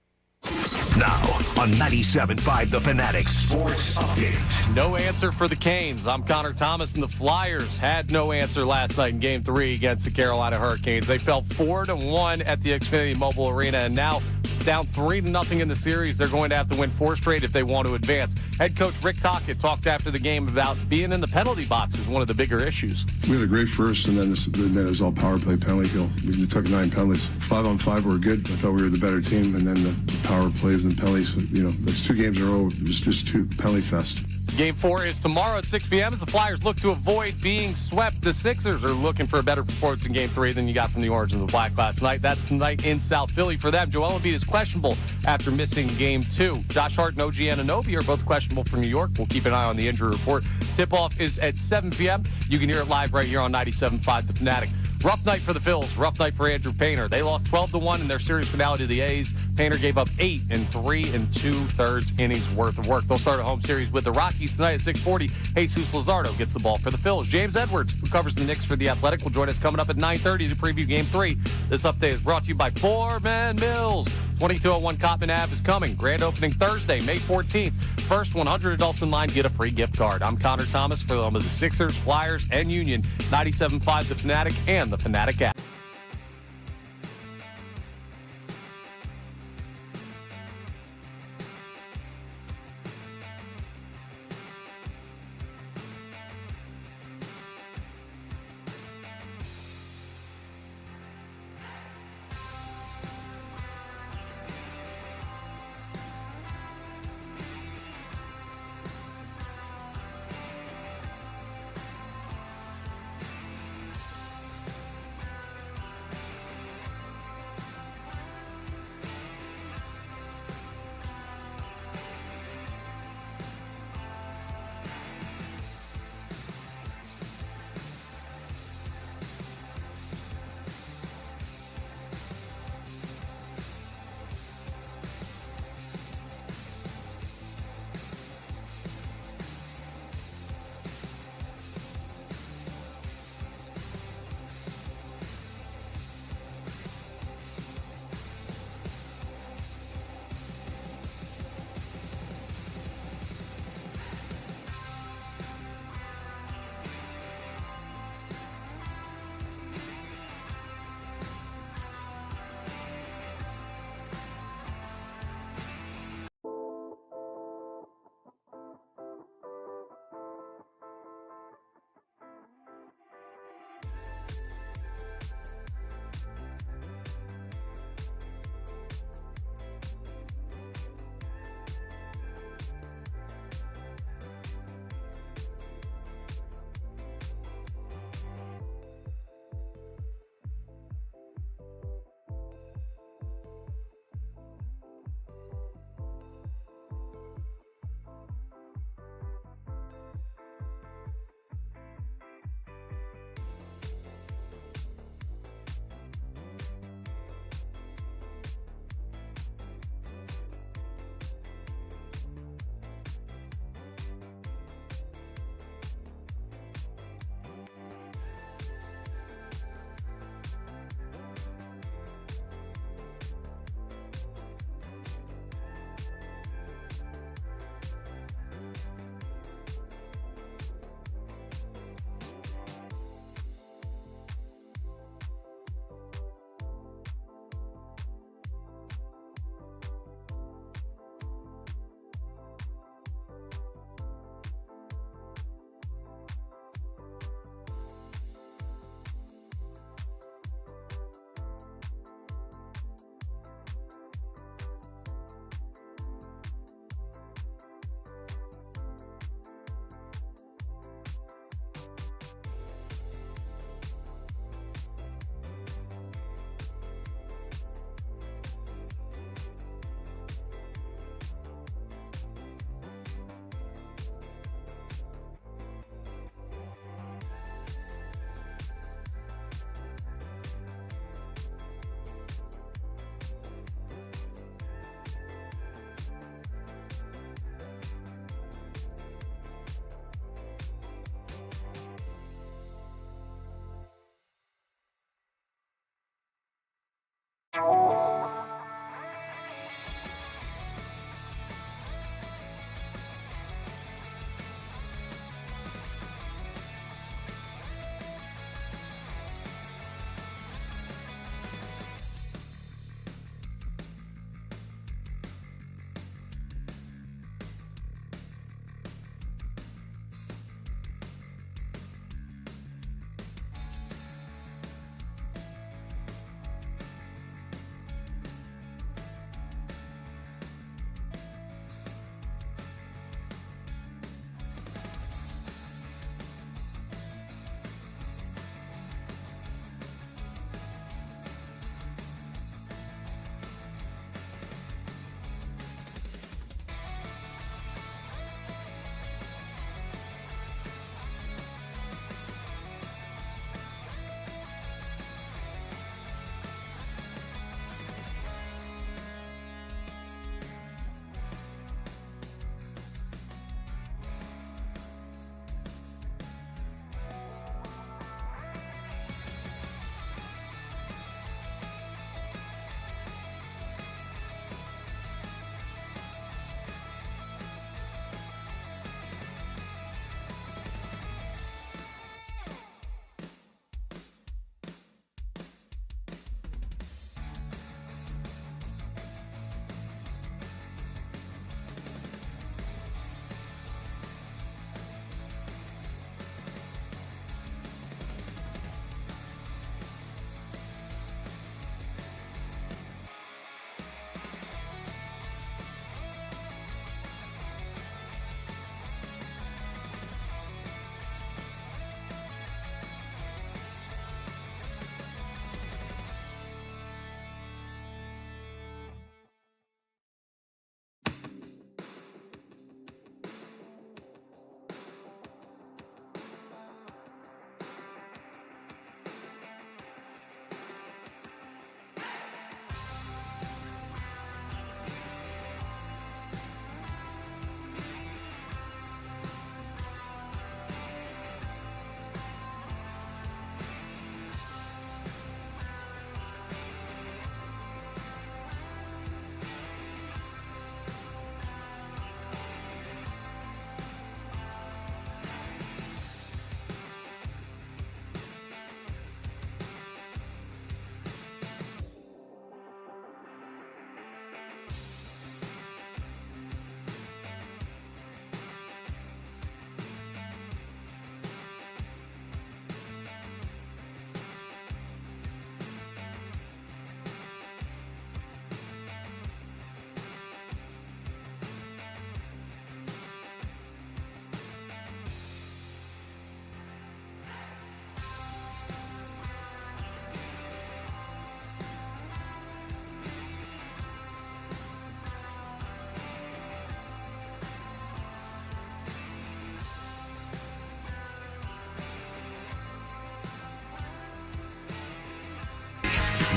Now, on 97.5 The Fanatic Sports Update. No answer for the Canes. I'm Connor Thomas, and the Flyers had no answer last night in Game 3 against the Carolina Hurricanes. They fell 4-1 at the Xfinity Mobile Arena, and now down 3-0 in the series. They're going to have to win 4 straight if they want to advance. Head coach Rick Tocchet talked after the game about being in the penalty box is one of the bigger issues. We had a great first, and then it was all power play, penalty kill. We took 9 penalties. 5-on-5 were good. I thought we were the better team, and then the power plays and penalties, that's 2 games in a row. It was just 2 penalty fest. Game 4 is tomorrow at 6 p.m. as the Flyers look to avoid being swept. The Sixers are looking for a better performance in Game 3 than you got from the Orange and the Black last night. That's tonight in South Philly for them. Joel Embiid is questionable after missing Game 2. Josh Hart and OG Anunoby are both questionable for New York. We'll keep an eye on the injury report. Tip-off is at 7 p.m. You can hear it live right here on 97.5 The Fanatic. Rough night for the Phils. Rough night for Andrew Painter. They lost 12-1 in their series finale to the A's. Painter gave up 8 in 3 2/3 innings worth of work. They'll start a home series with the Rockies tonight at 6:40. Jesus Luzardo gets the ball for the Phils. James Edwards, who covers the Knicks for The Athletic, will join us coming up at 9:30 to preview Game 3. This update is brought to you by Foreman Mills. 2201 Cotman Ave is coming. Grand opening Thursday, May 14th. First 100 adults in line get a free gift card. I'm Connor Thomas for the Sixers, Flyers, and Union. 97.5 The Fanatic and the Fanatic app.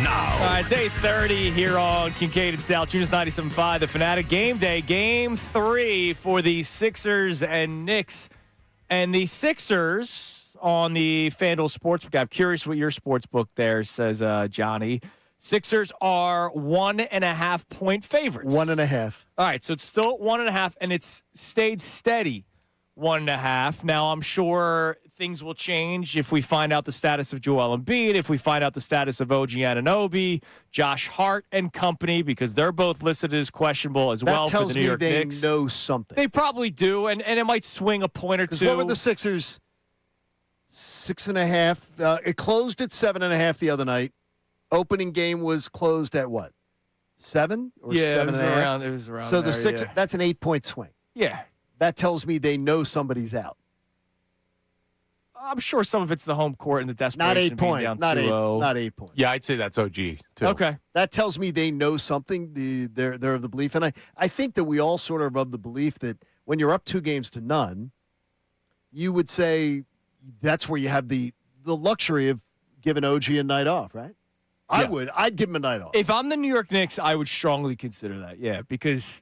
now. All right, it's 8:30 here on Kincade Salciunas 97.5. The Fanatic Game Day, Game 3 for the Sixers and Knicks. And the Sixers on the FanDuel Sportsbook. I'm curious what your sportsbook there says, Johnny. Sixers are 1.5 point favorites. 1.5. All right, so it's still 1.5, and it's stayed steady 1.5. Now, I'm sure things will change if we find out the status of Joel Embiid, if we find out the status of OG Anunoby, Josh Hart and company, because they're both listed as questionable as well for the New York Knicks. They know something. They probably do, and it might swing a point or two. What were the Sixers? 6.5. It closed at 7.5 the other night. Opening game was closed at what? 7 or 7.5? It was around. So the there, Sixers. yeah. That's an 8-point swing. Yeah. That tells me they know somebody's out. I'm sure some of it's the home court and the desperation. Not 8 being points. down Not 2-0. Not 8 points. Yeah, I'd say that's OG, too. Okay. That tells me they know something. They're of the belief. And I think that we all sort of the belief that when you're up 2-0, you would say that's where you have the luxury of giving OG a night off, right? Yeah. I would. I'd give him a night off. If I'm the New York Knicks, I would strongly consider that. Yeah, because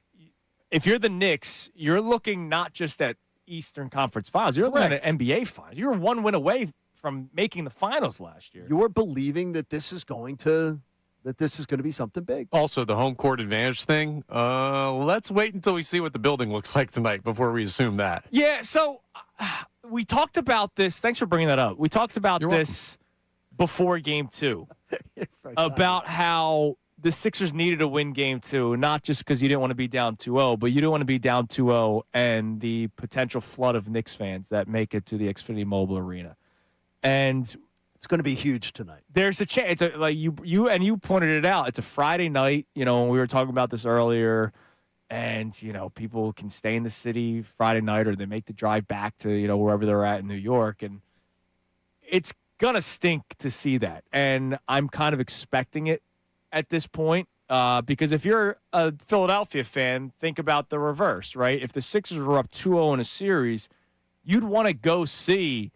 if you're the Knicks, you're looking not just at Eastern Conference Finals. You're looking at NBA Finals. You're 1 win away from making the finals last year. You're believing that this is going to be something big. Also, the home court advantage thing, let's wait until we see what the building looks like tonight before we assume that. Yeah, so we talked about this. Thanks for bringing that up. We talked about this before Game 2 about how the Sixers needed to win Game 2, not just because you didn't want to be down 2-0, but you didn't want to be down 2-0 and the potential flood of Knicks fans that make it to the Xfinity Mobile Arena. And it's going to be huge tonight. There's a chance. Like you pointed it out. It's a Friday night. You know, we were talking about this earlier, and people can stay in the city Friday night, or they make the drive back to wherever they're at in New York, and it's gonna stink to see that. And I'm kind of expecting it at this point, because if you're a Philadelphia fan, think about the reverse, right? If the Sixers were up 2-0 in a series, you'd want to go see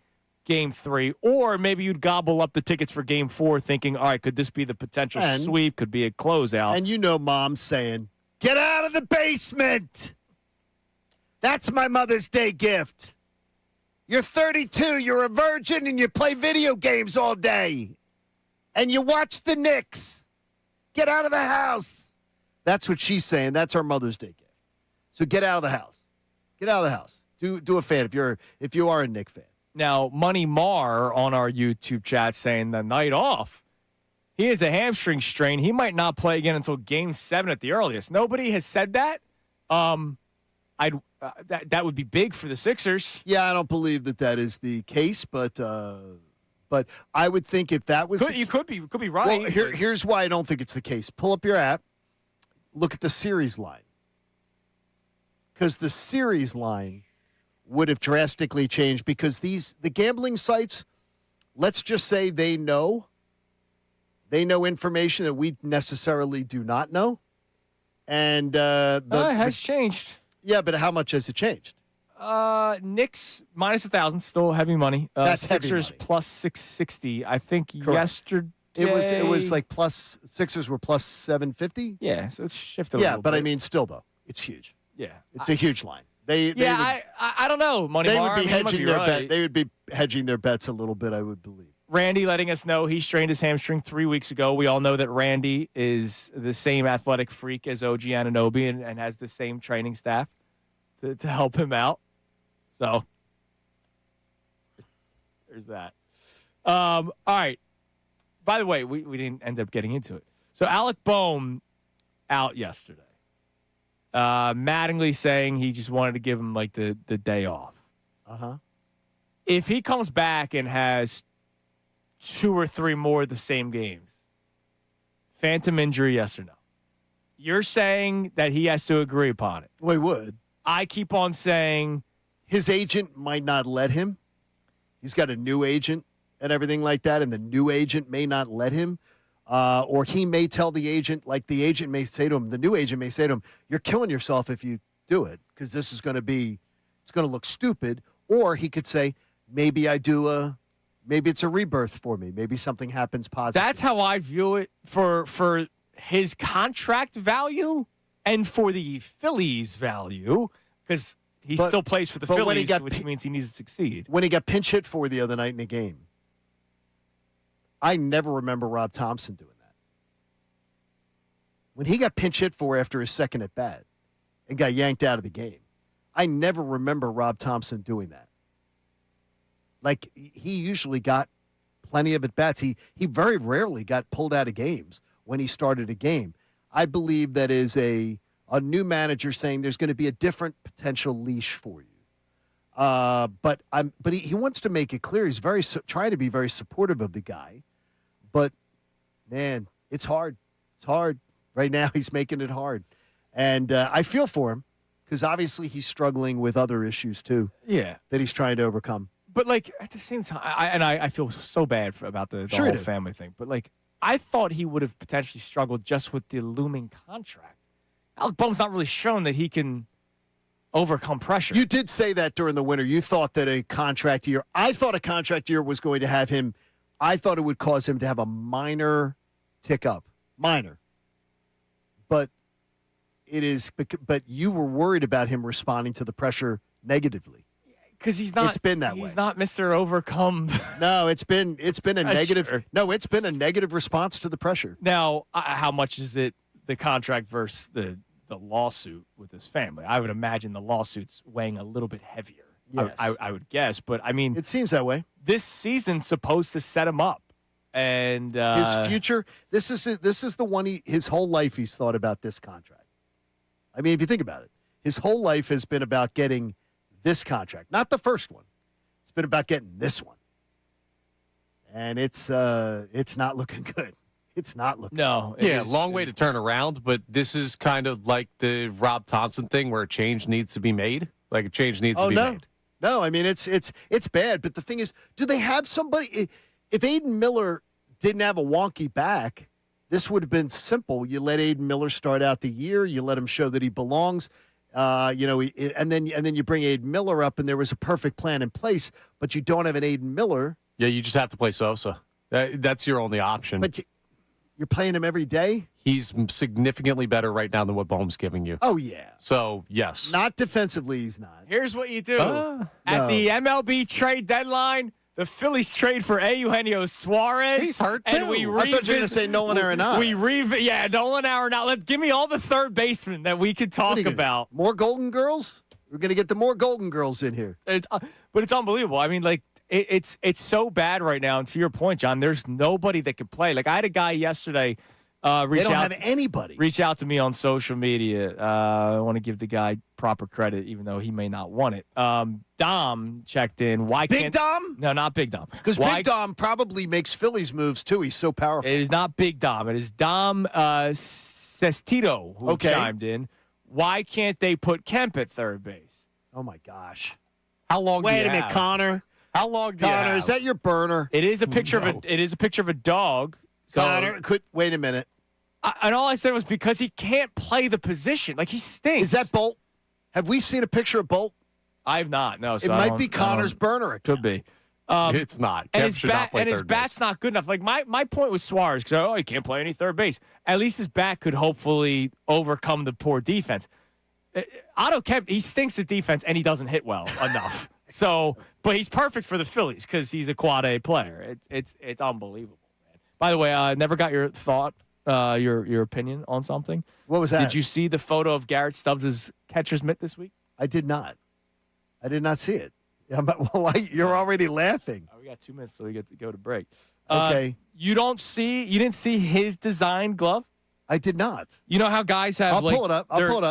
Game 3, or maybe you'd gobble up the tickets for Game 4 thinking, all right, could this be the potential sweep? Could be a closeout. And Mom's saying, get out of the basement. That's my Mother's Day gift. You're 32, you're a virgin, and you play video games all day. And you watch the Knicks. Get out of the house. That's what she's saying. That's our Mother's Day gift. So get out of the house. Get out of the house. Do a fan if you are a Knicks fan. Now, Money Mar on our YouTube chat saying the night off, he has a hamstring strain. He might not play again until Game 7 at the earliest. Nobody has said that. That would be big for the Sixers. Yeah, I don't believe that is the case, but I would think if that was you could be right. Well, here's why I don't think it's the case. Pull up your app, look at the series line, because the series line would have drastically changed, because the gambling sites, let's just say they know information that we necessarily do not know, and it has changed. Yeah, but how much has it changed? Knicks minus 1,000, still heavy money. That's Sixers heavy money. plus 660. I think yesterday it was like plus Sixers were plus 750. Yeah, so it's shifted. Yeah, a but bit. I mean, still though, it's huge. Yeah, it's a huge line. I don't know. Money they Mar, would be hedging their right. bet. They would be hedging their bets a little bit, I would believe. Randy letting us know he strained his hamstring 3 weeks ago. We all know that Randy is the same athletic freak as OG Anunoby and has the same training staff to help him out. So there's that. All right. By the way, we didn't end up getting into it. So Alec Boehm out yesterday. Mattingly saying he just wanted to give him like the day off. Uh-huh. If he comes back and has 2 or 3 more of the same games, phantom injury, yes or no? You're saying that he has to agree upon it. Well, he would. I keep on saying his agent might not let him. He's got a new agent and everything like that, and the new agent may not let him. Or he may tell the agent, like the agent may say to him, the new agent may say to him, you're killing yourself if you do it, because it's going to look stupid. Or he could say, maybe I do a maybe it's a rebirth for me. Maybe something happens positive. That's how I view it for his contract value and for the Phillies value, because he still plays for the Phillies, which means he needs to succeed. When he got pinch hit for the other night in a game, I never remember Rob Thompson doing that. When he got pinch hit for after his second at bat and got yanked out of the game, I never remember Rob Thompson doing that. Like, he usually got plenty of at-bats. He very rarely got pulled out of games when he started a game. I believe that is a new manager saying there's going to be a different potential leash for you. But he wants to make it clear he's trying to be very supportive of the guy. But, man, it's hard. It's hard. Right now he's making it hard. And I feel for him because obviously he's struggling with other issues too. Yeah. That he's trying to overcome. But, like, at the same time, I feel so bad about the whole family thing. But, like, I thought he would have potentially struggled just with the looming contract. Alec Boehm's not really shown that he can overcome pressure. You did say that during the winter. You thought that a contract year, I thought a contract year was going to have him, I thought it would cause him to have a minor tick up. Minor. But you were worried about him responding to the pressure negatively. Because he's not. It's been that way. He's not Mr. Overcome. No, it's been a negative. Sure. No, it's been a negative response to the pressure. Now, how much is it the contract versus the lawsuit with his family? I would imagine the lawsuit's weighing a little bit heavier. Yes. I would guess, but I mean, it seems that way. This season's supposed to set him up, and his future. This is the one. His whole life he's thought about this contract. I mean, if you think about it, his whole life has been about getting this contract, not the first one. It's been about getting this one, and it's not looking good. It's not looking. No, yeah, long way to turn around. But this is kind of like the Rob Thompson thing, where a change needs to be made. Like a change needs to be made. No, I mean it's bad. But the thing is, do they have somebody? If Aiden Miller didn't have a wonky back, this would have been simple. You let Aiden Miller start out the year. You let him show that he belongs. And then you bring Aiden Miller up, and there was a perfect plan in place, but you don't have an Aiden Miller. Yeah, you just have to play Sosa. That's your only option. But you're playing him every day? He's significantly better right now than what Boehm's giving you. Oh, yeah. So, yes. Not defensively, he's not. Here's what you do. At the MLB trade deadline, the Phillies trade for Eugenio Suarez. He's hurt, too. I And thought you were going to say Nolan Arenado. Nolan Arenado. Give me all the third basemen that we could talk about. More Golden Girls? We're going to get the more Golden Girls in here. But it's unbelievable. I mean, like, it's so bad right now. And to your point, John, there's nobody that could play. Like, I had a guy yesterday they don't have anybody. Reach out to me on social media. I want to give the guy proper credit, even though he may not want it. Dom checked in. Big Dom? No, not Big Dom. Because Big Dom probably makes Phillies moves, too. He's so powerful. It is not Big Dom. It is Dom Sestito who chimed in. Why can't they put Kemp at third base? Oh, my gosh. How long do you have? Wait a minute, Connor. How long do you have? Connor, is that your burner? It is a picture of a dog. So, Connor, wait a minute. And all I said was because he can't play the position. Like, he stinks. Is that Bolt? Have we seen a picture of Bolt? I have not. No, so it might be Connor's burner account. Could be. It's not. And his bat's not good enough. Like, my point with Suarez, because he can't play any third base. At least his bat could hopefully overcome the poor defense. Otto Kemp, he stinks at defense, and he doesn't hit well enough. So, but he's perfect for the Phillies because he's a quad A player. It's unbelievable, man. By the way, I never got your thought, your opinion on something. What was that? Did you see the photo of Garrett Stubbs' catcher's mitt this week? I did not. I did not see it. You're already laughing. We got 2 minutes till we get to go to break. Okay. You didn't see his design glove? I did not. You know how guys have I'll pull it up.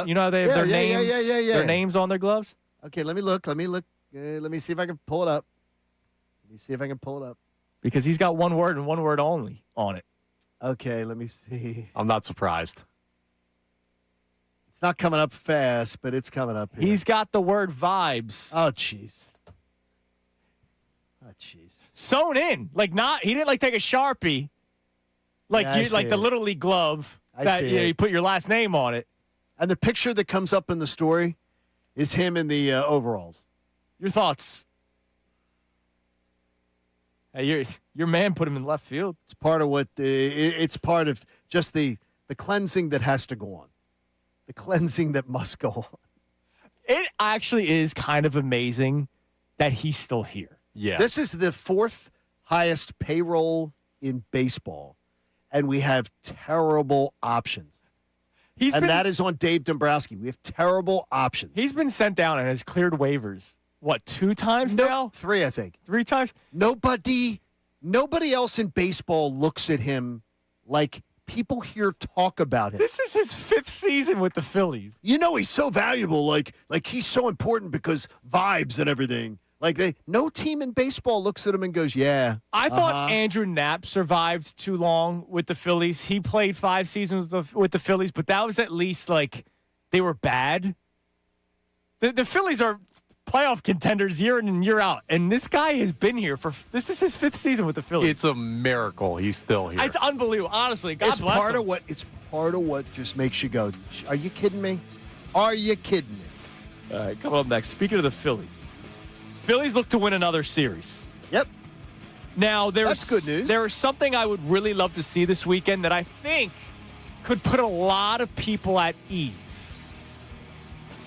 You know how they have their names their names on their gloves? Okay, let me look. Let me see if I can pull it up. Because he's got one word and one word only on it. Okay, let me see. I'm not surprised. It's not coming up fast, but it's coming up here. He's got the word vibes. Oh, jeez. Sewn in. Like, he didn't like take a Sharpie. Like the Little League glove that you put your last name on it. And the picture that comes up in the story is him in the overalls. Your thoughts? Hey, your man put him in left field. It's part of it's part of just the cleansing that has to go on. The cleansing that must go on. It actually is kind of amazing that he's still here. Yeah. This is the 4th highest payroll in baseball, and we have terrible options. That is on Dave Dombrowski. We have terrible options. He's been sent down and has cleared waivers. What, 2 times now? 3, I think. 3 times? Nobody else in baseball looks at him like people here talk about him. This is his 5th season with the Phillies. You know he's so valuable, like he's so important because vibes and everything. No team in baseball looks at him and goes, yeah. I thought Andrew Knapp survived too long with the Phillies. He played 5 seasons with the Phillies, but that was at least they were bad. The Phillies are playoff contenders year in and year out, and this guy has been here this is his 5th season with the Phillies. It's a miracle he's still here. It's unbelievable, honestly. God it's bless part him. of what it's part of what just makes you go, are you kidding me? Are you kidding me? All right, coming up next. Speaking of the Phillies look to win another series. Yep. Now that's good news. There is something I would really love to see this weekend that I think could put a lot of people at ease.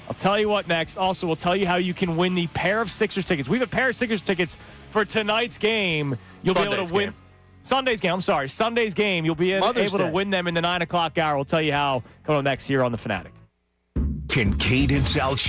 I'll tell you what next. Also, we'll tell you how you can win the pair of Sixers tickets. We have a pair of Sixers tickets for tonight's game. You'll be able to win Sunday's game. I'm sorry, Sunday's game. You'll be able to win them in the 9 o'clock hour. We'll tell you how coming up next here on the Fanatic. Kincade Salciunas.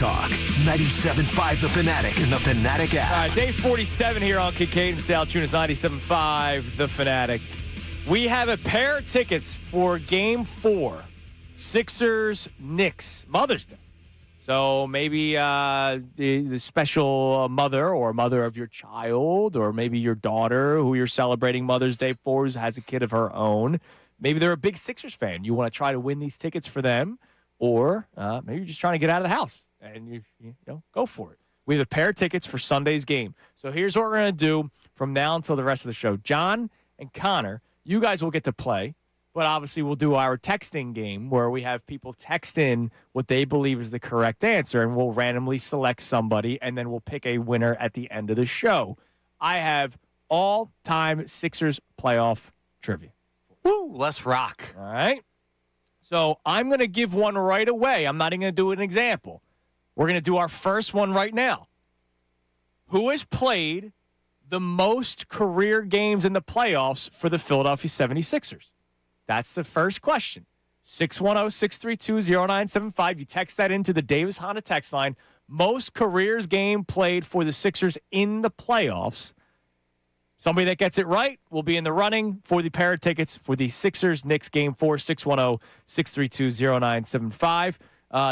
talk. 97.5 The Fanatic and the Fanatic app. All right, it's 8:47 here on Kincade Salciunas, 97.5 The Fanatic. We have a pair of tickets for Game 4, Sixers-Knicks, Mother's Day. So maybe the special mother or mother of your child, or maybe your daughter who you're celebrating Mother's Day for has a kid of her own. Maybe they're a big Sixers fan. You want to try to win these tickets for them, or maybe you're just trying to get out of the house and you go for it. We have a pair of tickets for Sunday's game. So here's what we're going to do from now until the rest of the show. John and Connor, you guys will get to play. But obviously, we'll do our texting game where we have people text in what they believe is the correct answer, and we'll randomly select somebody, and then we'll pick a winner at the end of the show. I have all-time Sixers playoff trivia. Woo, let's rock. All right? So I'm going to give one right away. I'm not even going to do an example. We're going to do our first one right now. Who has played the most career games in the playoffs for the Philadelphia 76ers? That's the first question. 610-632-0975. You text that into the Davis Honda text line. Most careers game played for the Sixers in the playoffs. Somebody that gets it right will be in the running for the pair of tickets for the Sixers-Knicks Game 4, 610-632-0975.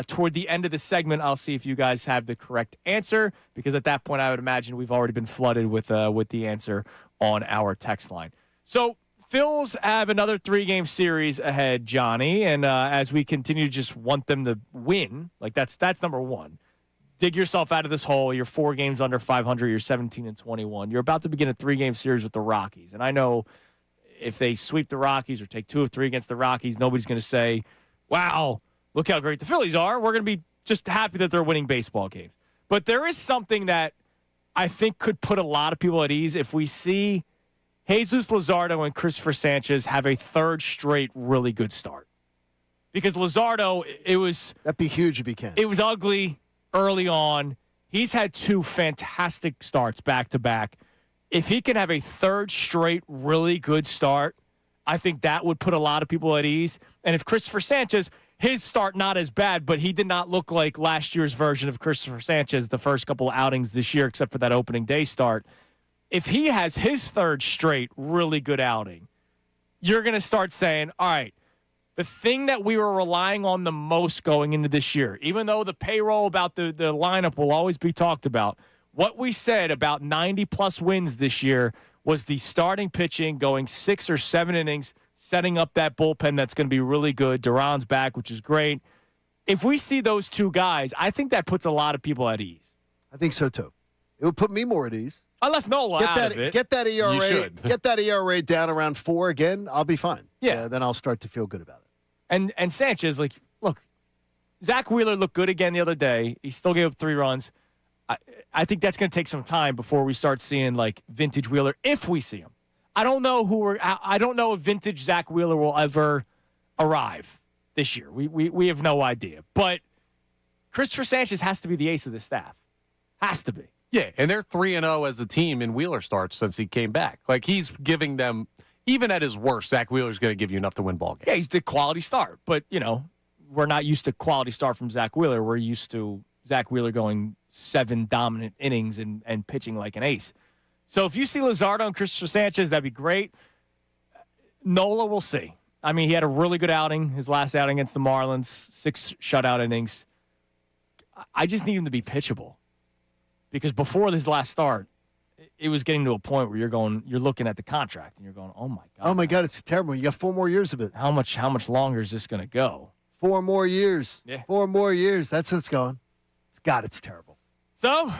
Toward the end of the segment, I'll see if you guys have the correct answer, because at that point, I would imagine we've already been flooded with the answer on our text line. So, Phils have another 3-game series ahead, Johnny, and as we continue to just want them to win, like that's number one. Dig yourself out of this hole. You're 4 games under 500. You're 17-21. You're about to begin a 3-game series with the Rockies, and I know if they sweep the Rockies or take 2 of 3 against the Rockies, nobody's going to say, "Wow, look how great the Phillies are." We're going to be just happy that they're winning baseball games. But there is something that I think could put a lot of people at ease if we see Jesus Luzardo and Christopher Sanchez have a third straight really good start. Because Luzardo, that'd be huge if he can. It was ugly early on. He's had 2 fantastic starts back-to-back. If he can have a third straight really good start, I think that would put a lot of people at ease. And if Christopher Sanchez, his start not as bad, but he did not look like last year's version of Christopher Sanchez the first couple of outings this year, except for that opening day start. If he has his third straight really good outing, you're going to start saying, all right, the thing that we were relying on the most going into this year, even though the payroll about the lineup will always be talked about, what we said about 90-plus wins this year was the starting pitching, going 6 or 7 innings, setting up that bullpen that's going to be really good. Duran's back, which is great. If we see those 2 guys, I think that puts a lot of people at ease. I think so, too. It would put me more at ease. I left Nola out of it. Get that ERA. You should. Get that ERA down around 4 again. I'll be fine. Yeah. Then I'll start to feel good about it. And Sanchez, look, Zach Wheeler looked good again the other day. He still gave up 3 runs. I think that's going to take some time before we start seeing vintage Wheeler, if we see him. I don't know I don't know if vintage Zach Wheeler will ever arrive this year. We have no idea. But Christopher Sanchez has to be the ace of the staff. Has to be. Yeah, and they're 3-0 as a team in Wheeler starts since he came back. He's giving them, even at his worst, Zach Wheeler's going to give you enough to win ball games. Yeah, he's the quality start. But, we're not used to quality start from Zach Wheeler. We're used to Zach Wheeler going 7 dominant innings and pitching like an ace. So if you see Luzardo and Christopher Sanchez, that'd be great. Nola, we'll see. I mean, he had a really good outing, his last outing against the Marlins, 6 shutout innings. I just need him to be pitchable. Because before this last start, it was getting to a point where you're looking at the contract and you're going, oh my God. Oh my God, it's terrible. You got 4 more years of it. How much longer is this going to go? 4 more years. Yeah. 4 more years. That's what's going. It's terrible. So,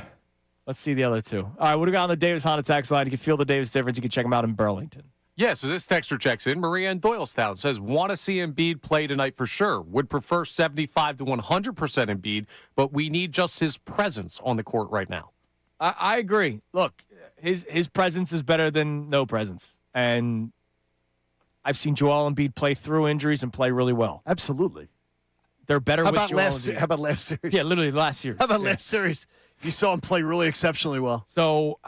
let's see the other 2. All right, what do we got on the Davis Honda text line? You can feel the Davis difference. You can check them out in Burlington. Yeah, so this texter checks in. Maria in Doylestown says, want to see Embiid play tonight for sure. Would prefer 75 to 100% Embiid, but we need just his presence on the court right now. I agree. Look, his presence is better than no presence. And I've seen Joel Embiid play through injuries and play really well. Absolutely. They're better with Joel Embiid. How about last series? Yeah, literally last year. How about last series? You saw him play really exceptionally well. So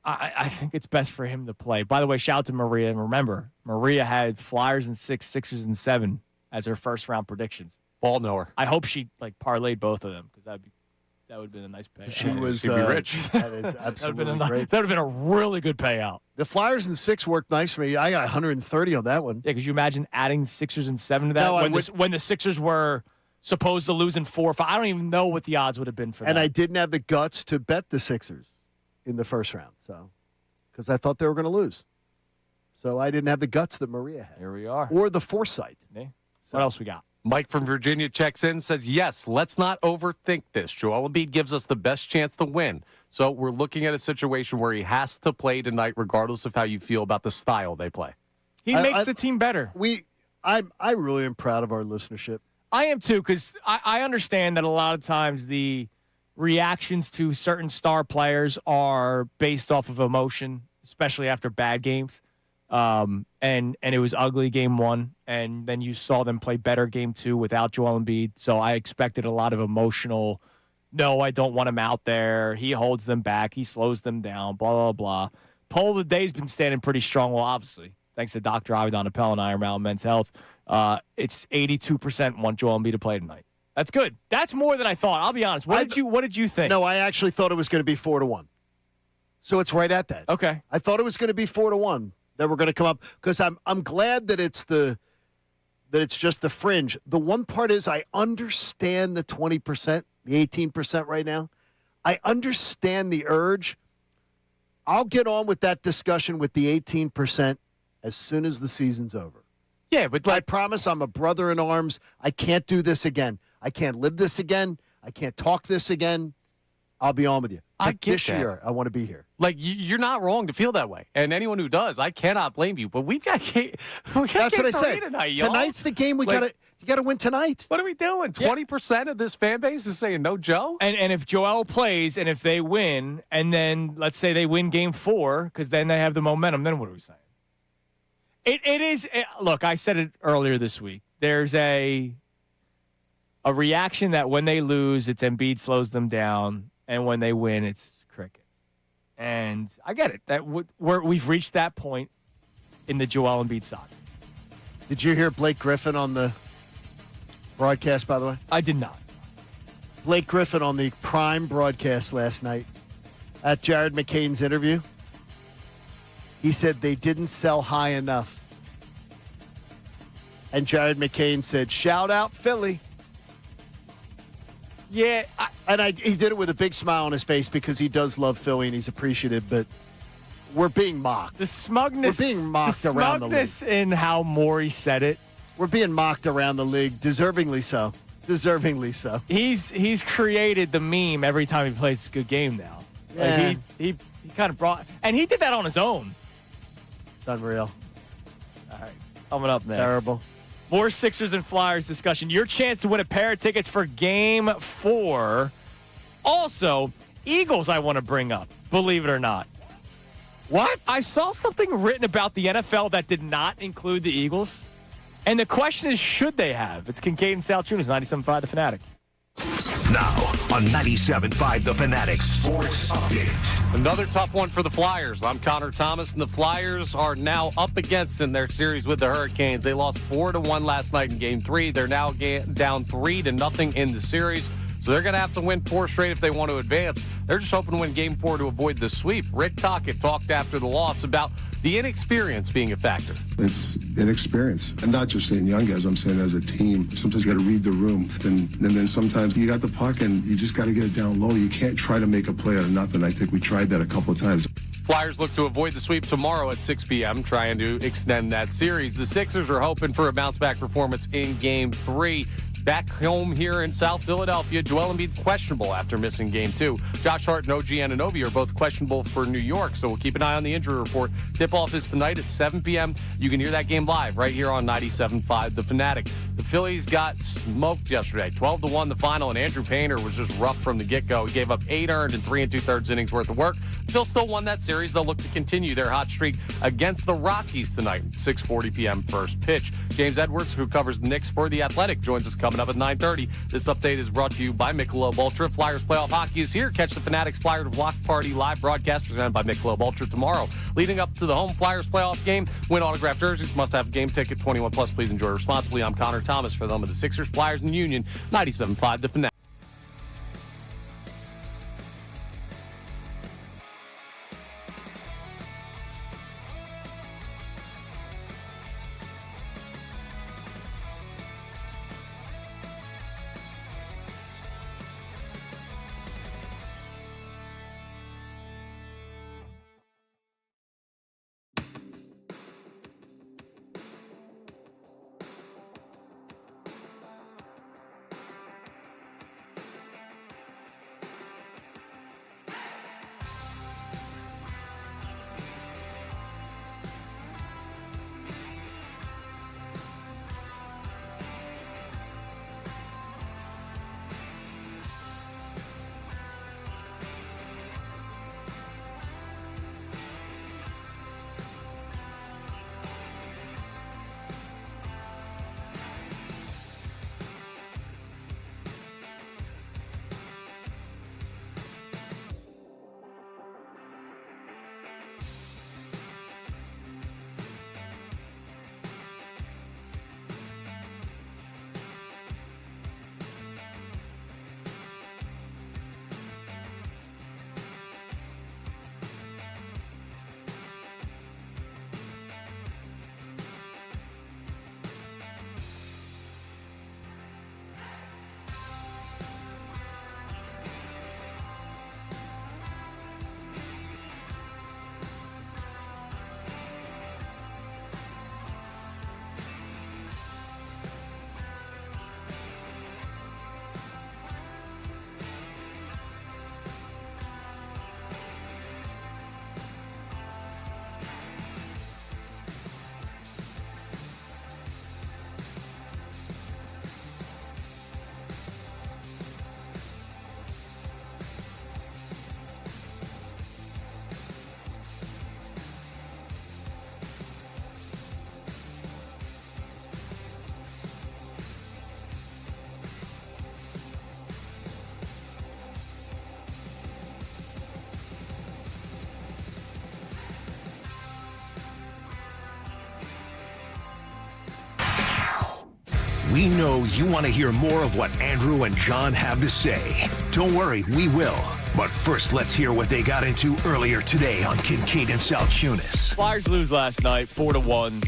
I think it's best for him to play. By the way, shout out to Maria. And remember, Maria had Flyers in 6, Sixers in 7 as her first-round predictions. Ball knower. I hope she parlayed both of them because that would have been a nice payout. She'd be rich. That is absolutely great. That would have been a really good payout. The Flyers and 6 worked nice for me. I got 130 on that one. Yeah, could you imagine adding Sixers and 7 to that No, when the Sixers were supposed to lose in 4 or 5? I don't even know what the odds would have been for that. And I didn't have the guts to bet the Sixers in the first round, because I thought they were going to lose. So I didn't have the guts that Maria had. Here we are. Or the foresight. Yeah. What else we got? Mike from Virginia checks in, says, yes, let's not overthink this. Joel Embiid gives us the best chance to win. So we're looking at a situation where he has to play tonight regardless of how you feel about the style they play. He makes the team better. I really am proud of our listenership. I am too, because I understand that a lot of times the reactions to certain star players are based off of emotion, especially after bad games. And it was ugly game 1, and then you saw them play better game 2 without Joel Embiid. So I expected a lot of emotional, no, I don't want him out there. He holds them back. He slows them down, blah, blah, blah. Poll of the day's been standing pretty strong. Well, obviously, thanks to Dr. Avedon Appel and Iron Mountain Men's Health. It's 82% want Joel Embiid to play tonight. That's good. That's more than I thought. I'll be honest. What did you think? No, I actually thought it was going to be 4-1. So it's right at that. Okay. I thought it was going to be 4-1 that we're going to come up, because I'm glad that it's just the fringe. The one part is I understand the 20%, the 18% right now. I understand the urge. I'll get on with that discussion with the 18% as soon as the season's over. Yeah, but I promise I'm a brother in arms. I can't do this again. I can't live this again. I can't talk this again. I'll be on with you. I But get this that. year, I want to be here. Like, you're not wrong to feel that way. And anyone who does, I cannot blame you. But we've got That's what I said. tonight, y'all. Tonight's the game. You got to win tonight. What are we doing? 20% of this fan base is saying no Joe? And if Joel plays and if they win, and then let's say they win game 4, because then they have the momentum, then what are we saying? It is look, I said it earlier this week. There's a reaction that when they lose, it's Embiid slows them down, and when they win, it's crickets. And I get it. That we've reached that point in the Joel Embiid saga. Did you hear Blake Griffin on the broadcast, by the way? I did not. Blake Griffin on the Prime broadcast last night at Jared McCain's interview. He said they didn't sell high enough. And Jared McCain said, shout out Philly. Yeah. He did it with a big smile on his face because he does love Philly and he's appreciative, but we're being mocked. The smugness. We're being mocked around the league. The smugness in how Morey said it. We're being mocked around the league, deservingly so. Deservingly so. He's created the meme every time he plays a good game now. Yeah. Like he kind of brought, and he did that on his own. It's unreal. All right, coming up next. Terrible. More Sixers and Flyers discussion. Your chance to win a pair of tickets for Game 4. Also, Eagles I want to bring up, believe it or not. What? I saw something written about the NFL that did not include the Eagles. And the question is, should they have? It's Kincade and Salciunas, 97.5 The Fanatic. Now on 97.5 The Fanatic Sports Update. Another tough one for the Flyers. I'm Connor Thomas, and the Flyers are now up against in their series with the Hurricanes. They lost 4-1 last night in Game 3. They're now down 3-0 in the series. So they're going to have to win 4 straight if they want to advance. They're just hoping to win Game 4 to avoid the sweep. Rick Tocchet talked after the loss about the inexperience being a factor. It's inexperience. And not just saying young guys, I'm saying as a team. Sometimes you got to read the room. And then sometimes you got the puck and you just got to get it down low. You can't try to make a play out of nothing. I think we tried that a couple of times. Flyers look to avoid the sweep tomorrow at 6 p.m., trying to extend that series. The Sixers are hoping for a bounce-back performance in Game 3. Back home here in South Philadelphia, Joel Embiid questionable after missing Game 2. Josh Hart and OG Anunoby are both questionable for New York, so we'll keep an eye on the injury report. Tip-off is tonight at 7 p.m. You can hear that game live right here on 97.5 The Fanatic. The Phillies got smoked yesterday, 12-1 the final, and Andrew Painter was just rough from the get-go. He gave up 8 earned and 3 2/3 innings worth of work. Phil still won that series. They'll look to continue their hot streak against the Rockies tonight, 6:40 p.m. first pitch. James Edwards, who covers the Knicks for The Athletic, joins us coming coming up at 9:30. This update is brought to you by Michelob Ultra. Flyers playoff hockey is here. Catch the Fanatics Flyers Block Party live broadcast presented by Michelob Ultra tomorrow. Leading up to the home Flyers playoff game, win autographed jerseys, must have game ticket, 21 plus. Please enjoy responsibly. I'm Connor Thomas for the home of the Sixers, Flyers, and Union, 97.5 The Fanatic. We know you want to hear more of what Andrew and John have to say. Don't worry, we will. But first, let's hear what they got into earlier today on Kincade and Salciunas. Flyers lose last night, 4-1.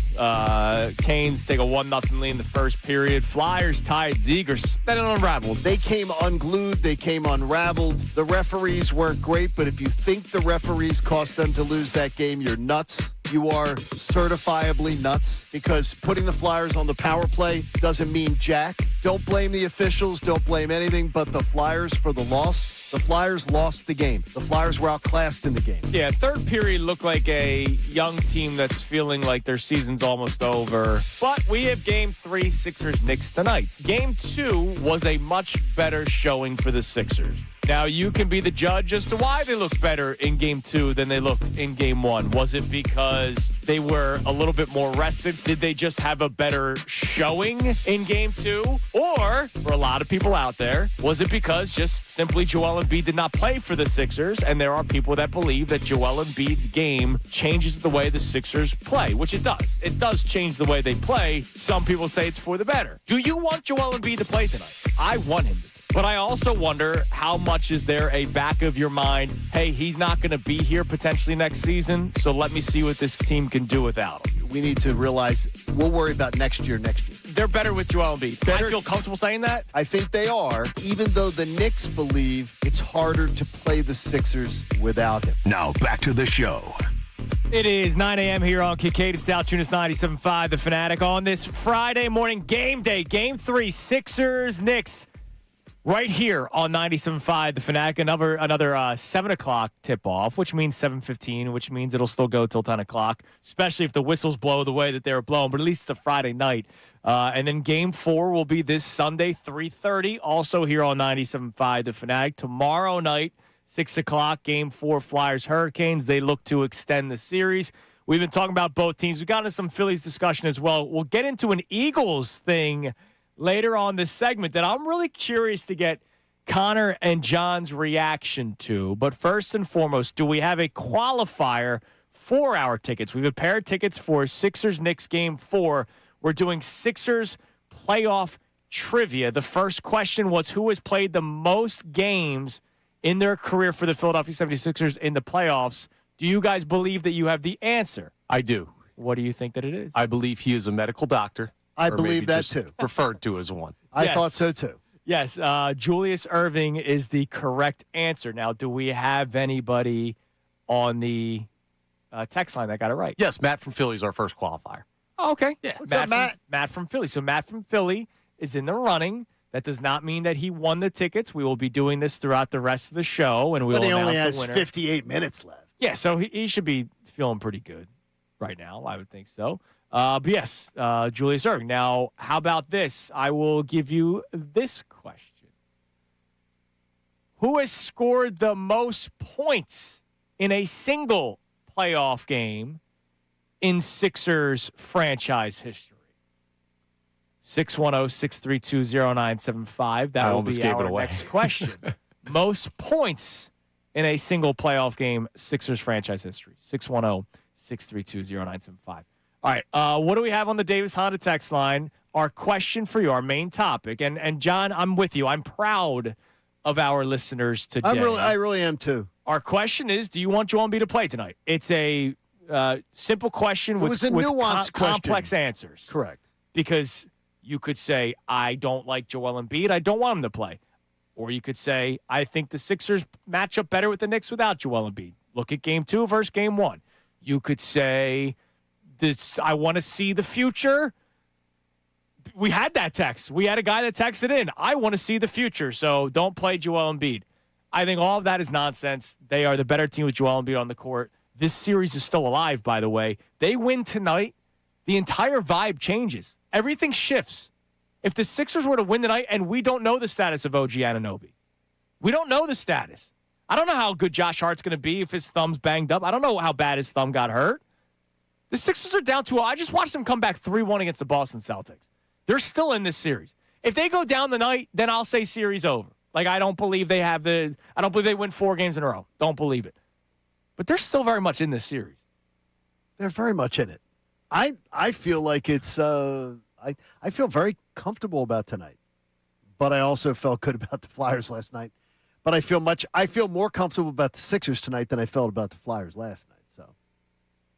Canes take a 1-0 lead in the first period. Flyers tied Zegers. Then unraveled. They came unglued. They came unraveled. The referees weren't great, but if you think the referees cost them to lose that game, you're nuts. You are certifiably nuts, because putting the Flyers on the power play doesn't mean jack. Don't blame the officials. Don't blame anything but the Flyers for the loss. The Flyers lost the game. The Flyers were outclassed in the game. Yeah, third period looked like a young team that's feeling like their season's almost over. But we have Game 3, Sixers-Knicks tonight. Game 2 was a much better showing for the Sixers. Now, you can be the judge as to why they looked better in Game 2 than they looked in Game 1. Was it because they were a little bit more rested? Did they just have a better showing in Game 2? Or, for a lot of people out there, was it because just simply Joel Embiid did not play for the Sixers, and there are people that believe that Joel Embiid's game changes the way the Sixers play, which it does. It does change the way they play. Some people say it's for the better. Do you want Joel Embiid to play tonight? I want him to. But I also wonder, how much is there a back of your mind, hey, he's not going to be here potentially next season, so let me see what this team can do without him. We need to realize we'll worry about next year. They're better with Joel Embiid. I feel comfortable saying that. I think they are, even though the Knicks believe it's harder to play the Sixers without him. Now back to the show. It is 9 a.m. here on Kincade Salciunas 97.5 The Fanatic on this Friday morning game day. Game 3, Sixers-Knicks. Right here on 97.5 The Fanatic, another 7 o'clock tip-off, which means 7:15, which means it'll still go till 10 o'clock, especially if the whistles blow the way that they were blown, but at least it's a Friday night. And then Game 4 will be this Sunday, 3:30, also here on 97.5 The Fanatic. Tomorrow night, 6 o'clock, Game 4, Flyers-Hurricanes. They look to extend the series. We've been talking about both teams. We got into some Phillies discussion as well. We'll get into an Eagles thing later on this segment that I'm really curious to get Connor and John's reaction to. But first and foremost, do we have a qualifier for our tickets? We have a pair of tickets for Sixers-Knicks Game 4. We're doing Sixers playoff trivia. The first question was, who has played the most games in their career for the Philadelphia 76ers in the playoffs? Do you guys believe that you have the answer? I do. What do you think that it is? I believe he is a medical doctor. I or believe maybe that just too. Referred to as one. I thought so too. Yes, Julius Irving is the correct answer. Now, do we have anybody on the text line that got it right? Yes, Matt from Philly is our first qualifier. Oh, okay. Yeah. What's up, Matt? Matt from Philly. So Matt from Philly is in the running. That does not mean that he won the tickets. We will be doing this throughout the rest of the show, and we'll But he announce only the has winner. 58 minutes left. Yeah, so he should be feeling pretty good right now. I would think so. But yes, Julius Irving. Now, how about this? I will give you this question. Who has scored the most points in a single playoff game in Sixers franchise history? 610-632-0975. That will be our next question. Most points in a single playoff game, Sixers franchise history. 610-632-0975. All right, what do we have on the Davis Honda text line? Our question for you, our main topic. And John, I'm with you. I'm proud of our listeners today. I really am too. Our question is, do you want Joel Embiid to play tonight? It's a simple question with nuanced complex question. answers. Correct. Because you could say, I don't like Joel Embiid. I don't want him to play. Or you could say, I think the Sixers match up better with the Knicks without Joel Embiid. Look at Game 2 versus Game 1. You could say, I want to see the future. We had that text. We had a guy that texted in, I want to see the future, so don't play Joel Embiid. I think all of that is nonsense. They are the better team with Joel Embiid on the court. This series is still alive, by the way. They win tonight, the entire vibe changes. Everything shifts. If the Sixers were to win tonight, and we don't know the status of OG Anunoby. We don't know the status. I don't know how good Josh Hart's going to be if his thumb's banged up. I don't know how bad his thumb got hurt. The Sixers are down 2-0. I just watched them come back 3-1 against the Boston Celtics. They're still in this series. If they go down the night, then I'll say series over. Like, I don't believe they win 4 games in a row. Don't believe it. But they're still very much in this series. They're very much in it. I feel like it's I feel very comfortable about tonight. But I also felt good about the Flyers last night. But I feel more comfortable about the Sixers tonight than I felt about the Flyers last night. So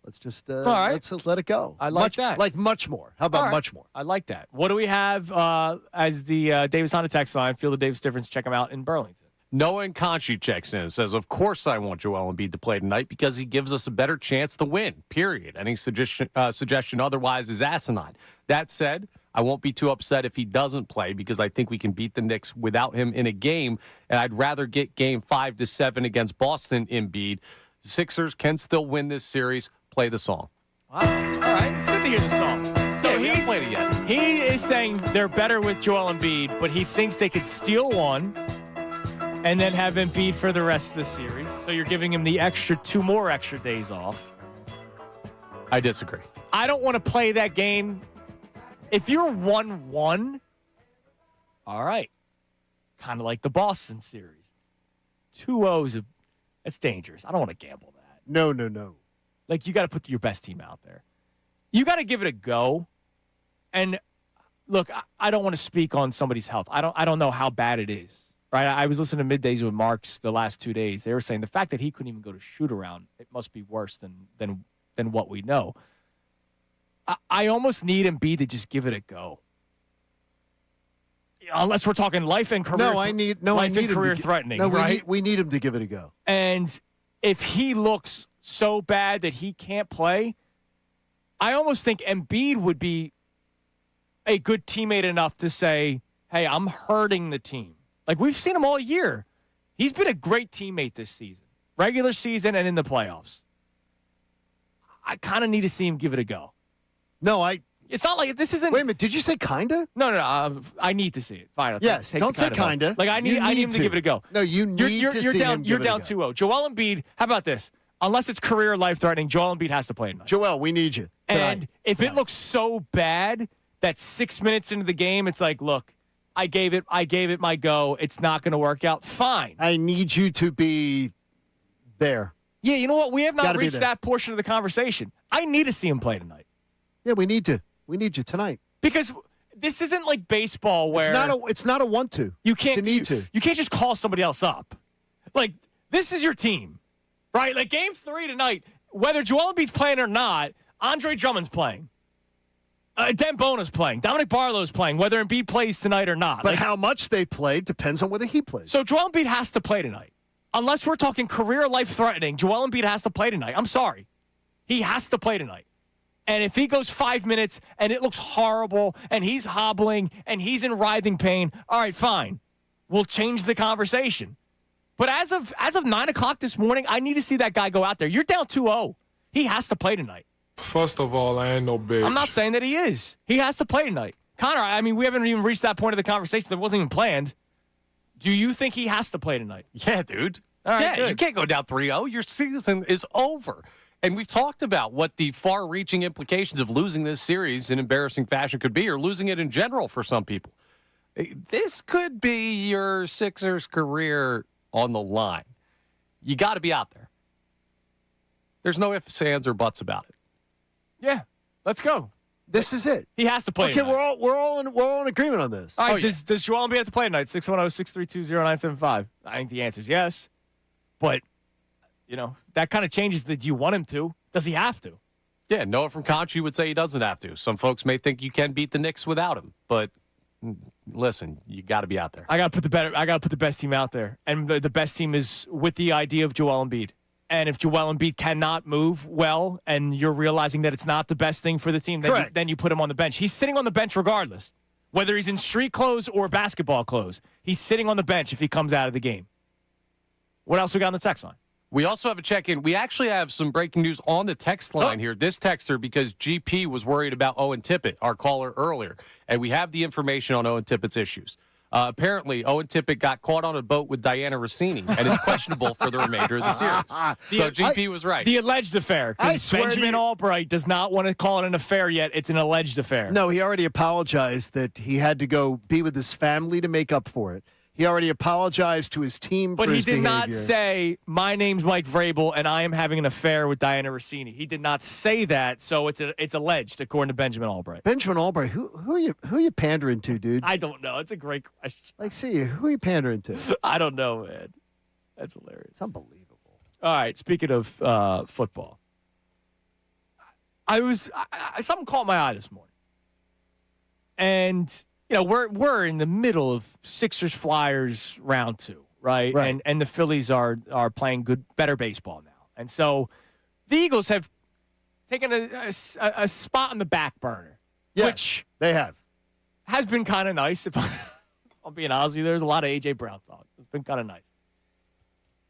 let's just all right. let's just let it go. I like that. Like much more. How about much more? I like that. What do we have as the Davis Honda text line? Feel the Davis difference. Check them out in Burlington. Noah Nkanchi checks in and says, of course I want Joel Embiid to play tonight because he gives us a better chance to win, period. Any suggestion otherwise is asinine. That said, I won't be too upset if he doesn't play because I think we can beat the Knicks without him in a game, and I'd rather get game 5 to 7 against Boston Embiid. Sixers can still win this series. Play the song. Wow. All right. It's good to hear the song. So we haven't played it yet. He is saying they're better with Joel Embiid, but he thinks they could steal one and then have Embiid for the rest of the series. So you're giving him the 2 more extra days off. I disagree. I don't want to play that game. If you're 1-1, all right. Kind of like the Boston series. 2-0's that's dangerous. I don't want to gamble that. No. Like, you got to put your best team out there. You got to give it a go. And look, I don't want to speak on somebody's health. I don't know how bad it is. Right? I was listening to Middays with Marks the last 2 days. They were saying the fact that he couldn't even go to shoot around, it must be worse than what we know. I almost need Embiid to just give it a go. Unless we're talking life and career. I need career threatening. No, right? we need him to give it a go. And if he looks so bad that he can't play, I almost think Embiid would be a good teammate enough to say, hey, I'm hurting the team. Like, we've seen him all year. He's been a great teammate this season, regular season and in the playoffs. I kind of need to see him give it a go. No, it's not like this isn't. Wait a minute. Did you say kinda? No. I need to see it. Fine. Yes. Don't say kinda. Like, I need him to give it a go. No, you need to see him give You're it down a go. 2-0. Joel Embiid. How about this? Unless it's career life threatening, Joel Embiid has to play tonight. Joel, we need you tonight. And if it looks so bad that 6 minutes into the game, it's like, look, I gave it my go. It's not going to work out. Fine. I need you to be there. Yeah, you know what? We have not Gotta be reached there. that portion of the conversation. I need to see him play tonight. Yeah, we need to. We need you tonight. Because this isn't like baseball where It's not a want to. you can't It's a need to. You can't just call somebody else up. Like, this is your team, right? Like, game 3 tonight, whether Joel Embiid's playing or not, Andre Drummond's playing. Dan Bona's playing. Dominic Barlow's playing, whether Embiid plays tonight or not. But how much they play depends on whether he plays. So Joel Embiid has to play tonight. Unless we're talking career life-threatening, Joel Embiid has to play tonight. I'm sorry. He has to play tonight. And if he goes 5 minutes and it looks horrible and he's hobbling and he's in writhing pain, all right, fine. We'll change the conversation. But as of 9 o'clock this morning, I need to see that guy go out there. You're down 2-0. He has to play tonight. First of all, I ain't no bitch. I'm not saying that he is. He has to play tonight. Connor, I mean, we haven't even reached that point of the conversation that wasn't even planned. Do you think he has to play tonight? Yeah, dude. All right, yeah, good. you can't go down 3-0. Your season is over. And we've talked about what the far-reaching implications of losing this series in embarrassing fashion could be, or losing it in general for some people. This could be your Sixers career on the line. You got to be out there. There's no ifs, ands, or buts about it. Yeah, let's go. This is it. He has to play. Okay, tonight. we're all in agreement on this. All right, does Joel Embiid have to play tonight? 610-632-0975. I think the answer is yes. But, you know, that kind of changes the do you want him to? Does he have to? Yeah, Noah from Conchi would say he doesn't have to. Some folks may think you can beat the Knicks without him, but listen, you got to be out there. I got to put the best team out there, and the best team is with the idea of Joel Embiid. And if Joel Embiid cannot move well, and you're realizing that it's not the best thing for the team, then you put him on the bench. He's sitting on the bench regardless, whether he's in street clothes or basketball clothes. He's sitting on the bench if he comes out of the game. What else we got on the text line? We also have a check-in. We actually have some breaking news on the text line here. This texter, because GP was worried about Owen Tippett, our caller earlier, and we have the information on Owen Tippett's issues. Apparently, Owen Tippett got caught on a boat with Diana Rossini and is questionable for the remainder of the series. So GP was right. The alleged affair. Because Benjamin Albright does not want to call it an affair yet. It's an alleged affair. No, he already apologized that he had to go be with his family to make up for it. He already apologized to his team but for he his did behavior. not say, my name's Mike Vrabel, and I am having an affair with Diana Rossini. He did not say that, so it's alleged, according to Benjamin Albright. Benjamin Albright, who are you pandering to, dude? I don't know. It's a great question. Like, see, who are you pandering to? I don't know, man. That's hilarious. It's unbelievable. All right, speaking of football, something caught my eye this morning. And, you know, we're in the middle of Sixers-Flyers round 2, right? And the Phillies are playing better baseball now. And so the Eagles have taken a spot on the back burner, which they has been kind of nice. If I'm being honest with you, there's a lot of A.J. Brown talk. It's been kind of nice.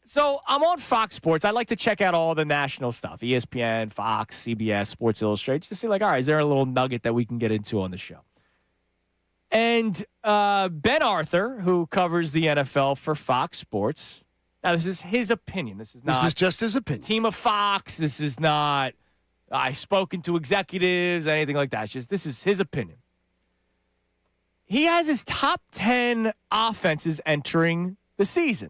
So I'm on Fox Sports. I like to check out all the national stuff, ESPN, Fox, CBS, Sports Illustrated, just to see, like, all right, is there a little nugget that we can get into on the show? And Ben Arthur, who covers the NFL for Fox Sports, now this is his opinion. This is just his opinion. Team of Fox. This is not I've spoken to executives, anything like that. It's just this is his opinion. He has his top 10 offenses entering the season.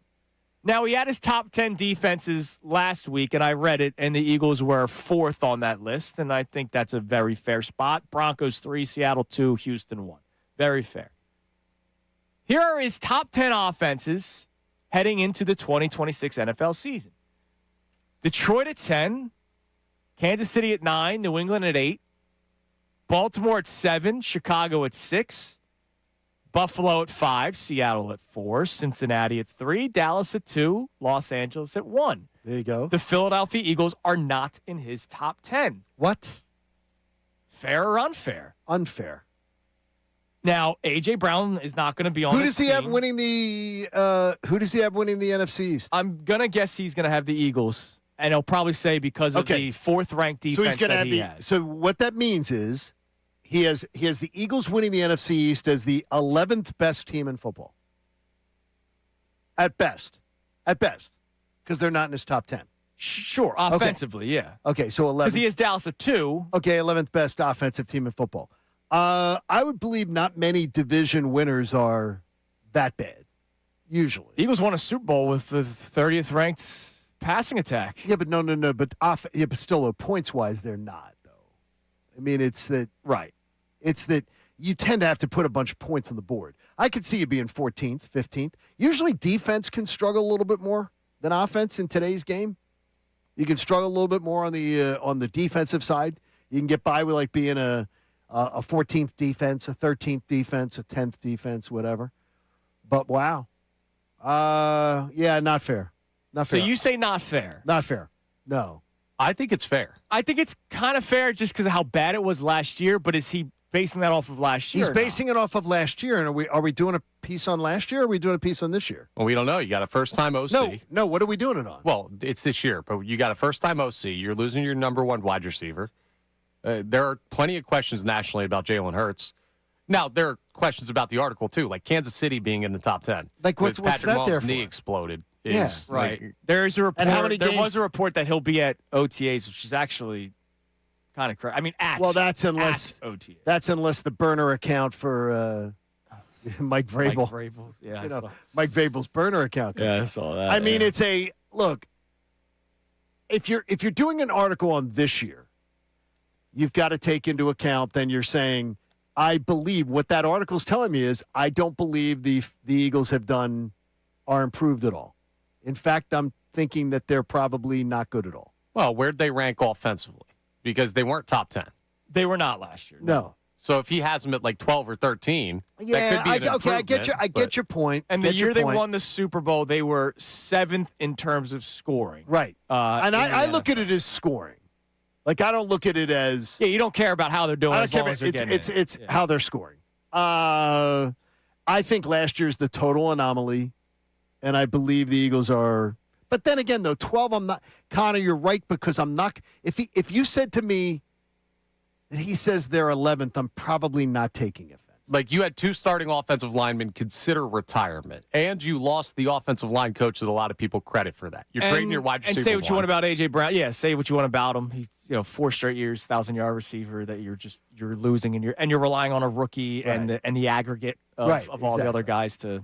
Now, he had his top 10 defenses last week, and I read it, and the Eagles were 4th on that list, and I think that's a very fair spot. Broncos 3, Seattle 2, Houston 1. Very fair. Here are his top 10 offenses heading into the 2026 NFL season. Detroit at 10, Kansas City at 9, New England at 8, Baltimore at 7, Chicago at 6, Buffalo at 5, Seattle at 4, Cincinnati at 3, Dallas at 2, Los Angeles at 1. There you go. The Philadelphia Eagles are not in his top 10. What? Fair or unfair? Unfair. Now, A.J. Brown is not going to be on Who this does he team. have winning the NFC East? I'm going to guess he's going to have the Eagles, and he'll probably say because of the 4th-ranked defense that he has. So what that means is he has the Eagles winning the NFC East as the 11th best team in football. At best, because they're not in his top 10. Sure, offensively, yeah. Okay, so 11th. Because he has Dallas at 2. Okay, 11th best offensive team in football. I would believe not many division winners are that bad, usually. Eagles won a Super Bowl with the 30th ranked passing attack. Yeah, but no. But but still, points-wise, they're not, though. I mean, it's that. Right. It's that you tend to have to put a bunch of points on the board. I could see you being 14th, 15th. Usually defense can struggle a little bit more than offense in today's game. You can struggle a little bit more on the defensive side. You can get by with like being a 14th defense, a 13th defense, a 10th defense, whatever. But wow. Yeah, not fair. Not fair. So you say not fair. Not fair. No. I think it's fair. I think it's kind of fair just because of how bad it was last year, but is he basing that off of last year? He's basing it off of last year, and are we doing a piece on last year, or are we doing a piece on this year? Well, we don't know. You got a first-time OC. No, what are we doing it on? Well, it's this year, but you got a first-time OC. You're losing your number one wide receiver. There are plenty of questions nationally about Jalen Hurts. Now, there are questions about the article, too, like Kansas City being in the top 10. Like, what's Patrick that Mahomes' there for? knee exploded. Yeah, right. Like, There's a report. And how many there games? was a report that he'll be at OTAs, which is actually kind of crazy. I mean, that's unless OTAs. That's unless the burner account for Mike Vrabel. Mike Vrabel's, yeah. Mike Vrabel's burner account. Yeah, I saw that. I mean, it's a look. If you're doing an article on this year, you've got to take into account. Then you're saying, I believe what that article is telling me is I don't believe the Eagles are improved at all. In fact, I'm thinking that they're probably not good at all. well, where'd they rank offensively? Because they weren't top 10. They were not last year. No. So if he has them at like 12 or 13, that could be an okay, I get your point. And the year they won the Super Bowl, they were 7th in terms of scoring. Right. And I in the look at it as scoring. Like, I don't look at it as Yeah, you don't care about how they're doing. I as don't long care. as they're getting It's it. how they're scoring. I think last year's the total anomaly, and I believe the Eagles are. But then again, though, 12, I'm not. Connor, you're right, because I'm not. If you said to me that he says they're 11th, I'm probably not taking offense. like you had two starting offensive linemen consider retirement, and you lost the offensive line coach that a lot of people credit for that. You're trading your wide receiver. And say what you one. want about A.J. Brown. Yeah, say what you want about him. He's 4 straight years, 1,000-yard receiver that you're losing, and you're relying on a rookie Right. and the aggregate of all the other guys to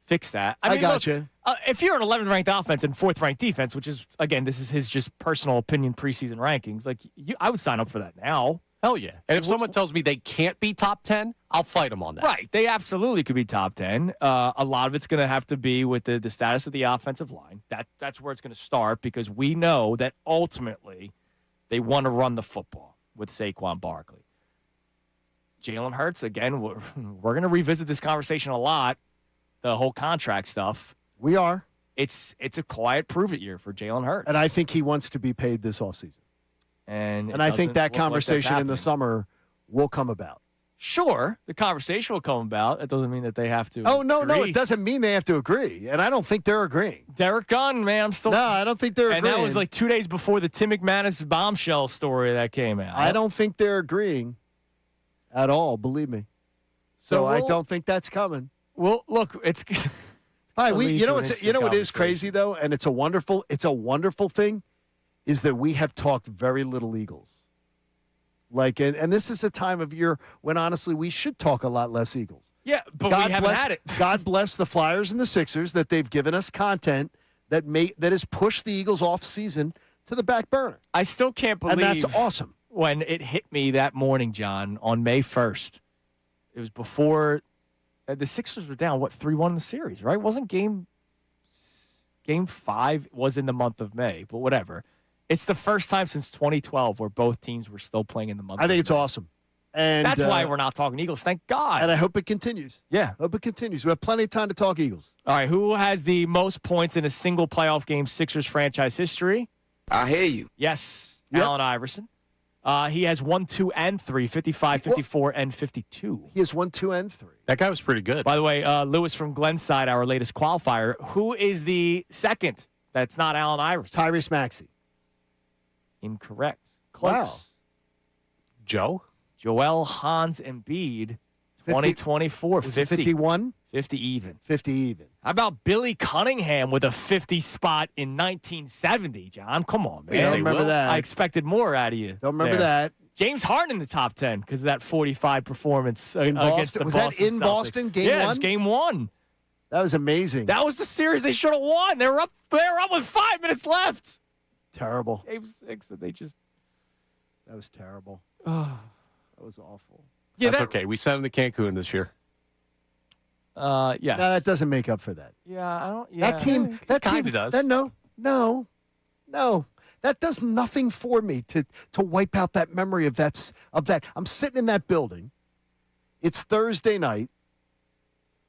fix that. I got you. If you're an 11th ranked offense and 4th ranked defense, which is again this is his just personal opinion preseason rankings, like I would sign up for that now. Hell yeah. And if someone tells me they can't be top 10, I'll fight them on that. Right. They absolutely could be top 10. A lot of it's going to have to be with the status of the offensive line. That's where it's going to start, because we know that ultimately they want to run the football with Saquon Barkley. Jalen Hurts, again, we're going to revisit this conversation a lot, the whole contract stuff. We are. It's a quiet prove-it year for Jalen Hurts. And I think he wants to be paid this offseason. And I think that look like that's conversation in the happening. summer will come about. Sure, the conversation will come about. That doesn't mean that they have to. Oh, no, agree. it doesn't mean they have to agree. And I don't think they're agreeing. Derek Gunn, man, I'm still. No, I don't think they're and agreeing. that was like 2 days before the Tim McManus bombshell story that came out. I don't think they're agreeing at all, believe me. So I don't think that's coming. Well, look, it's. Hi, what is crazy though, and it's a wonderful thing, is that we have talked very little Eagles. Like, and this is a time of year when honestly we should talk a lot less Eagles. Yeah, but we haven't had it. God bless the Flyers and the Sixers that they've given us content that has pushed the Eagles off season to the back burner. I still can't believe. And that's awesome. When it hit me that morning, John, on May 1st, it was before the Sixers were down, 3-1 in the series, right? Wasn't game 5 was in the month of May, but whatever. It's the first time since 2012 where both teams were still playing in the month. I think it's awesome. And that's why we're not talking Eagles. Thank God. And I hope it continues. Yeah. Hope it continues. We have plenty of time to talk Eagles. All right. Who has the most points in a single playoff game Sixers franchise history? I hear you. Yes. Yep. Allen Iverson. He has 1, 2, and 3, 55, 54, and 52. He has 1, 2, and 3. That guy was pretty good. By the way, Lewis from Glenside, our latest qualifier. Who is the second that's not Allen Iverson? Tyrese Maxey. Incorrect. Close. Wow. Joe? Joel Hans Embiid, 2024, 50. 51? 50 even. 50 even. How about Billy Cunningham with a 50 spot in 1970, John? Come on, man. Don't remember that. I expected more out of you. Don't remember there. that. James Harden in the top 10 because of that 45 performance In against Boston? the Was Boston that in Celtics. Boston, game Yeah, it one? was game one. That was amazing. That was the series they should have won. They were up with 5 minutes left. Terrible. Game 6, and they just. That was terrible. Oh. That was awful. Yeah, That's okay. We sent him to Cancun this year. Yes. No, that doesn't make up for that. Yeah, I don't. Yeah. That team. That team kinda does. No. That does nothing for me to wipe out that memory of that. I'm sitting in that building. It's Thursday night.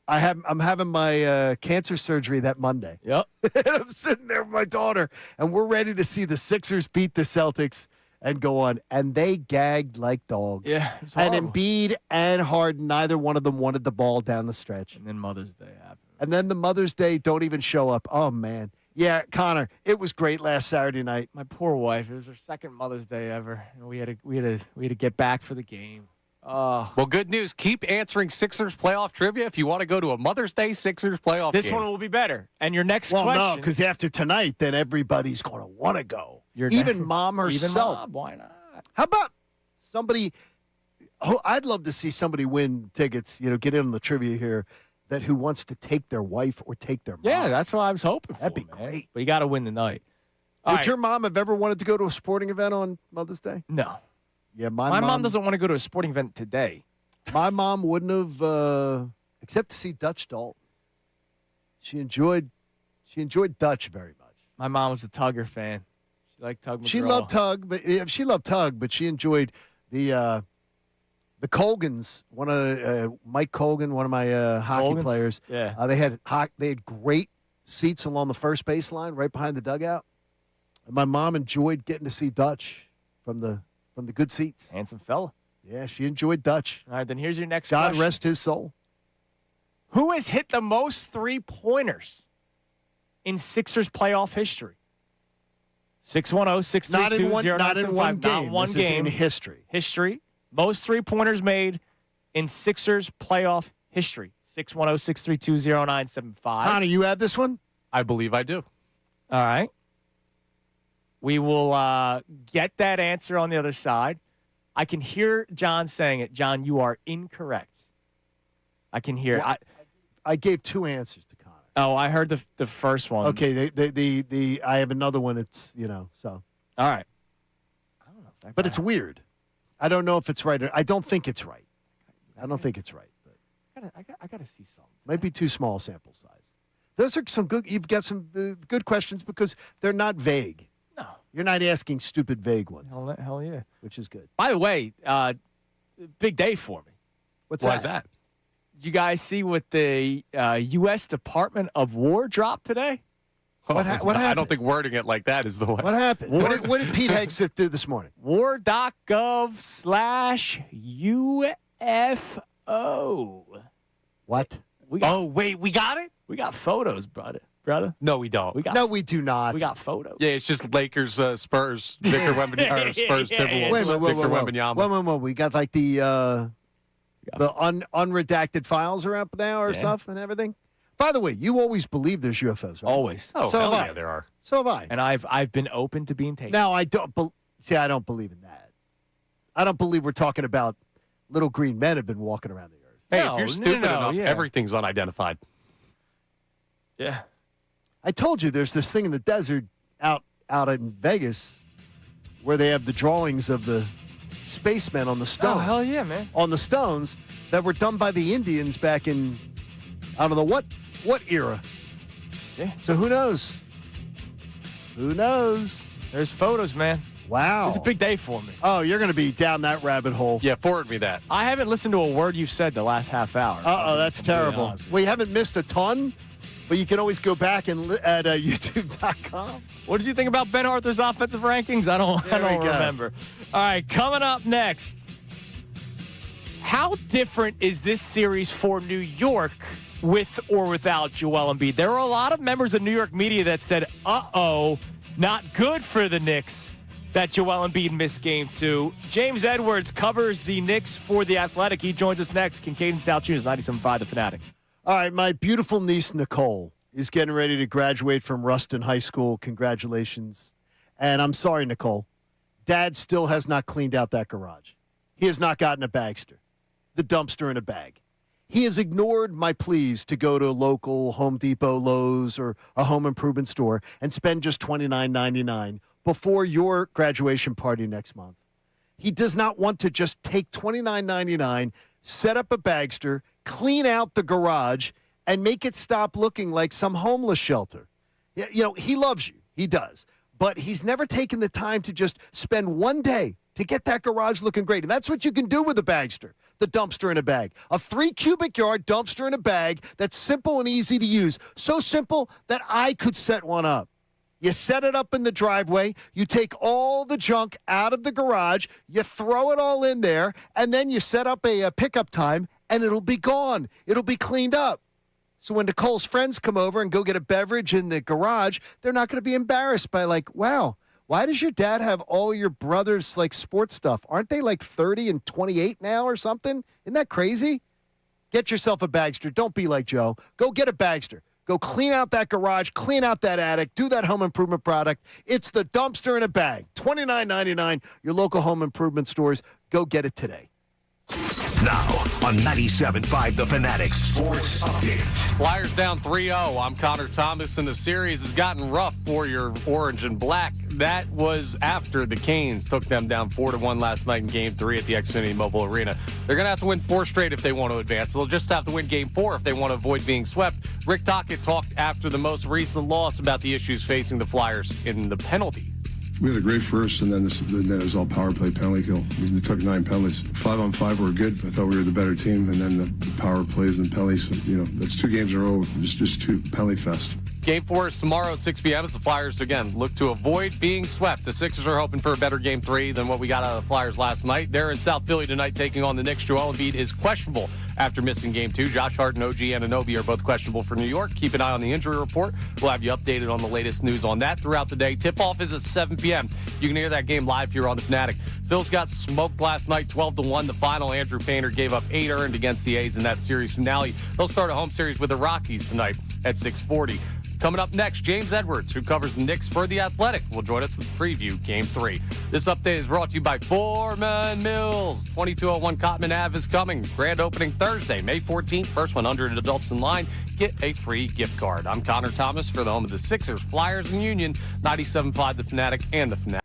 I'm having my cancer surgery that Monday. Yep. And I'm sitting there with my daughter, and we're ready to see the Sixers beat the Celtics and go on. And they gagged like dogs. Yeah. It was And horrible. Embiid and Harden, neither one of them wanted the ball down the stretch. And then Mother's Day happened. And then the Mother's Day don't even show up. Oh, man. Yeah, Connor, it was great last Saturday night. My poor wife. It was her second Mother's Day ever, and we had to get back for the game. Oh. Well, good news. Keep answering Sixers playoff trivia if you want to go to a Mother's Day Sixers playoff This game. one will be better. And your next Well, question. no, because after tonight, then everybody's going to want to go. Your Even next- mom herself. Even mom, why not? How about somebody? Oh, I'd love to see somebody win tickets. Get in on the trivia here. Who wants to take their wife or take their mom? Yeah, that's what I was hoping for. That'd be man. great. But you got to win the night. All Would right. your mom have ever wanted to go to a sporting event on Mother's Day? No. Yeah, My mom doesn't want to go to a sporting event today. My mom wouldn't have, except to see Dutch Dalton. She enjoyed Dutch very much. My mom was a Tugger fan. She liked Tug McGraw. She loved Tug, but she enjoyed the Colgans. Mike Colgan, one of my hockey Colgans? players. Yeah. They had great seats along the first baseline, right behind the dugout. And my mom enjoyed getting to see Dutch from the good seats. Handsome fella. Yeah, she enjoyed Dutch. All right, then here's your next God question. rest his soul. Who has hit the most three-pointers in Sixers playoff history? 610-632-0975. Not in one game. Not one This game. is in history. History. Most three-pointers made in Sixers playoff history. 610-632-0975. Connor, you have this one? I believe I do. All right. We will get that answer on the other side. I can hear John saying it. John, you are incorrect. I can hear. Well, I gave two answers to Connor. I heard the first one. Okay, the I have another one. It's so. All right. I don't know if But it's weird. I don't know if it's right. I don't think it's right. I don't think it's right. But I gotta see something. Might be too small sample size. Those are some good. You've got some good questions because they're not vague. No, you're not asking stupid vague ones. Hell yeah, which is good. By the way, big day for me. Why is that? Did you guys see what the U.S. Department of War dropped today? What happened? I don't think wording it like that is the way. What happened? What did Pete Hegseth do this morning? War.gov/UFO. What? Wait, we got it? We got photos, brother. No, we don't. No, we do not. We got photos. Yeah, it's just Lakers, Spurs, Victor Wembanyama, Spurs, Timberwolves, Victor Wembanyama. Wait. We got like the unredacted files are up now or stuff and everything. By the way, you always believe there's UFOs, right? Always. Oh, So hell have I. yeah, there are. So have I. And I've been open to being taken. Now I don't I don't believe in that. I don't believe we're talking about little green men have been walking around the earth. Hey, No, if you're stupid enough, yeah. everything's unidentified. Yeah. I told you there's this thing in the desert out in Vegas where they have the drawings of the spacemen on the stones. Oh, hell yeah, man. On the stones that were done by the Indians back in, I don't know what era. Yeah. So who knows? Who knows? There's photos, man. Wow. It's a big day for me. Oh, you're going to be down that rabbit hole. Yeah, forward me that. I haven't listened to a word you've said the last half hour. Uh-oh, that's If I'm being terrible. honest. Well, you haven't missed a ton, but you can always go back and at youtube.com. What did you think about Ben Arthur's offensive rankings? I don't There we go. remember. All right, coming up next. How different is this series for New York with or without Joel Embiid? There were a lot of members of New York media that said, not good for the Knicks that Joel Embiid missed game 2. James Edwards covers the Knicks for The Athletic. He joins us next. Kincade Salciunas, 97.5 The Fanatic. All right, my beautiful niece, Nicole, is getting ready to graduate from Ruston High School. Congratulations. And I'm sorry, Nicole. Dad still has not cleaned out that garage. He has not gotten a bagster, the dumpster in a bag. He has ignored my pleas to go to a local Home Depot, Lowe's, or a home improvement store and spend just $29.99 before your graduation party next month. He does not want to just take $29.99, set up a bagster, clean out the garage, and make it stop looking like some homeless shelter. You know, he loves you. He does. But he's never taken the time to just spend one day to get that garage looking great. And that's what you can do with a bagster, the dumpster in a bag. A 3-cubic yard dumpster in a bag that's simple and easy to use. So simple that I could set one up. You set it up in the driveway, you take all the junk out of the garage, you throw it all in there, and then you set up a pickup time, and it'll be gone. It'll be cleaned up. So when Nicole's friends come over and go get a beverage in the garage, they're not going to be embarrassed by like, wow, why does your dad have all your brother's like sports stuff? Aren't they like 30 and 28 now or something? Isn't that crazy? Get yourself a bagster. Don't be like Joe. Go get a bagster. Go clean out that garage, clean out that attic, do that home improvement product. It's the dumpster in a bag. $29.99, your local home improvement stores. Go get it today. Now on 97.5 The Fanatic Sports Update. Flyers down 3-0. I'm Connor Thomas, and the series has gotten rough for your orange and black. That was after the Canes took them down 4-1 last night in Game 3 at the Xfinity Mobile Arena. They're going to have to win 4 straight if they want to advance. They'll just have to win Game 4 if they want to avoid being swept. Rick Tocchet talked after the most recent loss about the issues facing the Flyers in the penalty. We had a great first, and then it was all power play, penalty kill. We took 9 penalties. 5-on-5 were good. I thought we were the better team, and then the power plays and penalties. You know, that's 2 games in a row, just 2 penalty fest. Game 4 is tomorrow at 6 p.m. as the Flyers, again, look to avoid being swept. The Sixers are hoping for a better Game 3 than what we got out of the Flyers last night. They're in South Philly tonight taking on the Knicks. Joel Embiid is questionable after missing Game 2. Josh Hart and OG Anunoby are both questionable for New York. Keep an eye on the injury report. We'll have you updated on the latest news on that throughout the day. Tip-off is at 7 p.m. You can hear that game live here on The Fanatic. Phil's got smoked last night, 12-1. The final, Andrew Painter gave up 8 earned against the A's in that series finale. They'll start a home series with the Rockies tonight at 6:40. Coming up next, James Edwards, who covers the Knicks for The Athletic, will join us to preview Game 3. This update is brought to you by Foreman Mills. 2201 Cotman Ave is coming. Grand opening Thursday, May 14th. First 100 adults in line get a free gift card. I'm Connor Thomas for the home of the Sixers, Flyers, and Union. 97.5 The Fanatic and The Fanatic.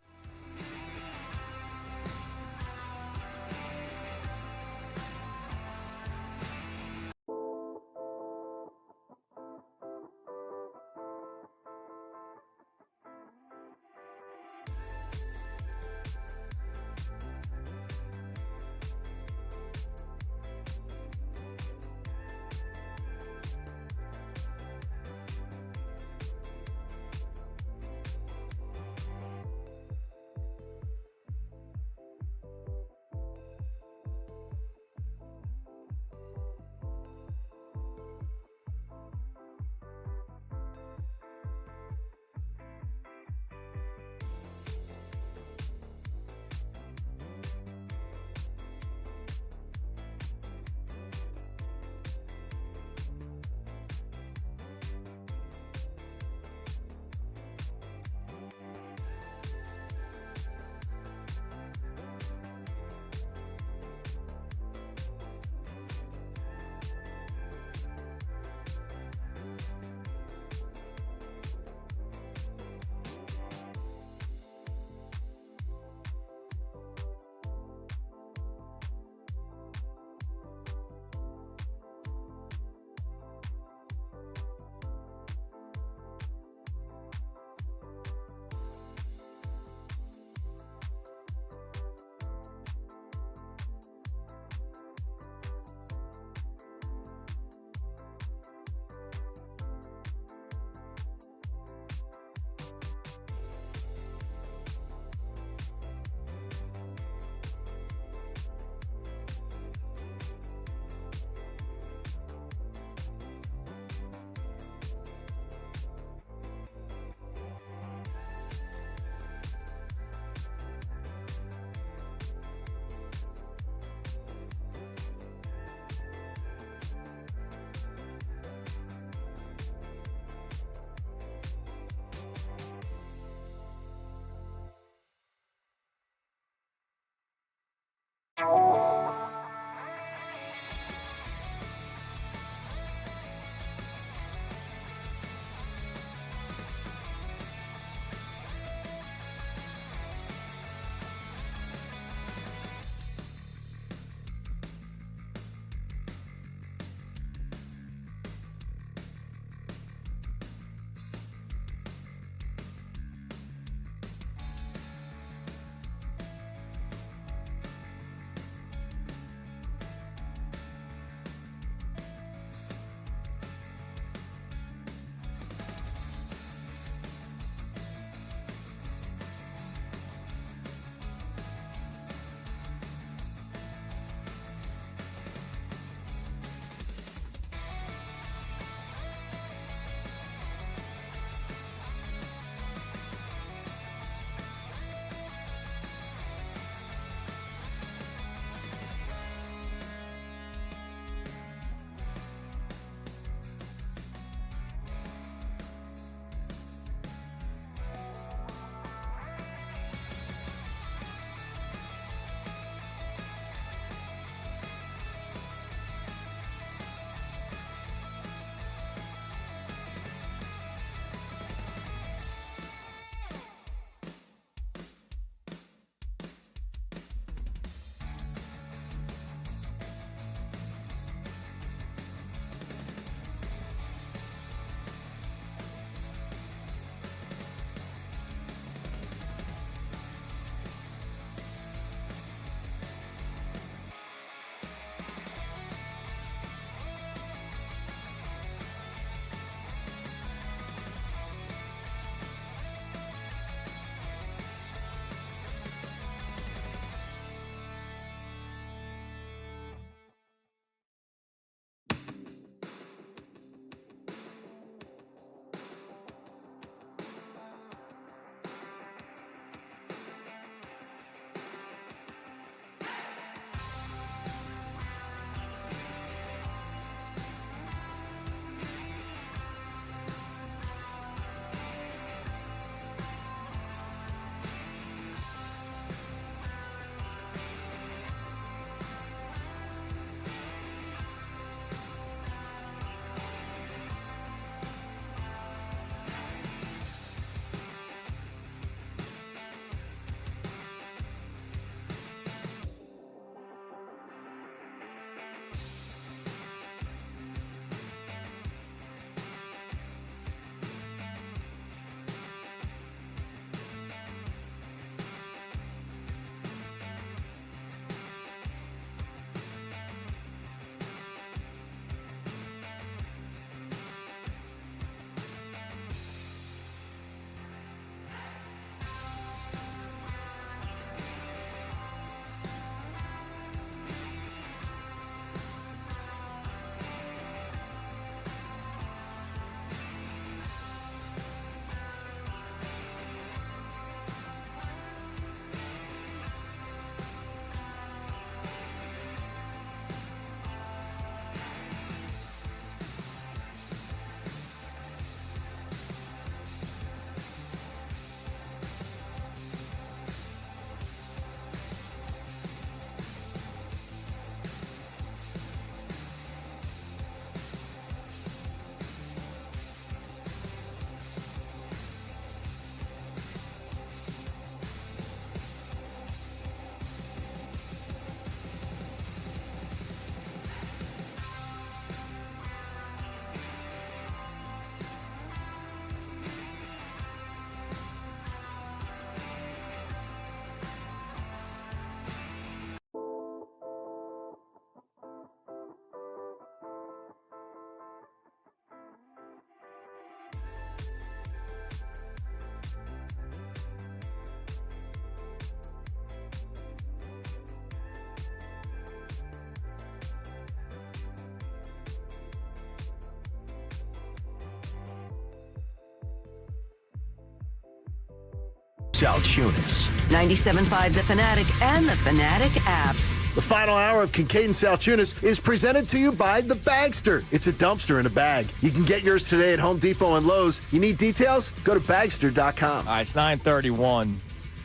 Salciunas. 97.5 The Fanatic and the Fanatic app. The final hour of Kincade Salciunas is presented to you by The Bagster. It's a dumpster in a bag. You can get yours today at Home Depot and Lowe's. You need details? Go to Bagster.com. All right, it's 9:31.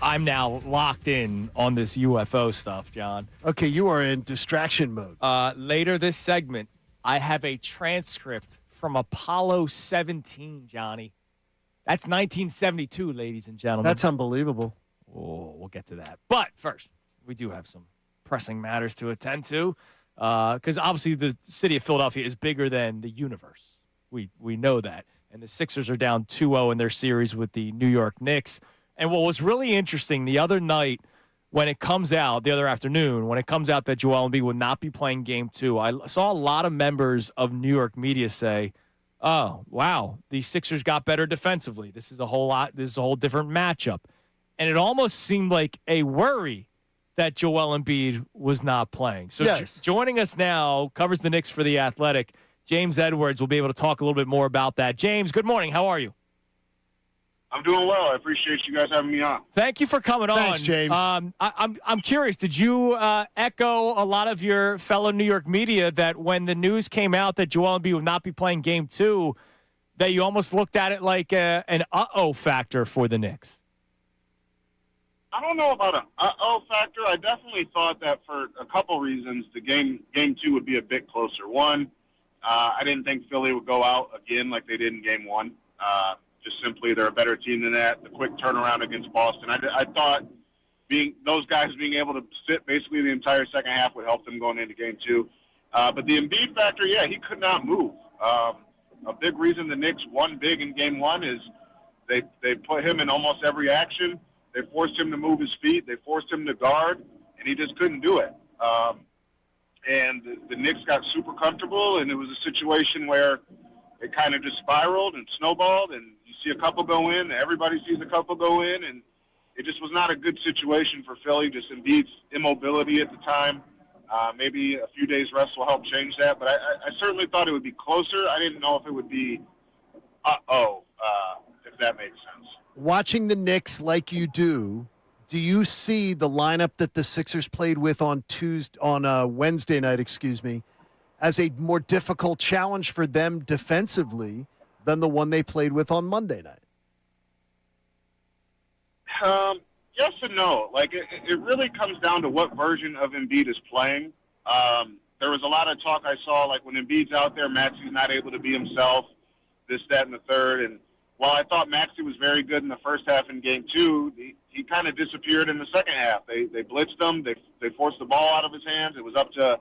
I'm now locked in on this UFO stuff, John. Okay, you are in distraction mode. Later this segment, I have a transcript from Apollo 17, Johnny. That's 1972, ladies and gentlemen. That's unbelievable. Oh, we'll get to that. But first, we do have some pressing matters to attend to, because obviously the city of Philadelphia is bigger than the universe. We know that. And the Sixers are down 2-0 in their series with the New York Knicks. And what was really interesting the other night, when it comes out, the other afternoon, when it comes out that Joel Embiid will not be playing Game 2, I saw a lot of members of New York media say, "Oh, wow, the Sixers got better defensively. This is a whole different matchup." And it almost seemed like a worry that Joel Embiid was not playing. So yes. Joining us now, covers the Knicks for The Athletic, James Edwards will be able to talk a little bit more about that. James, good morning. How are you? I'm doing well. I appreciate you guys having me on. Thank you for coming on. Thanks, James. I'm curious. Did you echo a lot of your fellow New York media that when the news came out that Joel Embiid would not be playing Game 2, that you almost looked at it like an uh-oh factor for the Knicks? I don't know about an uh-oh factor. I definitely thought that for a couple reasons, the game 2 would be a bit closer. One, I didn't think Philly would go out again like they did in Game 1. Just simply, they're a better team than that. The quick turnaround against Boston. I thought those guys being able to sit basically the entire second half would help them going into Game 2. But the Embiid factor, yeah, he could not move. A big reason the Knicks won big in Game 1 is they put him in almost every action. They forced him to move his feet. They forced him to guard, and he just couldn't do it. And the Knicks got super comfortable, and it was a situation where it kind of just spiraled and snowballed, and you see a couple go in, everybody sees a couple go in, and it just was not a good situation for Philly, just Embiid's immobility at the time. Maybe a few days rest will help change that, but I certainly thought it would be closer. I didn't know if it would be if that makes sense. Watching the Knicks like you do you see the lineup that the Sixers played with on Wednesday night, as a more difficult challenge for them defensively than the one they played with on Monday night? Yes and no. Like, it really comes down to what version of Embiid is playing. There was a lot of talk I saw, like when Embiid's out there, Maxey's not able to be himself, this, that, and the third. And while I thought Maxey was very good in the first half in Game 2, he kind of disappeared in the second half. They blitzed him. They forced the ball out of his hands. It was up to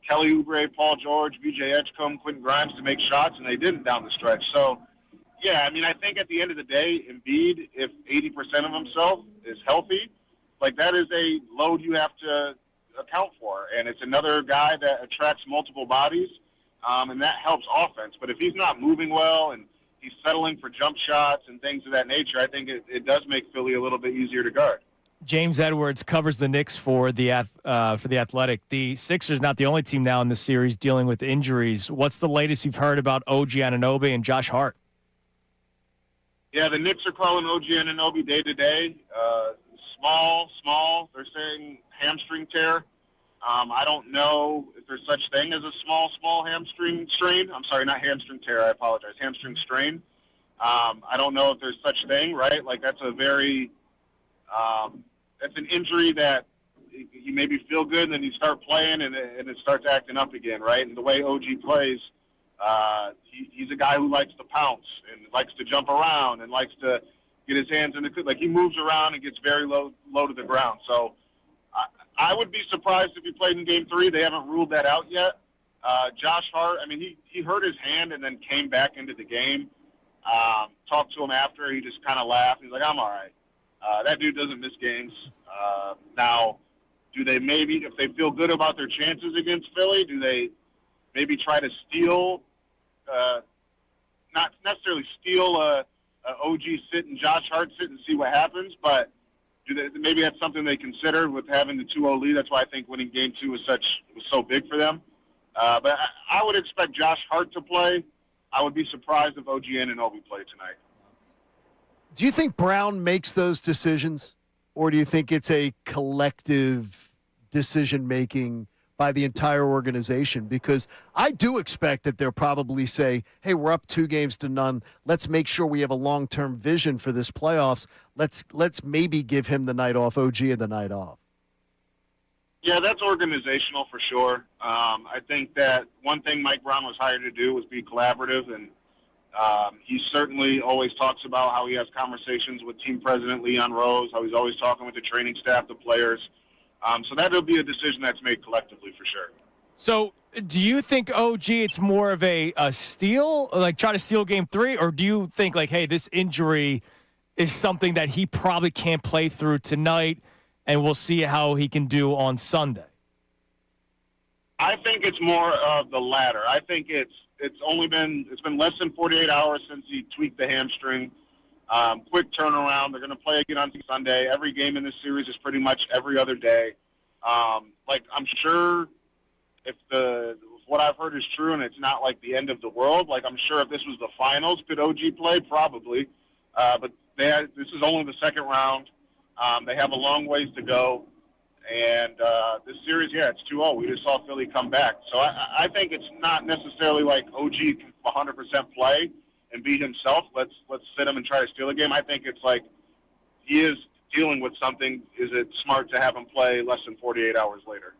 Kelly Oubre, Paul George, VJ Edgecombe, Quentin Grimes to make shots, and they didn't down the stretch. So, yeah, I mean, I think at the end of the day, Embiid, if 80% of himself is healthy, like that is a load you have to account for. And it's another guy that attracts multiple bodies, and that helps offense. But if he's not moving well and he's settling for jump shots and things of that nature, I think it does make Philly a little bit easier to guard. James Edwards covers the Knicks for the Athletic. The Sixers not the only team now in the series dealing with injuries. What's the latest you've heard about OG Anunoby and Josh Hart? Yeah, the Knicks are calling OG Anunoby day to day. Small. They're saying hamstring tear. I don't know if there's such thing as a small hamstring strain. I'm sorry, not hamstring tear. I apologize. Hamstring strain. I don't know if there's such thing, right? Like that's a very that's an injury that you maybe feel good, and then you start playing, and it starts acting up again, right? And the way OG plays, he's a guy who likes to pounce and likes to jump around and likes to get his hands in the – like he moves around and gets very low to the ground. So I would be surprised if he played in Game 3. They haven't ruled that out yet. Josh Hart, I mean, he hurt his hand and then came back into the game. Talked to him after. He just kind of laughed. He's like, I'm all right. That dude doesn't miss games. Now, do they maybe, if they feel good about their chances against Philly, do they maybe try to steal, not necessarily steal a OG sit and Josh Hart sit and see what happens, but maybe that's something they considered with having the 2-0 lead. That's why I think winning Game 2 was so big for them. But I would expect Josh Hart to play. I would be surprised if OG Anunoby played tonight. Do you think Brown makes those decisions, or do you think it's a collective decision-making by the entire organization? Because I do expect that they'll probably say, hey, we're up 2-0. Let's make sure we have a long-term vision for this playoffs. Let's maybe give him the night off, OG and the night off. Yeah, that's organizational for sure. I think that one thing Mike Brown was hired to do was be collaborative, and he certainly always talks about how he has conversations with team president Leon Rose, how he's always talking with the training staff, the players. So that'll be a decision that's made collectively for sure. So do you think, OG, it's more of a steal, like try to steal game 3, or do you think, like, hey, this injury is something that he probably can't play through tonight, and we'll see how he can do on Sunday? I think it's more of the latter. I think it's been less than 48 hours since he tweaked the hamstring. Quick turnaround. They're going to play again on Sunday. Every game in this series is pretty much every other day. I'm sure if what I've heard is true and it's not like the end of the world, like I'm sure if this was the finals, could OG play? Probably. But this is only the second round. They have a long ways to go. And this series, it's 2-0. We just saw Philly come back. So I think it's not necessarily like OG can 100% play and be himself. Let's sit him and try to steal a game. I think it's like he is dealing with something. Is it smart to have him play less than 48 hours later?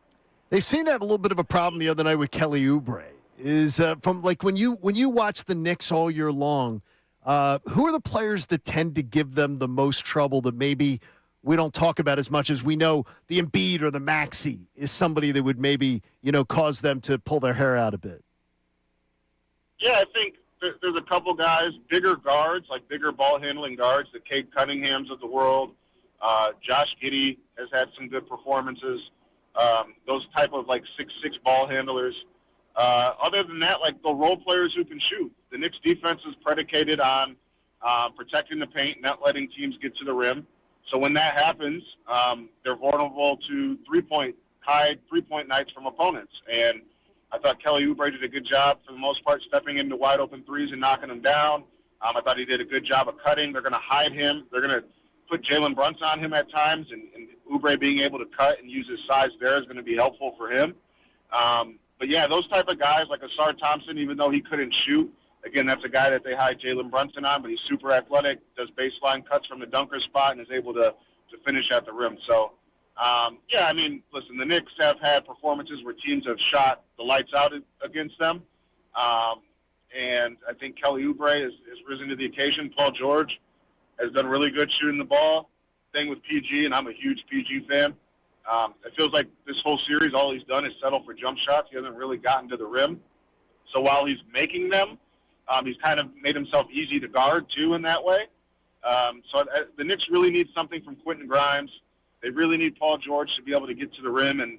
They seem to have a little bit of a problem the other night with Kelly Oubre. Is from like when you watch the Knicks all year long, who are the players that tend to give them the most trouble that maybe we don't talk about as much as we know the Embiid or the Maxey is somebody that would maybe, cause them to pull their hair out a bit? Yeah, I think there's a couple guys, bigger guards, like bigger ball-handling guards, the Cade Cunninghams of the world. Josh Giddey has had some good performances. Those type of, 6'6" ball handlers. Other than that, the role players who can shoot. The Knicks defense is predicated on protecting the paint, not letting teams get to the rim. So when that happens, they're vulnerable to high three-point nights from opponents. And I thought Kelly Oubre did a good job, for the most part, stepping into wide-open threes and knocking them down. I thought he did a good job of cutting. They're going to hide him. They're going to put Jalen Brunson on him at times, and Oubre being able to cut and use his size there is going to be helpful for him. But, yeah, those type of guys, like Asar Thompson, even though he couldn't shoot, again, that's a guy that they hide Jalen Brunson on, but he's super athletic, does baseline cuts from the dunker spot, and is able to finish at the rim. So, listen, the Knicks have had performances where teams have shot the lights out against them. And I think Kelly Oubre has risen to the occasion. Paul George has done really good shooting the ball. Thing with PG, and I'm a huge PG fan. It feels like this whole series, all he's done is settle for jump shots. He hasn't really gotten to the rim. So while he's making them, he's kind of made himself easy to guard, too, in that way. So the Knicks really need something from Quentin Grimes. They really need Paul George to be able to get to the rim and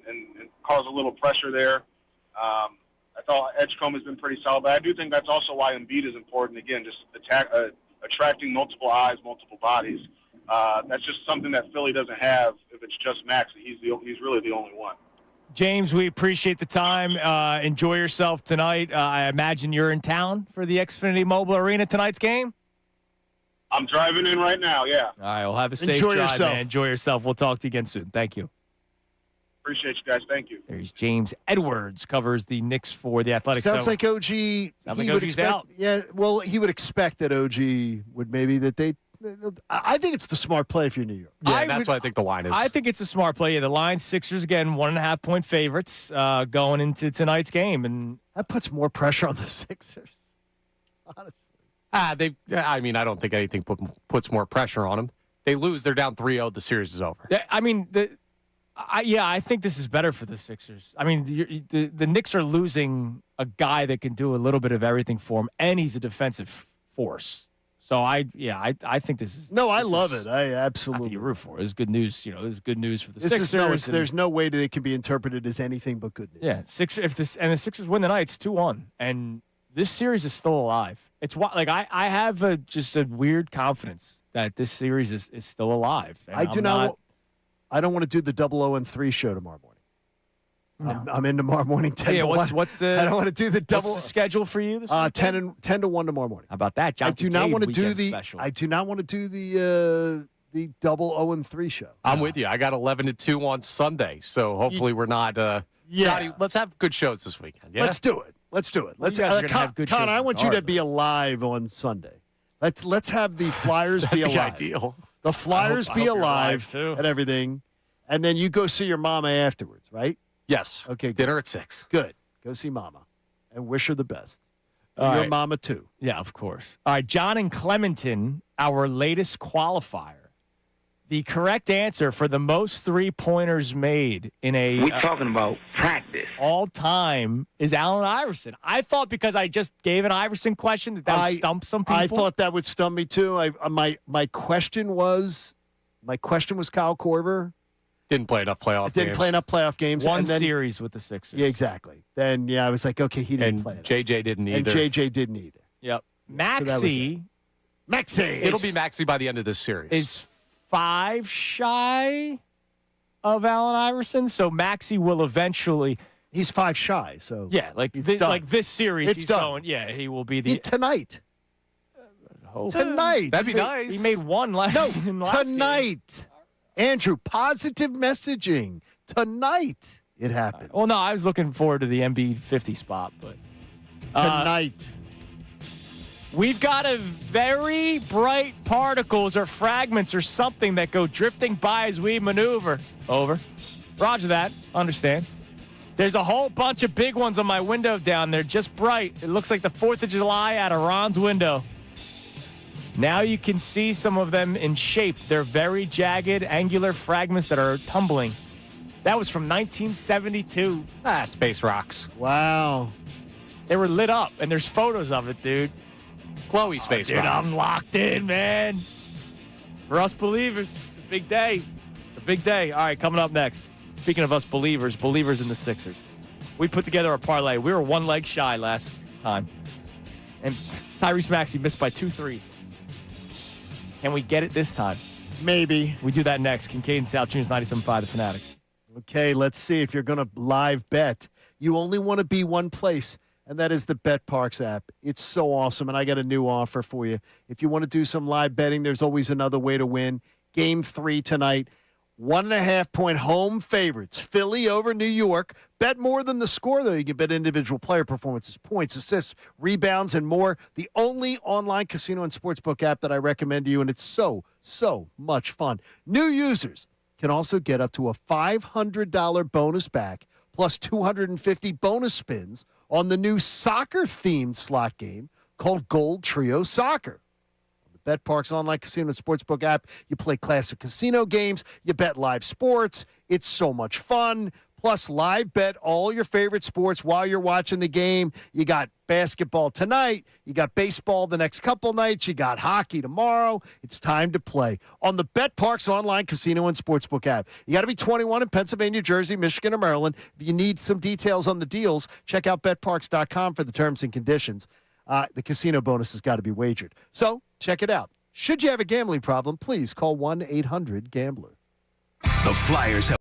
cause a little pressure there. I thought Edgecombe has been pretty solid, but I do think that's also why Embiid is important. Again, just attracting multiple eyes, multiple bodies. That's just something that Philly doesn't have if it's just Max. He's really the only one. James, we appreciate the time. Enjoy yourself tonight. I imagine you're in town for the Xfinity Mobile Arena tonight's game? I'm driving in right now, yeah. All right, well, have a safe drive, man. Enjoy yourself. We'll talk to you again soon. Thank you. Appreciate you guys. Thank you. There's James Edwards, covers the Knicks for the Athletics. Sounds like OG. Sounds like OG's out. Yeah, well, he would expect that OG would maybe that they. I think it's the smart play if you're New York. Yeah, that's what I think the line is. I think it's a smart play. Yeah, the line, Sixers, again, 1.5-point favorites going into tonight's game. And that puts more pressure on the Sixers, honestly. I don't think anything puts more pressure on them. They lose, they're down 3-0, the series is over. I think this is better for the Sixers. I mean, the Knicks are losing a guy that can do a little bit of everything for them, and he's a defensive force. So I think this is. No, I love it. I absolutely. I think you root for it. It's good news. It's good news for the Sixers. There's no way that it can be interpreted as anything but good news. Yeah, the Sixers win the night, it's 2-1, and this series is still alive. It's I have just a weird confidence that this series is still alive. I don't want to do the 0-0-3 show tomorrow morning. I'm in tomorrow morning. 10 to 1. What's the? I don't want to do the double. What's the schedule for you this weekend? 10 to 1 tomorrow morning. How about that? John I do not Kincade want to do weekend the. special. I do not want to do the double 0-3 show. I'm with you. I got 11 to 2 on Sunday, so hopefully we're not. Johnny, let's have good shows this weekend. Yeah? Let's do it. Let's do it. Well, Let's you guys are gonna have good Con, shows I want you to regardless. be alive on Sunday. Let's have the Flyers be That'd alive. ideal. The Flyers I be hope you're alive too. and everything, and then you go see your mama afterwards, right? Yes. Okay. Good. Dinner at 6. Good. Go see mama, and wish her the best. All And your right. mama too. Yeah, of course. All right, John and Clementon, our latest qualifier. The correct answer for the most three-pointers made in a We're talking about practice. all-time is Allen Iverson. I thought because I just gave an Iverson question that would stump some people. I thought that would stump me too. My question was Kyle Korver. Didn't play enough playoff Didn't games. play enough playoff games. One and then, series with the Sixers. Yeah, exactly. Then I was like, okay, he didn't play it. JJ didn't either. And JJ didn't either. Yep. that was Maxey It'll be Maxey by the end of this series. is 5 shy of Allen Iverson, so Maxey will eventually. He's 5 shy, so Yeah, like it's this, done. like this series, It's he's done. going. Yeah, he will be the tonight. hope. Tonight. That'd be nice. He made one last. in the last game. Tonight. Andrew, positive messaging. Tonight it happened. Well, no, I was looking forward to the Embiid 50 spot, but Tonight. we've got a very bright particles or fragments or something that go drifting by as we maneuver. Over. Roger that. Understand. There's a whole bunch of big ones on my window down there, just bright. It looks like the 4th of July out of Ron's window. Now you can see some of them in shape. They're very jagged, angular fragments that are tumbling. That was from 1972. Space rocks. Wow. They were lit up, and there's photos of it, dude. Chloe space Dude, rocks. I'm locked in, man. For us believers, it's a big day. It's a big day. All right, coming up next. Speaking of us believers in the Sixers. We put together a parlay. We were one leg shy last time. And Tyrese Maxey missed by 2 threes. Can we get it this time? Maybe. We do that next. Kincade Salciunas, 97.5 The Fanatic. Okay, let's see if you're going to live bet. You only want to be one place, and that is the BetParks app. It's so awesome, and I got a new offer for you. If you want to do some live betting, there's always another way to win. Game 3 tonight. 1.5-point home favorites. Philly over New York. Bet more than the score, though. You can bet individual player performances, points, assists, rebounds, and more. The only online casino and sportsbook app that I recommend to you, and it's so much fun. New users can also get up to a $500 bonus back plus 250 bonus spins on the new soccer-themed slot game called Gold Trio Soccer. BetParks online casino and sportsbook app. You play classic casino games. You bet live sports. It's so much fun. Plus, live bet all your favorite sports while you're watching the game. You got basketball tonight. You got baseball the next couple nights. You got hockey tomorrow. It's time to play on the BetParks online casino and sportsbook app. You got to be 21 in Pennsylvania, Jersey, Michigan, or Maryland. If you need some details on the deals, check out betparks.com for the terms and conditions. The casino bonus has got to be wagered. So check it out. Should you have a gambling problem, please call 1-800-GAMBLER. The Flyers have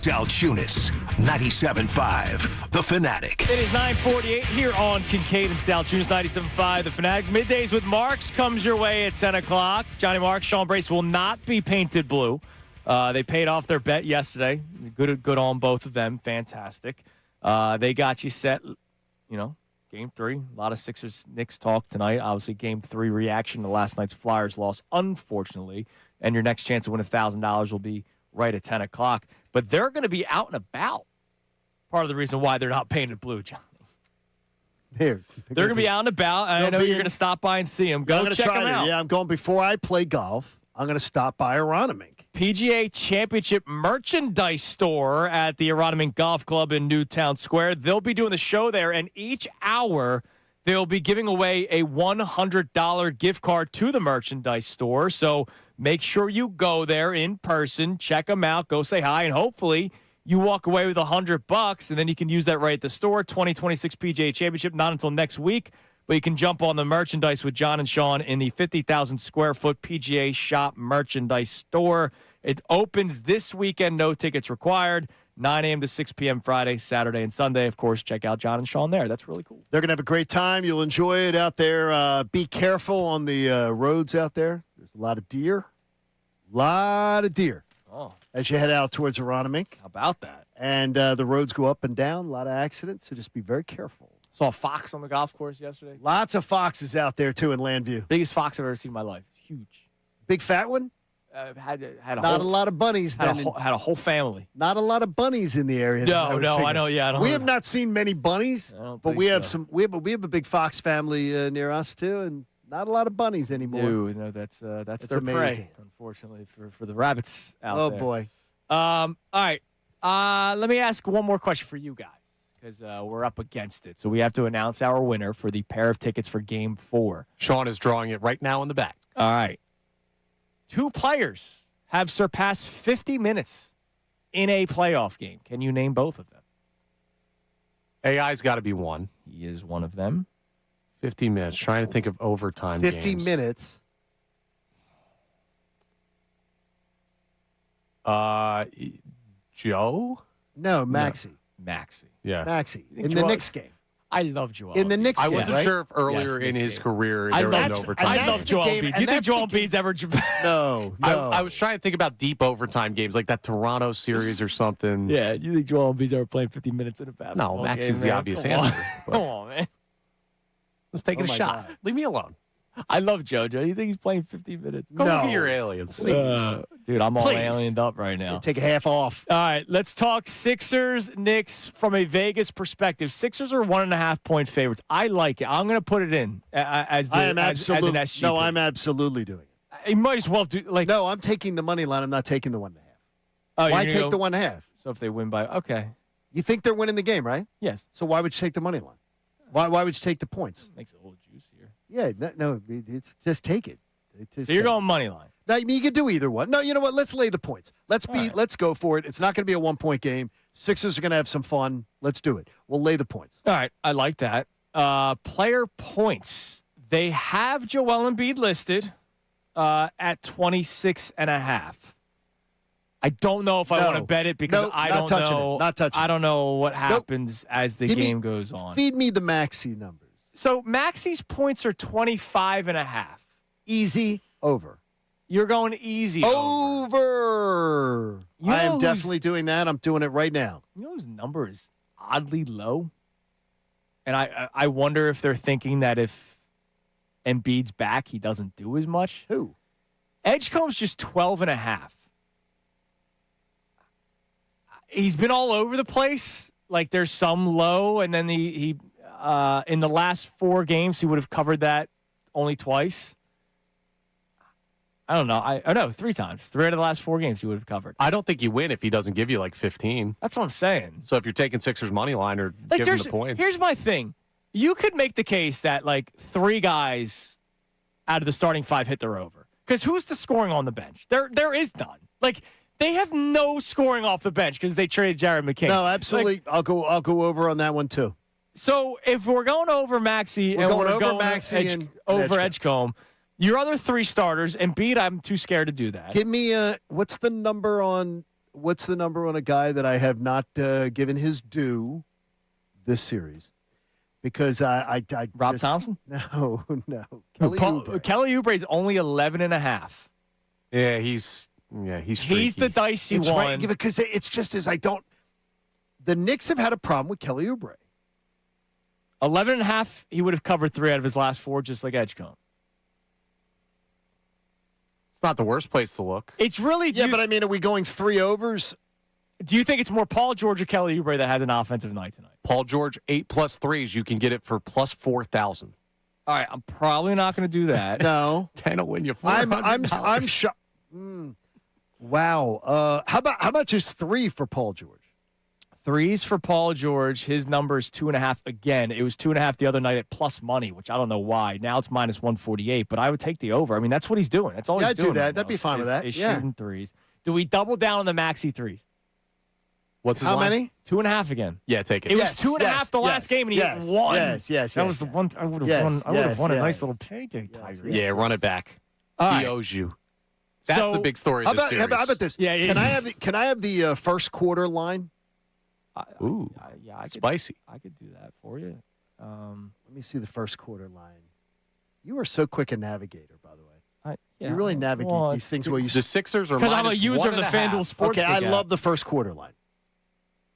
Salciunas, 97.5, The Fanatic. It is 9:48 here on Kincade and Salciunas, 97.5, The Fanatic. Middays with Marks comes your way at 10 o'clock. Johnny Marks, Sean Brace will not be painted blue. They paid off their bet yesterday. Good on both of them. Fantastic. They got you set, Game 3. A lot of Sixers-Knicks talk tonight. Obviously, Game 3 reaction to last night's Flyers loss, unfortunately. And your next chance to win $1,000 will be right at 10 o'clock. But they're going to be out and about. Part of the reason why they're not painted blue, Johnny. They're going to be out and about. I know you're going to stop by and see them. Go check them out. Yeah, I'm going before I play golf. I'm going to stop by Aronimink. PGA Championship merchandise store at the Aronimink Golf Club in Newtown Square. They'll be doing the show there, and each hour they'll be giving away a $100 gift card to the merchandise store. So make sure you go there in person, check them out, go say hi, and hopefully you walk away with $100, and then you can use that right at the store. 2026 PGA Championship, not until next week. But you can jump on the merchandise with John and Sean in the 50,000 square foot PGA Shop merchandise store. It opens this weekend, no tickets required, 9 a.m. to 6 p.m. Friday, Saturday, and Sunday. Of course, check out John and Sean there. That's really cool. They're going to have a great time. You'll enjoy it out there. Be careful on the roads out there. There's a lot of deer. As you head out towards Aronimink. How about that? And the roads go up and down. A lot of accidents, so just be very careful. Saw a fox on the golf course yesterday. Lots of foxes out there, too, in Landview. Biggest fox I've ever seen in my life. Huge. Big fat one? Had a lot of bunnies. Had a whole family. Not a lot of bunnies in the area. No, I know. Yeah, I don't. We have not seen many bunnies, but we have some. We have a big fox family near us too, and not a lot of bunnies anymore. No, that's their amazing. prey, unfortunately for the rabbits out there. Oh boy. All right. Let me ask one more question for you guys. Because we're up against it. So we have to announce our winner for the pair of tickets for Game 4. Sean is drawing it right now in the back. All right. 2 players have surpassed 50 minutes in a playoff game. Can you name both of them? AI's got to be one. He is one of them. 50 minutes. Trying to think of overtime 50 games. minutes. Joe? No, Maxey. Maxey. Yeah. Maxey. In the Knicks game. I love Joel. In the Knicks game, I wasn't right? sure if earlier in his career there was overtime. I love Joel Embiid. Do you think Joel Embiid's ever... No. I was trying to think about deep overtime games like that Toronto series or something. Yeah, you think Joel Embiid's ever playing 50 minutes in a basketball game? No, Maxey's the obvious answer. Come on, man. Let's take a shot. God. Leave me alone. I love JoJo. You think he's playing 50 minutes? Go look at your aliens. Dude, I'm all aliened up right now. Yeah, take a half off. All right, let's talk Sixers, Knicks from a Vegas perspective. Sixers are 1.5-point favorites. I like it. I'm going to put it in as an SGP. No, I'm absolutely doing it. You might as well do No, I'm taking the money line. I'm not taking the 1.5. Oh, why take the 1.5? So if they win by You think they're winning the game, right? Yes. So why would you take the money line? Why would you take the points? Makes it a little juicier. Yeah, it's just take it. So you're going money line. Now, you can do either one. No, you know what? Let's lay the points. Let's go for it. It's not going to be a 1-point game. Sixers are going to have some fun. Let's do it. We'll lay the points. All right, I like that. Player points. They have Joel Embiid listed at 26.5. I don't know if I want to bet it because I don't know. Not touching. I don't know what happens as the game goes on. Feed me the Maxey numbers. So Maxey's points are 25.5. Easy over. You're going easy over. You know I am definitely doing that. I'm doing it right now. You know whose number is oddly low? And I wonder if they're thinking that if Embiid's back, he doesn't do as much. Who? Edgecomb's just 12.5. He's been all over the place. Like there's some low, and then he in the last 4 games he would have covered that only twice. I don't know. I know 3 times. 3 out of the last 4 games he would have covered. I don't think you win if he doesn't give you like 15. That's what I'm saying. So if you're taking Sixers money line or like giving the points, here's my thing. You could make the case that like 3 guys out of the starting 5 hit their over. Because who's the scoring on the bench? There is none. Like. They have no scoring off the bench because they traded Jared McCain. No, absolutely. Like, I'll go over on that one too. So if we're going over Maxey and we're going over Edgecombe, your other 3 starters, Embiid, I'm too scared to do that. Give me what's the number on what's the number on a guy that I have not given his due this series? Because I Rob Thompson? No. Kelly Oubre is only 11.5. Yeah, he's streaky. He's the dicey It's one. right, because it's just as I don't. The Knicks have had a problem with Kelly Oubre. 11.5, he would have covered 3 out of his last 4, just like Edgecombe. It's not the worst place to look. It's really but I mean, are we going 3 overs? Do you think it's more Paul George or Kelly Oubre that has an offensive night tonight? Paul George 8 plus 3s. You can get it for plus 4,000. All right, I'm probably not going to do that. No, 10 will win you I'm $400. shocked. Wow. How much is 3 for Paul George? 3s for Paul George. His number is 2.5 again. It was 2.5 the other night at plus money, which I don't know why. Now it's minus 148, but I would take the over. I mean, that's what he's doing. That's all he's doing. I'd do that. Right That'd be fine with that. Is Yeah. shooting 3s. Do we double down on the maxi 3s? What's his How line? many? 2.5 again. Yeah, take it. It was 2.5 the last game, and he hit 1. That was the one. I would have won a nice little payday, Tiger. Yeah, run it back. All He right. owes you. That's the big story How of this about, series. how about this? Yeah, Can I have the first quarter line? Ooh, yeah, I could, spicy. I could do that for you. Let me see the first quarter line. You are so quick a navigator, by the way. Yeah, you really navigate these things well. The Sixers are because I'm a minus user of the 1.5. FanDuel Sportsbook. Okay, I app. love the first quarter line.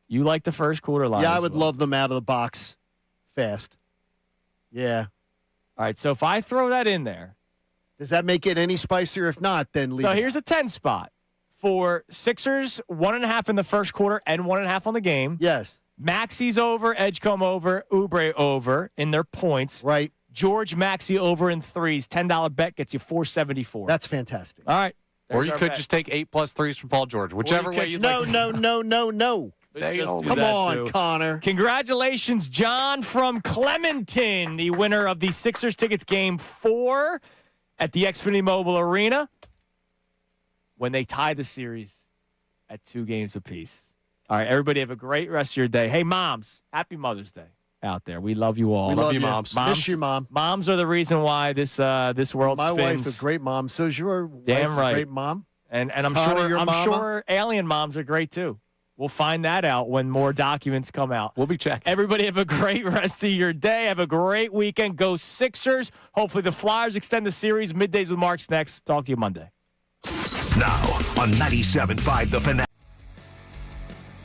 You like the first quarter line? Yeah, I as would well. love them out of the box fast. Yeah. All right, so if I throw that in there. Does that make it any spicier? If not, then leave So it here's a 10 spot for Sixers, 1.5 in the first quarter and 1.5 on the game. Yes. Maxi's over, Edgecombe over, Oubre over in their points. Right. George Maxi over in 3s. $10 bet gets you $474. That's fantastic. All right. Or you There's our could bet. just take 8 plus 3s from Paul George, whichever way you'd like to. No. Just do Come that on, too. Connor. Congratulations, John from Clementon, the winner of the Sixers tickets game 4 at the Xfinity Mobile Arena when they tied the series at 2 games apiece. All right, everybody have a great rest of your day. Hey, moms, happy Mother's Day out there. We love you all. We love you, moms. Miss you, Mom. Moms are the reason why this world My spins. wife, a great mom. So is your Damn wife right. a great mom? And I'm Connor, your mama? sure alien moms are great too. We'll find that out when more documents come out. We'll be checking. Everybody have a great rest of your day. Have a great weekend. Go Sixers. Hopefully the Flyers extend the series. Middays with Mark's next. Talk to you Monday. Now on 97.5 The Fanatic.